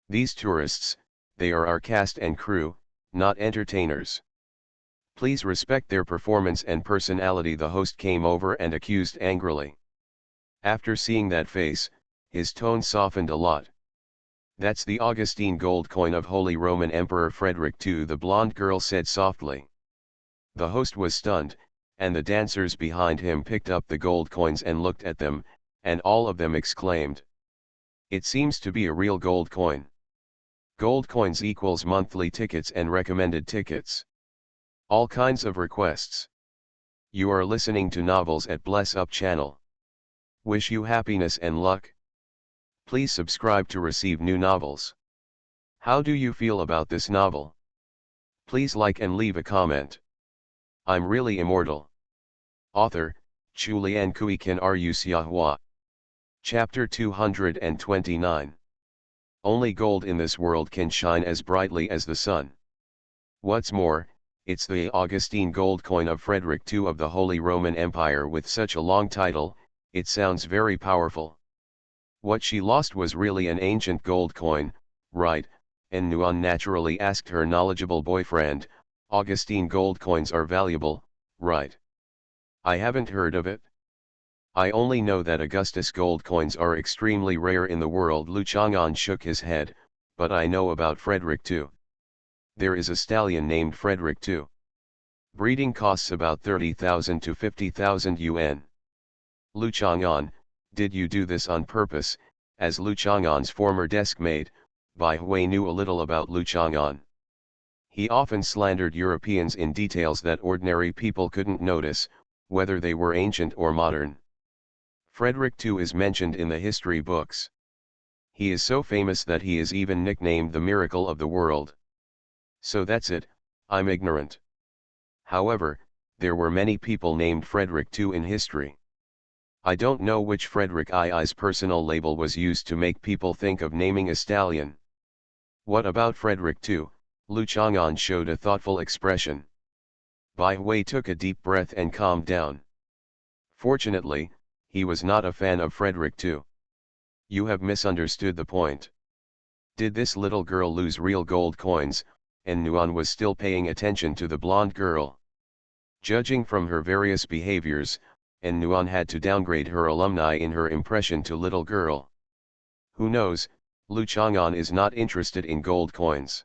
These tourists, they are our cast and crew, not entertainers. Please respect their performance and personality, the host came over and accused angrily. After seeing that face, his tone softened a lot. That's the Augustine gold coin of Holy Roman Emperor Frederick II, the blonde girl said softly. The host was stunned, and the dancers behind him picked up the gold coins and looked at them, and all of them exclaimed. It seems to be a real gold coin. Gold coins equals monthly tickets and recommended tickets. All kinds of requests. You are listening to Novels at Bless Up channel. Wish you happiness and luck. Please subscribe to receive new novels. How do you feel about this novel? Please like and leave a comment. I'm really immortal. Author, Chulian Kuikan Ru Xiahua. Chapter 229. Only gold in this world can shine as brightly as the sun. What's more, it's the Augustine gold coin of Frederick II of the Holy Roman Empire. With such a long title, it sounds very powerful. What she lost was really an ancient gold coin, right? And Nuan naturally asked her knowledgeable boyfriend. Augustine gold coins are valuable, right? I haven't heard of it. I only know that Augustus gold coins are extremely rare in the world. Lu Chang'an shook his head, but I know about Frederick too. There is a stallion named Frederick too. Breeding costs about 30,000 to 50,000 yuan. Lu Chang'an, did you do this on purpose? As Lu Chang'an's former desk mate, Bai Hui knew a little about Lu Chang'an. He often slandered Europeans in details that ordinary people couldn't notice, whether they were ancient or modern. Frederick too is mentioned in the history books. He is so famous that he is even nicknamed the miracle of the world. So that's it, I'm ignorant. However, there were many people named Frederick too in history. I don't know which Frederick II's personal label was used to make people think of naming a stallion. What about Frederick too? Lu Chang'an showed a thoughtful expression. Bai Hui took a deep breath and calmed down. Fortunately, he was not a fan of Frederick too. You have misunderstood the point. Did this little girl lose real gold coins? And Nuan was still paying attention to the blonde girl. Judging from her various behaviors, and Nuan had to downgrade her alumni in her impression to little girl. Who knows, Lu Chang'an is not interested in gold coins.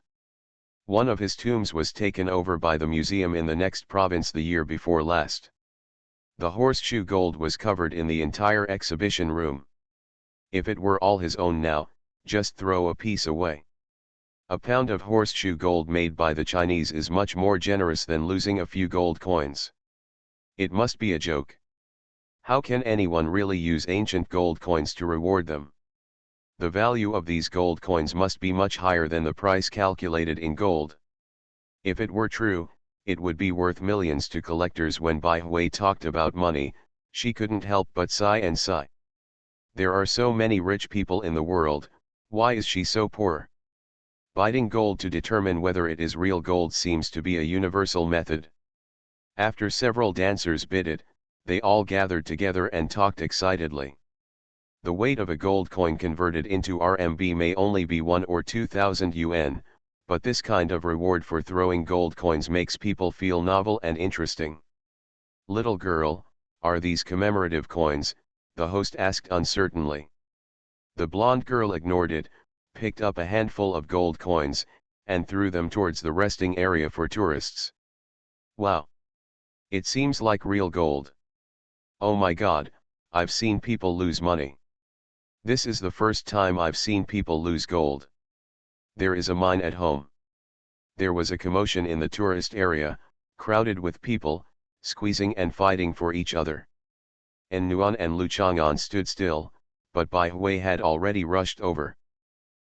One of his tombs was taken over by the museum in the next province the year before last. The horseshoe gold was covered in the entire exhibition room. If it were all his own now, just throw a piece away. A pound of horseshoe gold made by the Chinese is much more generous than losing a few gold coins. It must be a joke. How can anyone really use ancient gold coins to reward them? The value of these gold coins must be much higher than the price calculated in gold. If it were true, it would be worth millions to collectors. When Bai Hui talked about money, she couldn't help but sigh and sigh. There are so many rich people in the world, why is she so poor? Biting gold to determine whether it is real gold seems to be a universal method. After several dancers bid it, they all gathered together and talked excitedly. The weight of a gold coin converted into RMB may only be 1 or 2,000 yuan, but this kind of reward for throwing gold coins makes people feel novel and interesting. Little girl, are these commemorative coins? The host asked uncertainly. The blonde girl ignored it, picked up a handful of gold coins, and threw them towards the resting area for tourists. Wow! It seems like real gold. Oh my God, I've seen people lose money. This is the first time I've seen people lose gold. There is a mine at home. There was a commotion in the tourist area, crowded with people, squeezing and fighting for each other. And Nuan and Lu Chang'an stood still, but Bai Hui had already rushed over.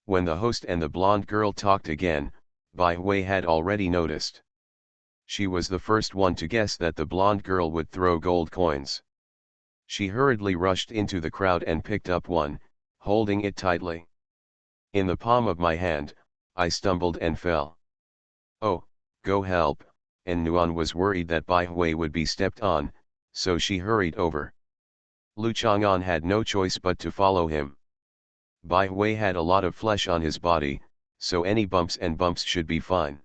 When the host and the blonde girl talked again, Bai Hui had already noticed. She was the first one to guess that the blonde girl would throw gold coins. She hurriedly rushed into the crowd and picked up one, holding it tightly. In the palm of my hand, I stumbled and fell. Oh, go help, and Nuan was worried that Bai Hui would be stepped on, so she hurried over. Lu Chang'an had no choice but to follow him. Bai Hui had a lot of flesh on his body, so any bumps should be fine.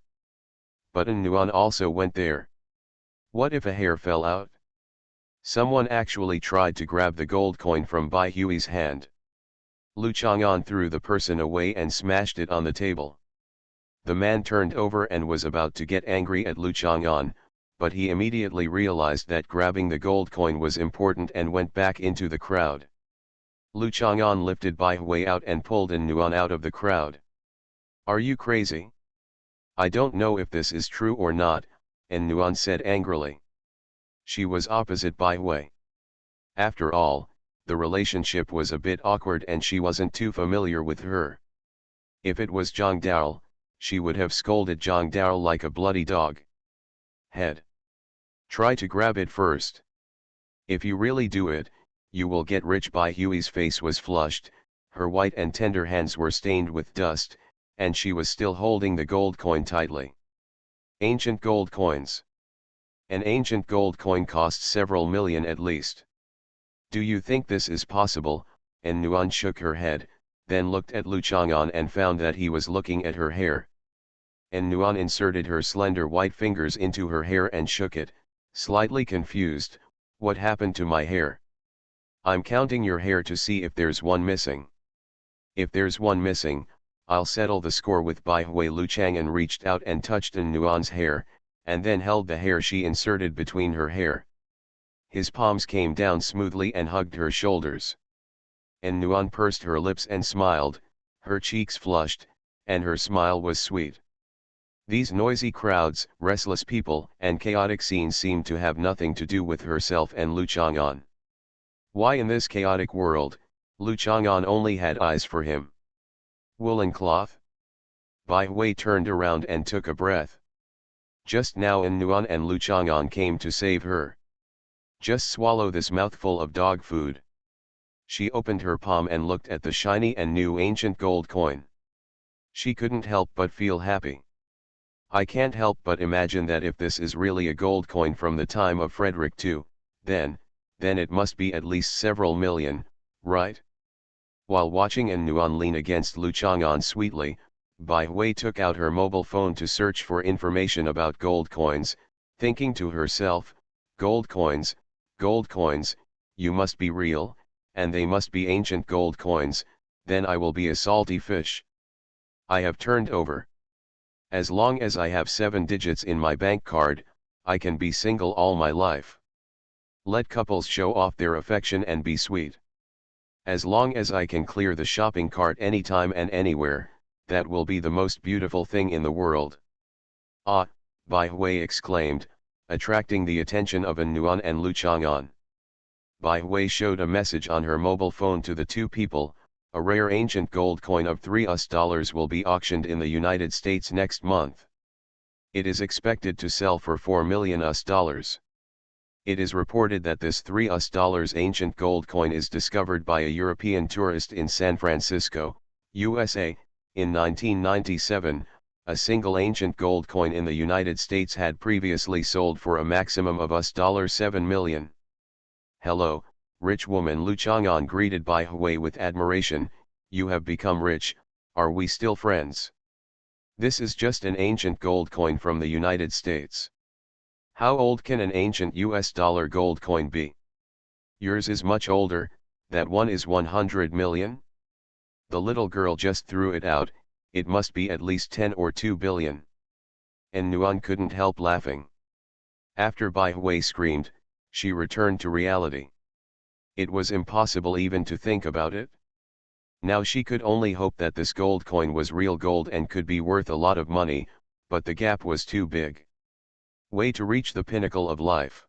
But Nuan also went there. What if a hair fell out? Someone actually tried to grab the gold coin from Bai Hui's hand. Lu Chang'an threw the person away and smashed it on the table. The man turned over and was about to get angry at Lu Chang'an, but he immediately realized that grabbing the gold coin was important and went back into the crowd. Lu Chang'an lifted Bai Hui out and pulled Nuan out of the crowd. Are you crazy? I don't know if this is true or not, Nuan said angrily. She was opposite Bai Hui. After all, the relationship was a bit awkward and she wasn't too familiar with her. If it was Zhang Dao, she would have scolded Zhang Dao like a bloody dog. Head. Try to grab it first. If you really do it, you will get rich. Bai Hui's face was flushed, her white and tender hands were stained with dust, and she was still holding the gold coin tightly. Ancient gold coins. An ancient gold coin costs several million at least. Do you think this is possible? Nuan shook her head, then looked at Lu Chang'an and found that he was looking at her hair. Nuan inserted her slender white fingers into her hair and shook it, Slightly confused, what happened to my hair? I'm counting your hair to see if there's one missing. If there's one missing, I'll settle the score with Bai Hui. Lu Chang'an reached out and touched An Nuan's hair, and then held the hair she inserted between her hair. His palms came down smoothly and hugged her shoulders. An Nuan pursed her lips and smiled, her cheeks flushed, and her smile was sweet. These noisy crowds, restless people, and chaotic scenes seemed to have nothing to do with herself and Lu Chang'an. Why in this chaotic world, Lu Chang'an only had eyes for him? Woolen cloth? Bai Hui turned around and took a breath. Just now An Nuan and Lu Chang'an came to save her. Just swallow this mouthful of dog food. She opened her palm and looked at the shiny and new ancient gold coin. She couldn't help but feel happy. I can't help but imagine that if this is really a gold coin from the time of Frederick II, then it must be at least several million, right? While watching An Nuan lean against Lu Chang'an sweetly, Bai Hui took out her mobile phone to search for information about gold coins, thinking to herself, gold coins, you must be real, and they must be ancient gold coins, then I will be a salty fish. I have turned over. As long as I have 7 digits in my bank card, I can be single all my life. Let couples show off their affection and be sweet. As long as I can clear the shopping cart anytime and anywhere, that will be the most beautiful thing in the world. Ah, Bai Hui exclaimed, attracting the attention of An Nuan and Lu Chang'an. Bai Hui showed a message on her mobile phone to the two people. A rare ancient gold coin of $3 will be auctioned in the United States next month. It is expected to sell for $4 million. It is reported that this $3 ancient gold coin is discovered by a European tourist in San Francisco, USA. In 1997, a single ancient gold coin in the United States had previously sold for a maximum of $7 million. Hello, rich woman. Lu Chang'an greeted Bai Hui with admiration. You have become rich, are we still friends? This is just an ancient gold coin from the United States. How old can an ancient US dollar gold coin be? Yours is much older, that one is 100 million? The little girl just threw it out, it must be at least 10 or 2 billion. And Nuan couldn't help laughing. After Bai Hui screamed, she returned to reality. It was impossible even to think about it. Now she could only hope that this gold coin was real gold and could be worth a lot of money, but the gap was too big. Way to reach the pinnacle of life.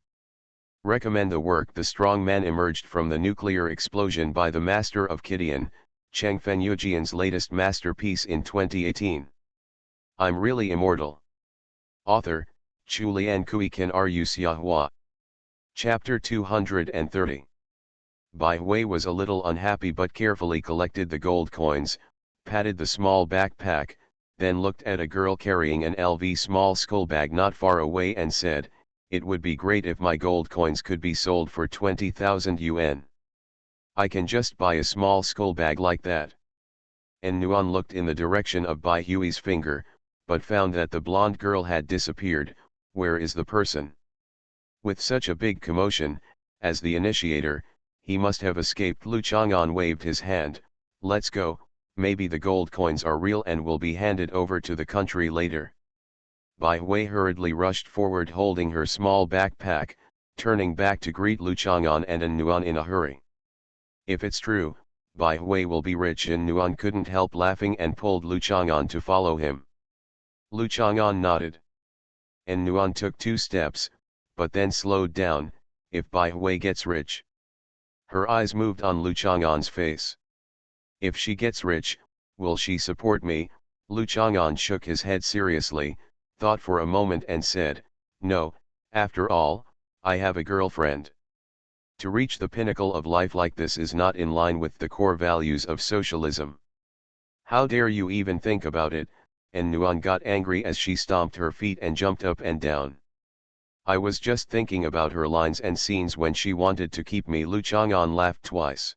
Recommend the work. The strong man emerged from the nuclear explosion by the master of Kidian, Cheng Fenyujian's latest masterpiece in 2018. I'm really immortal. Author, Chulian Kui Kan Ru Xiahua. Chapter 230. Bai Hui was a little unhappy but carefully collected the gold coins, patted the small backpack, then looked at a girl carrying an LV small skull bag not far away and said, it would be great if my gold coins could be sold for 20,000 yuan. I can just buy a small skull bag like that. And Nuan looked in the direction of Bai Hui's finger, but found that the blonde girl had disappeared. Where is the person? With such a big commotion, as the initiator, he must have escaped. Lu Chang'an waved his hand. Let's go, maybe the gold coins are real and will be handed over to the country later. Bai Hui hurriedly rushed forward holding her small backpack, turning back to greet Lu Chang'an and An Nuan in a hurry. If it's true, Bai Hui will be rich. An Nuan couldn't help laughing and pulled Lu Chang'an to follow him. Lu Chang'an nodded. An Nuan took 2 steps, but then slowed down. If Bai Hui gets rich. Her eyes moved on Lu Chang'an's face. If she gets rich, will she support me? Lu Chang'an shook his head seriously, thought for a moment and said, no, after all, I have a girlfriend. To reach the pinnacle of life like this is not in line with the core values of socialism. How dare you even think about it? And Nuan got angry as she stomped her feet and jumped up and down. I was just thinking about her lines and scenes when she wanted to keep me. Lu Chang'an laughed twice.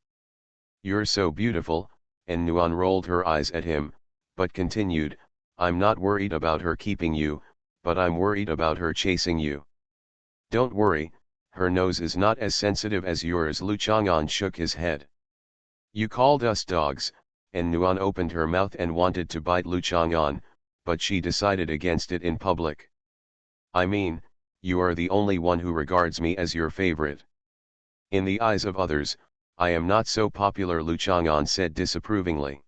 You're so beautiful, and Nuan rolled her eyes at him, but continued, I'm not worried about her keeping you, but I'm worried about her chasing you. Don't worry, her nose is not as sensitive as yours. Lu Chang'an shook his head. You called us dogs, and Nuan opened her mouth and wanted to bite Lu Chang'an, but she decided against it in public. I mean, you are the only one who regards me as your favorite. In the eyes of others, I am not so popular, Lu Chang'an said disapprovingly.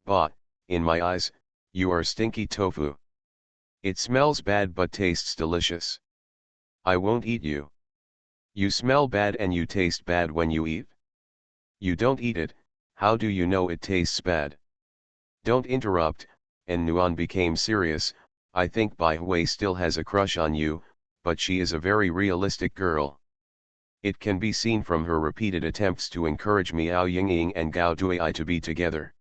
But, in my eyes, you are stinky tofu. It smells bad but tastes delicious. I won't eat you. You smell bad and you taste bad when you eat. You don't eat it, how do you know it tastes bad? Don't interrupt, and Nuan became serious. I think Bai Hui still has a crush on you, but she is a very realistic girl. It can be seen from her repeated attempts to encourage Miao Yingying and Gao Duai to be together.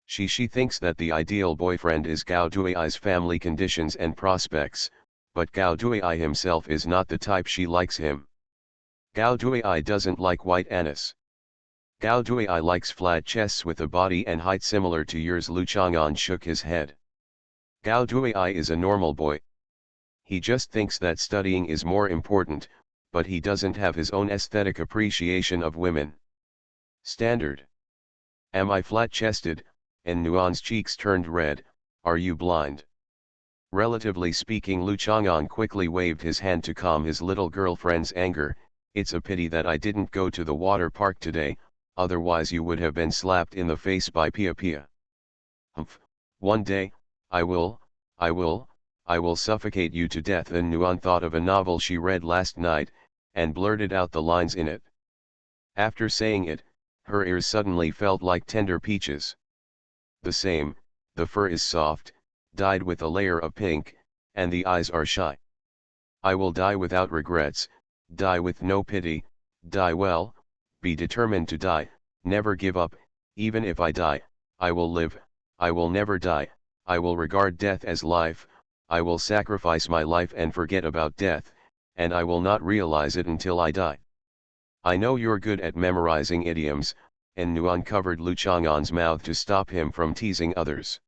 She thinks that the ideal boyfriend is Gao Duai's family conditions and prospects, but Gao Duai himself is not the type she likes him. Gao Duai doesn't like white anise. Gao Duai likes flat chests with a body and height similar to yours. Lu Chang'an shook his head. Gao Duai is a normal boy. He just thinks that studying is more important, but he doesn't have his own aesthetic appreciation of women. Standard. Am I flat-chested? And Nuan's cheeks turned red. Are you blind? Relatively speaking, Lu Chang'an quickly waved his hand to calm his little girlfriend's anger. It's a pity that I didn't go to the water park today, otherwise you would have been slapped in the face by Pia Pia. Humph, one day, I will suffocate you to death. And Nuan thought of a novel she read last night, and blurted out the lines in it. After saying it, her ears suddenly felt like tender peaches. The same, the fur is soft, dyed with a layer of pink, and the eyes are shy. I will die without regrets, die with no pity, die well, be determined to die, never give up. Even if I die, I will live, I will never die, I will regard death as life, I will sacrifice my life and forget about death, and I will not realize it until I die. I know you're good at memorizing idioms, and Nuan covered Lu Chang'an's mouth to stop him from teasing others.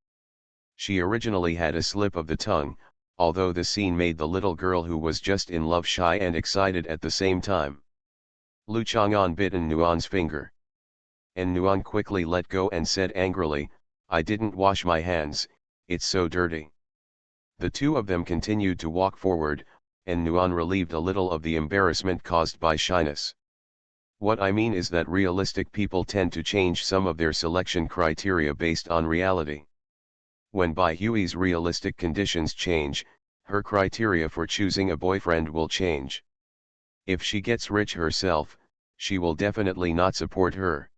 She originally had a slip of the tongue, although the scene made the little girl who was just in love shy and excited at the same time. Lu Chang'an bit in Nuan's finger. And Nuan quickly let go and said angrily, I didn't wash my hands, it's so dirty. The two of them continued to walk forward, and Nuan relieved a little of the embarrassment caused by shyness. What I mean is that realistic people tend to change some of their selection criteria based on reality. When Bai Hui's realistic conditions change, her criteria for choosing a boyfriend will change. If she gets rich herself, she will definitely not support her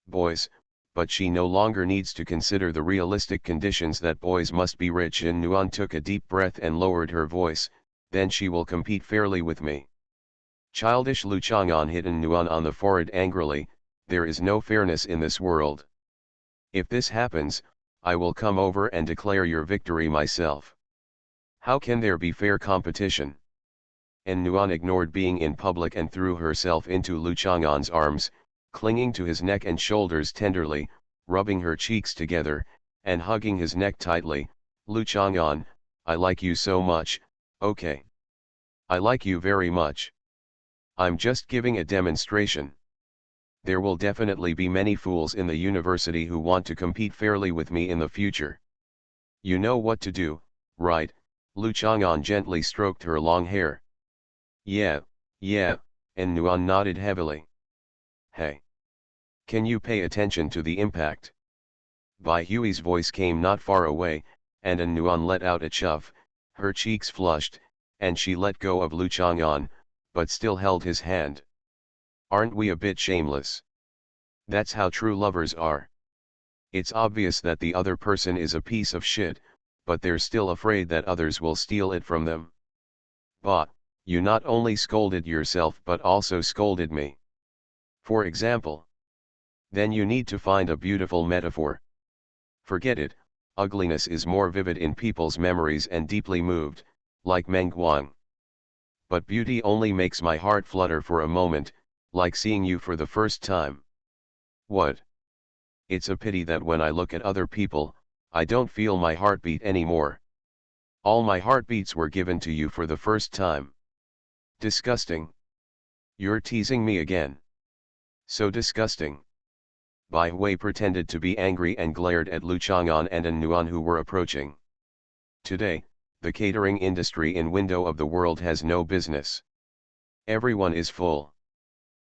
boys, but she no longer needs to consider the realistic conditions that boys must be rich. And Nuan took a deep breath and lowered her voice, then she will compete fairly with me. Childish. Lu Chang'an hit Nuan on the forehead angrily, there is no fairness in this world. If this happens, I will come over and declare your victory myself. How can there be fair competition? And Nuan ignored being in public and threw herself into Lu Chang'an's arms, clinging to his neck and shoulders tenderly, rubbing her cheeks together, and hugging his neck tightly. Lu Chang'an, I like you so much, okay? I like you very much. I'm just giving a demonstration. There will definitely be many fools in the university who want to compete fairly with me in the future. You know what to do, right? Lu Chang'an gently stroked her long hair. Yeah, and Nuan nodded heavily. Hey. Can you pay attention to the impact? Bai Hui's voice came not far away, and Nuan let out a chuff, her cheeks flushed, and she let go of Lu Chang'an, but still held his hand. Aren't we a bit shameless? That's how true lovers are. It's obvious that the other person is a piece of shit, but they're still afraid that others will steal it from them. But, you not only scolded yourself but also scolded me. For example. Then you need to find a beautiful metaphor. Forget it, ugliness is more vivid in people's memories and deeply moved, like Meng Guang. But beauty only makes my heart flutter for a moment, like seeing you for the first time. What? It's a pity that when I look at other people, I don't feel my heartbeat anymore. All my heartbeats were given to you for the first time. Disgusting. You're teasing me again. So disgusting. Bai Hui pretended to be angry and glared at Lu Chang'an and An Nuan who were approaching. Today, the catering industry in Window of the World has no business. Everyone is full.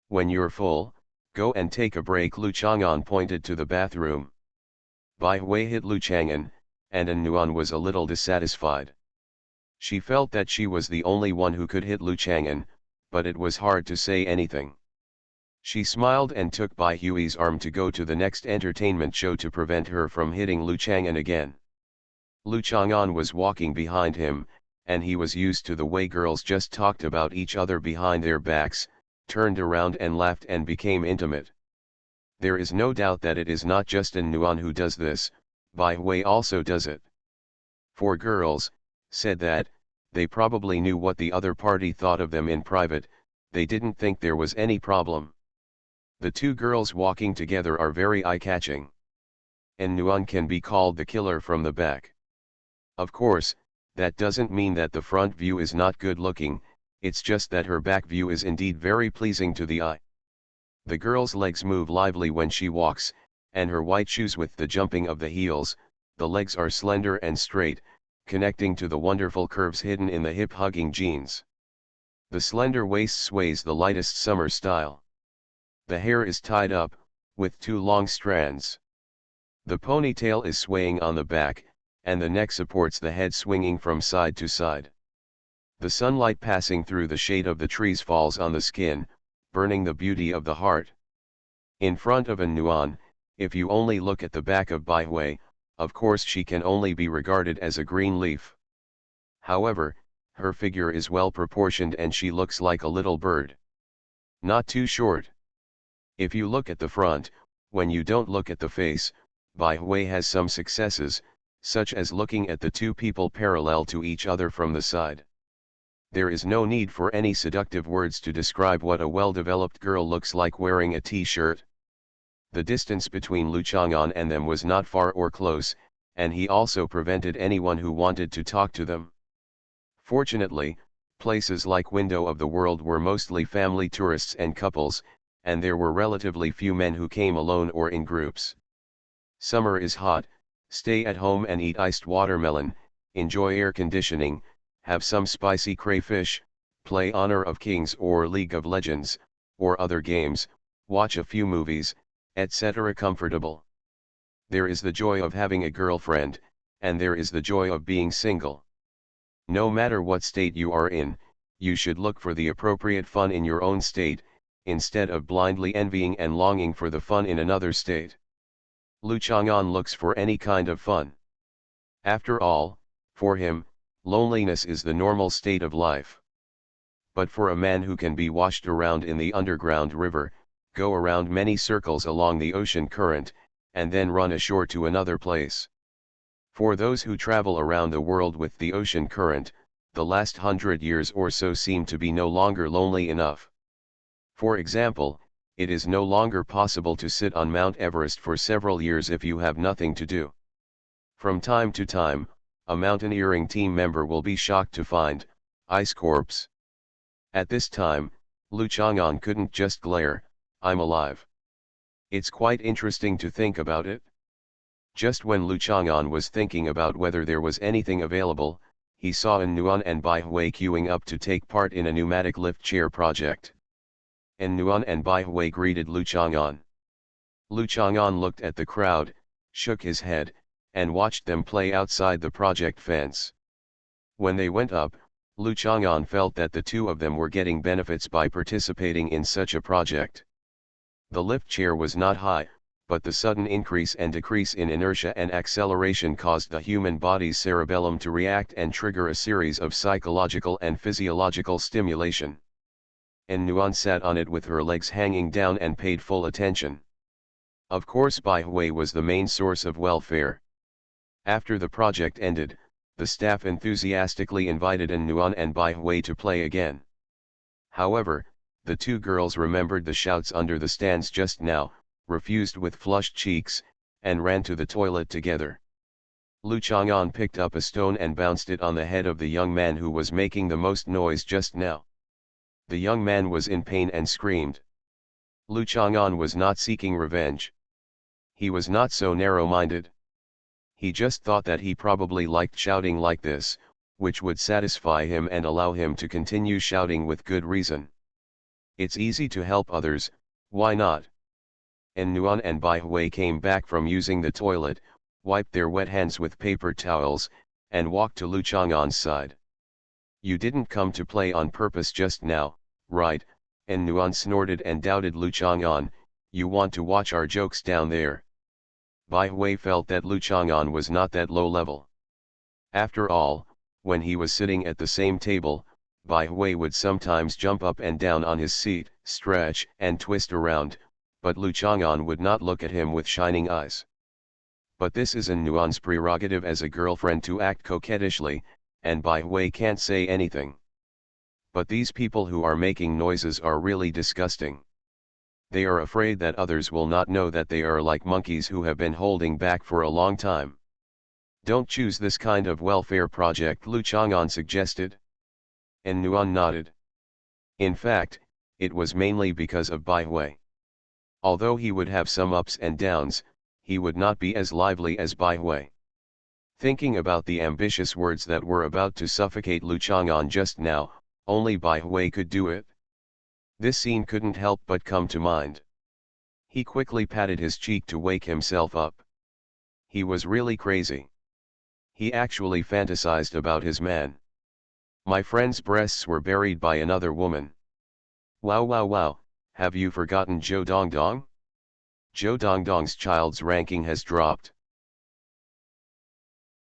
When you're full, go and take a break. Lu Chang'an pointed to the bathroom. Bai Hui hit Lu Chang'an, and An Nuan was a little dissatisfied. She felt that she was the only one who could hit Lu Chang'an, but it was hard to say anything. She smiled and took Bai Hui's arm to go to the next entertainment show to prevent her from hitting Lu Chang'an again. Lu Chang'an was walking behind him, and he was used to the way girls just talked about each other behind their backs, turned around and laughed and became intimate. There is no doubt that it is not just An Nuan who does this, Bai Hui also does it. For girls, said that, they probably knew what the other party thought of them in private, they didn't think there was any problem. The two girls walking together are very eye-catching. An Nuan can be called the killer from the back. Of course, that doesn't mean that the front view is not good looking, it's just that her back view is indeed very pleasing to the eye. The girl's legs move lively when she walks, and her white shoes with the jumping of the heels, the legs are slender and straight, connecting to the wonderful curves hidden in the hip-hugging jeans. The slender waist sways the lightest summer style. The hair is tied up, with two long strands. The ponytail is swaying on the back, and the neck supports the head swinging from side to side. The sunlight passing through the shade of the trees falls on the skin, burning the beauty of the heart. In front of An Nuan, if you only look at the back of Bai Hui, of course she can only be regarded as a green leaf. However, her figure is well proportioned and she looks like a little bird. Not too short. If you look at the front, when you don't look at the face, Bai Hui has some successes, such as looking at the two people parallel to each other from the side. There is no need for any seductive words to describe what a well-developed girl looks like wearing a t-shirt. The distance between Lu Chang'an and them was not far or close, and he also prevented anyone who wanted to talk to them. Fortunately, places like Window of the World were mostly family tourists and couples, and there were relatively few men who came alone or in groups. Summer is hot, stay at home and eat iced watermelon, enjoy air conditioning, have some spicy crayfish, play Honor of Kings or League of Legends, or other games, watch a few movies, etc. Comfortable. There is the joy of having a girlfriend, and there is the joy of being single. No matter what state you are in, you should look for the appropriate fun in your own state, instead of blindly envying and longing for the fun in another state. Lu Chang'an looks for any kind of fun. After all, for him, loneliness is the normal state of life. But for a man who can be washed around in the underground river, go around many circles along the ocean current, and then run ashore to another place. For those who travel around the world with the ocean current, the last 100 years or so seem to be no longer lonely enough. For example, it is no longer possible to sit on Mount Everest for several years if you have nothing to do. From time to time, a mountaineering team member will be shocked to find ice corpse. At this time, Lu Chang'an couldn't just glare, "I'm alive." It's quite interesting to think about it. Just when Lu Chang'an was thinking about whether there was anything available, he saw An Nuan and Bai Hui queuing up to take part in a pneumatic lift chair project. An Nuan and Bai Hui greeted Lu Chang'an. Lu Chang'an looked at the crowd, shook his head, and watched them play outside the project fence. When they went up, Lu Chang'an felt that the two of them were getting benefits by participating in such a project. The lift chair was not high, but the sudden increase and decrease in inertia and acceleration caused the human body's cerebellum to react and trigger a series of psychological and physiological stimulation. An Nuan sat on it with her legs hanging down and paid full attention. Of course Bai Hui was the main source of welfare. After the project ended, the staff enthusiastically invited An Nuan and Bai Hui to play again. However, the two girls remembered the shouts under the stands just now, refused with flushed cheeks, and ran to the toilet together. Lu Chang'an picked up a stone and bounced it on the head of the young man who was making the most noise just now. The young man was in pain and screamed. Lu Chang'an was not seeking revenge. He was not so narrow-minded. He just thought that he probably liked shouting like this, which would satisfy him and allow him to continue shouting with good reason. It's easy to help others, why not? Nuan and Bai Hui came back from using the toilet, wiped their wet hands with paper towels, and walked to Lu Chang'an's side. You didn't come to play on purpose just now, right? Nuan snorted and doubted Lu Chang'an, you want to watch our jokes down there. Bai Hui felt that Lu Chang'an was not that low level. After all, when he was sitting at the same table, Bai Hui would sometimes jump up and down on his seat, stretch and twist around, but Lu Chang'an would not look at him with shining eyes. But this is Nuan's prerogative as a girlfriend to act coquettishly, and Bai Hui can't say anything. But these people who are making noises are really disgusting. They are afraid that others will not know that they are like monkeys who have been holding back for a long time. Don't choose this kind of welfare project, Lu Chang'an suggested. Nuan nodded. In fact, it was mainly because of Bai Hui. Although he would have some ups and downs, he would not be as lively as Bai Hui. Thinking about the ambitious words that were about to suffocate Lu Chang'an just now, only Bai Hui could do it. This scene couldn't help but come to mind. He quickly patted his cheek to wake himself up. He was really crazy. He actually fantasized about his man. My friend's breasts were buried by another woman. Wow wow wow, have you forgotten Zhou Dongdong? Zhou Dongdong's child's ranking has dropped.